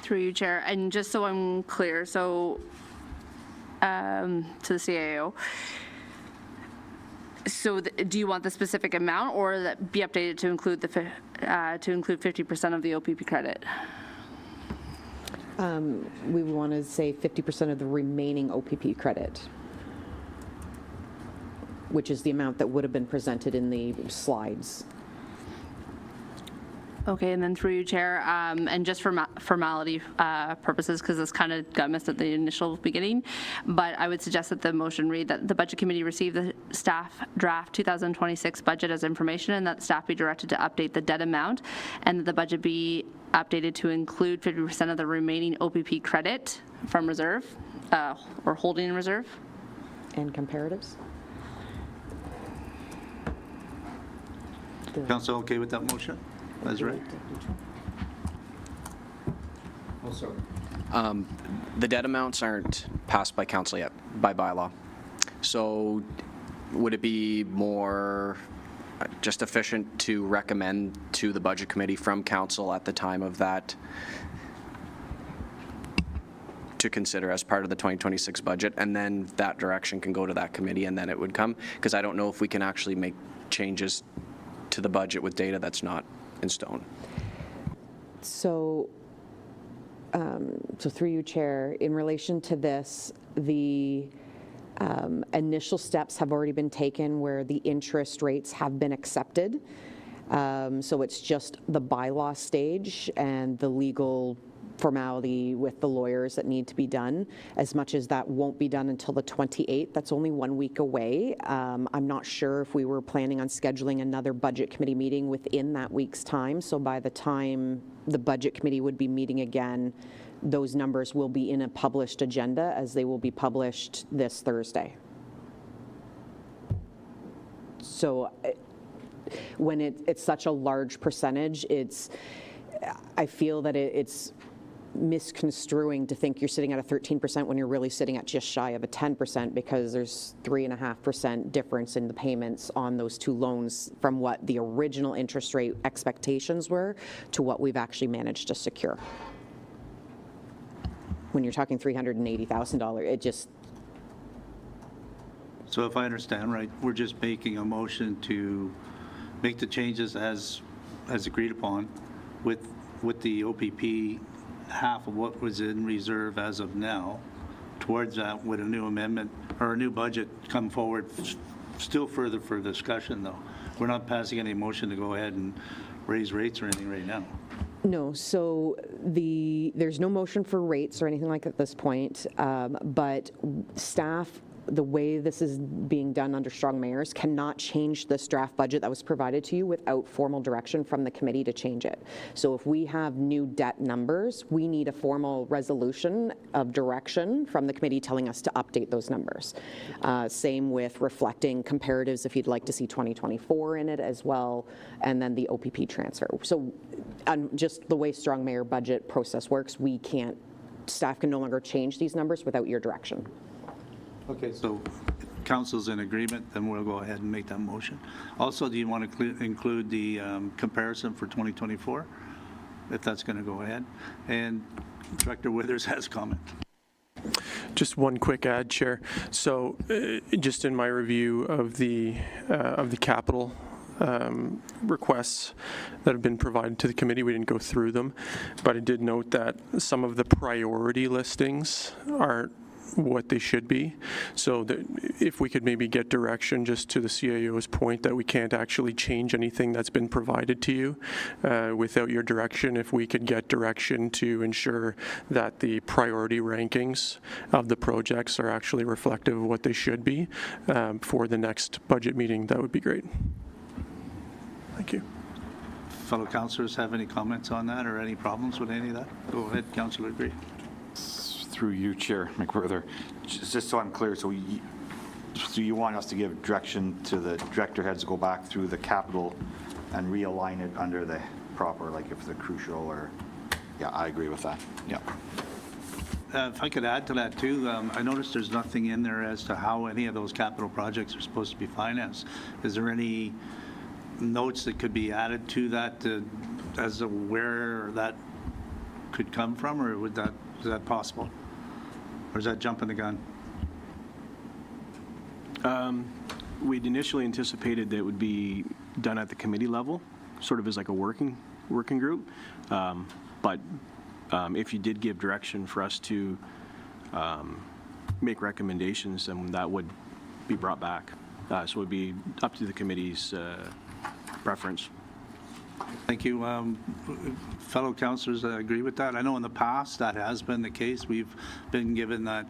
Through you, Chair, and just so I'm clear, so to the CAO, so do you want the specific amount or that be updated to include 50% of the OPP credit? We want to say 50% of the remaining OPP credit, which is the amount that would have been presented in the slides. Okay, and then through you, Chair, and just for formality purposes, because this kind of got missed at the initial beginning, but I would suggest that the motion read that the Budget Committee receive the staff draft 2026 budget as information, and that staff be directed to update the debt amount, and that the budget be updated to include 50% of the remaining OPP credit from reserve, or holding in reserve. And comparatives? Council okay with that motion? That's right. The debt amounts aren't passed by council yet, by bylaw. So would it be more just efficient to recommend to the Budget Committee from council at the time of that to consider as part of the 2026 budget, and then that direction can go to that committee and then it would come? Because I don't know if we can actually make changes to the budget with data that's not in stone. So through you, Chair, in relation to this, the initial steps have already been taken where the interest rates have been accepted. So it's just the bylaw stage and the legal formality with the lawyers that need to be done. As much as that won't be done until the 28th, that's only 1 week away. I'm not sure if we were planning on scheduling another Budget Committee meeting within that week's time. So by the time the Budget Committee would be meeting again, those numbers will be in a published agenda as they will be published this Thursday. So when it's such a large percentage, I feel that it's misconstruing to think you're sitting at a 13% when you're really sitting at just shy of a 10% because there's 3.5% difference in the payments on those two loans from what the original interest rate expectations were to what we've actually managed to secure. when you're talking $380,000, it just, So if I understand right, we're just making a motion to make the changes as agreed upon with the OPP, half of what was in reserve as of now, towards that with a new amendment or a new budget come forward, still further for discussion though. We're not passing any motion to go ahead and raise rates or anything right now. no, so there's no motion for rates or anything like that at this point, but staff, the way this is being done under strong mayors, cannot change this draft budget that was provided to you without formal direction from the committee to change it. So if we have new debt numbers, we need a formal resolution of direction from the committee telling us to update those numbers. Same with reflecting comparatives if you'd like to see 2024 in it as well, and then the OPP transfer. So just the way strong mayor budget process works, staff can no longer change these numbers without your direction. Okay, so council's in agreement, then we'll go ahead and make that motion. Also, do you want to include the comparison for 2024, if that's going to go ahead? And Director Withers has comment. Just one quick add, Chair. So just in my review of the capital requests that have been provided to the committee, we didn't go through them, but I did note that some of the priority listings aren't what they should be. So that if we could maybe get direction, just to the CIO's point, that we can't actually change anything that's been provided to you without your direction, if we could get direction to ensure that the priority rankings of the projects are actually reflective of what they should be for the next budget meeting, that would be great. Thank you. Fellow councillors have any comments on that or any problems with any of that? Go ahead, Councillor Green. Through you, Chair McWhirter, just so I'm clear, so you want us to give direction to the director heads to go back through the capital and realign it under the proper, like if they're crucial or, yeah, I agree with that, yeah. If I could add to that too, I noticed there's nothing in there as to how any of those capital projects are supposed to be financed. Is there any notes that could be added to that as to where that could come from, or is that possible? Or is that jumping the gun? We'd initially anticipated that it would be done at the committee level, sort of as like a working group. But if you did give direction for us to make recommendations, then that would be brought back. So it would be up to the committee's preference. Thank you. Fellow councillors agree with that? I know in the past that has been the case. We've been given that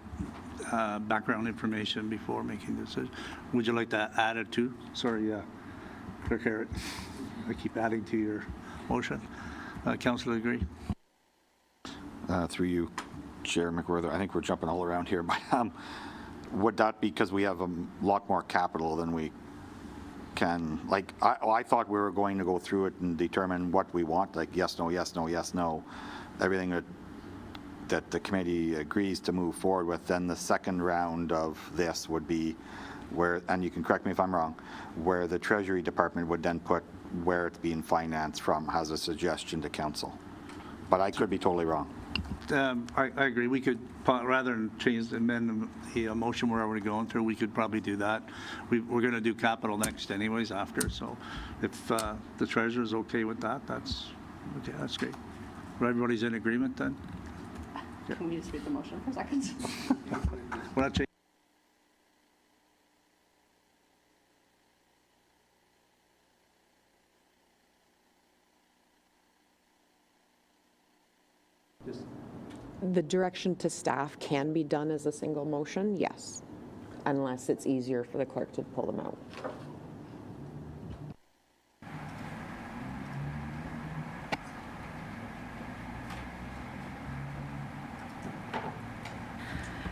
background information before making decisions. Would you like to add it too? Sorry, Clerk Harrod. I keep adding to your motion. Councillor agree? Through you, Chair McWhirter, I think we're jumping all around here, but would that be because we have a lot more capital than we can, like, I thought we were going to go through it and determine what we want, like yes, no, yes, no, yes, no, everything that the committee agrees to move forward with. Then the second round of this would be where, and you can correct me if I'm wrong, where the Treasury Department would then put where it's being financed from, has a suggestion to council. But I could be totally wrong. I agree. We could, rather than amend the motion we're already going through, we could probably do that. We're going to do capital next anyways after, so if the treasurer is okay with that, that's okay. That's great. Everybody's in agreement then? Can we just read the motion for a second? We're not changing. The direction to staff can be done as a single motion, yes, unless it's easier for the clerk to pull them out.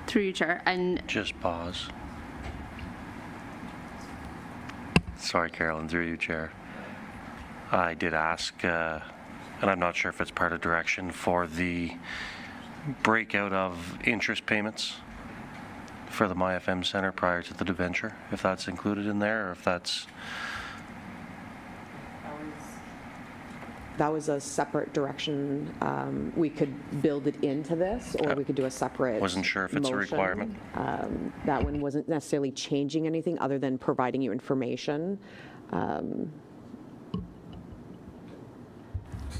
Through you, Chair. And Just pause. Sorry, Carolyn, through you, Chair. I did ask, and I'm not sure if it's part of direction, for the breakout of interest payments for the MyFM Center prior to the debenture, if that's included in there, or if that's... that was a separate direction. We could build it into this, or we could do a separate Wasn't sure if it's a motion. requirement. That one wasn't necessarily changing anything other than providing you information.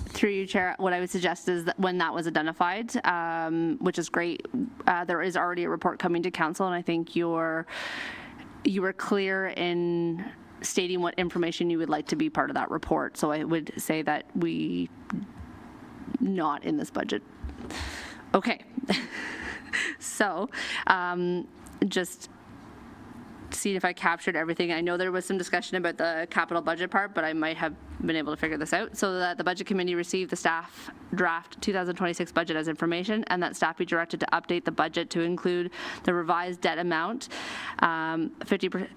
Through you, Chair, what I would suggest is that when that was identified, which is great, there is already a report coming to council, and I think you were clear in stating what information you would like to be part of that report. So I would say that we not in this budget. Okay. So just see if I captured everything. I know there was some discussion about the capital budget part, but I might have been able to figure this out. So that the Budget Committee received the staff draft 2026 budget as information, and that staff be directed to update the budget to include the revised debt amount, 50%,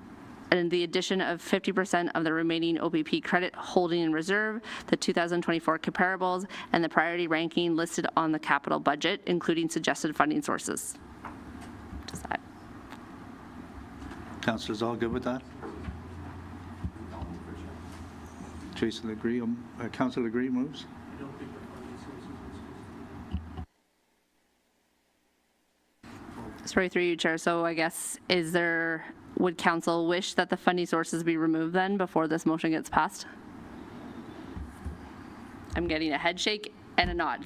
and the addition of 50% of the remaining OPP credit holding in reserve, the 2024 comparables, and the priority ranking listed on the capital budget, including suggested funding sources. Does that? Councillors, all good with that? Jason agree, Councillor agree moves? Sorry, through you, Chair. So I guess, would council wish that the funding sources be removed then before this motion gets passed? I'm getting a head shake and a nod.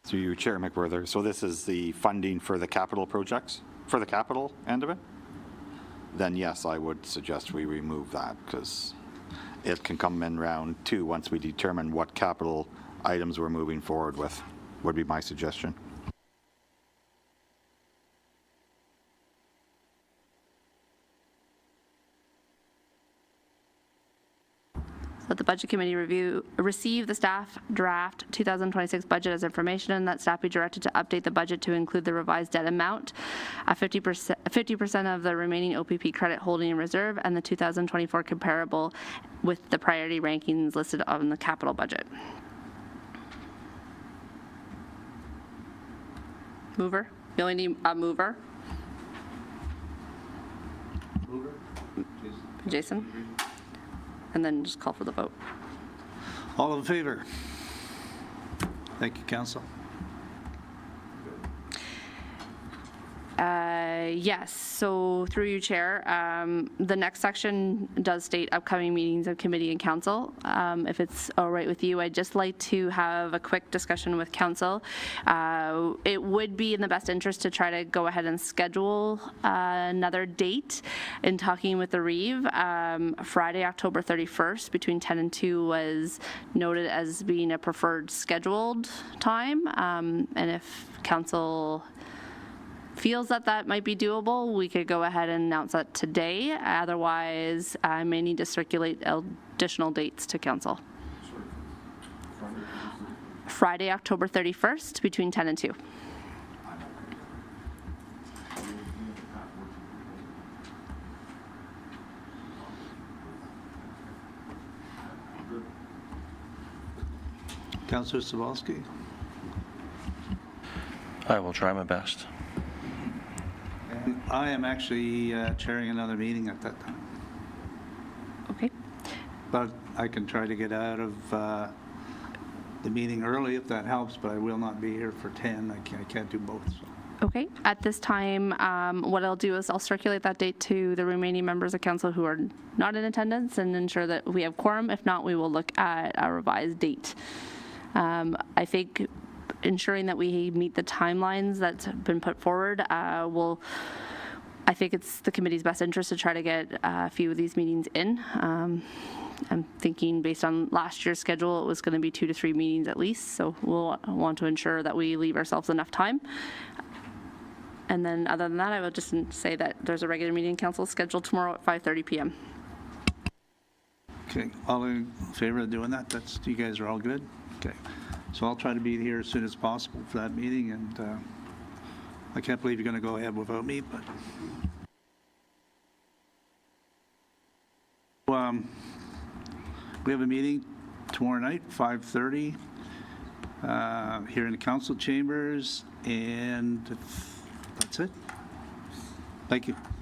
Through you, Chair McWhirter. So this is the funding for the capital projects, for the capital end of it? Then yes, I would suggest we remove that, because it can come in round two once we determine what capital items we're moving forward with, would be my suggestion. That the Budget Committee receive the staff draft 2026 budget as information, and that staff be directed to update the budget to include the revised debt amount, 50% of the remaining OPP credit holding in reserve, and the 2024 comparable with the priority rankings listed on the capital budget. Mover? You only need a mover? Mover? Jason? And then just call for the vote. All in favor? Thank you, Council. Yes, so through you, Chair, the next section does state upcoming meetings of committee and council. If it's all right with you, I'd just like to have a quick discussion with council. It would be in the best interest to try to go ahead and schedule another date. In talking with the Reeve, Friday, October 31st, between 10 and 2 was noted as being a preferred scheduled time. And if council feels that that might be doable, we could go ahead and announce that today. Otherwise, I may need to circulate additional dates to council. Friday, October 31st, between 10 and 2. Councillor Sawalski? I will try my best. I am actually chairing another meeting at that time, Okay. but I can try to get out of the meeting early if that helps, but I will not be here for 10. I can't do both. So. Okay. At this time, what I'll do is I'll circulate that date to the remaining members of council who are not in attendance and ensure that we have quorum. If not, we will look at a revised date. I think ensuring that we meet the timelines that's been put forward I think it's the committee's best interest to try to get a few of these meetings in. I'm thinking based on last year's schedule, it was going to be 2 to 3 meetings at least, so we'll want to ensure that we leave ourselves enough time. And then other than that, I will just say that there's a regular meeting in council scheduled tomorrow at 5:30 p.m. Okay, all in favor of doing that? You guys are all good? Okay. So I'll try to be here as soon as possible for that meeting, and I can't believe you're going to go ahead without me, but we have a meeting tomorrow night, 5:30, here in the council chambers, and that's it. Thank you.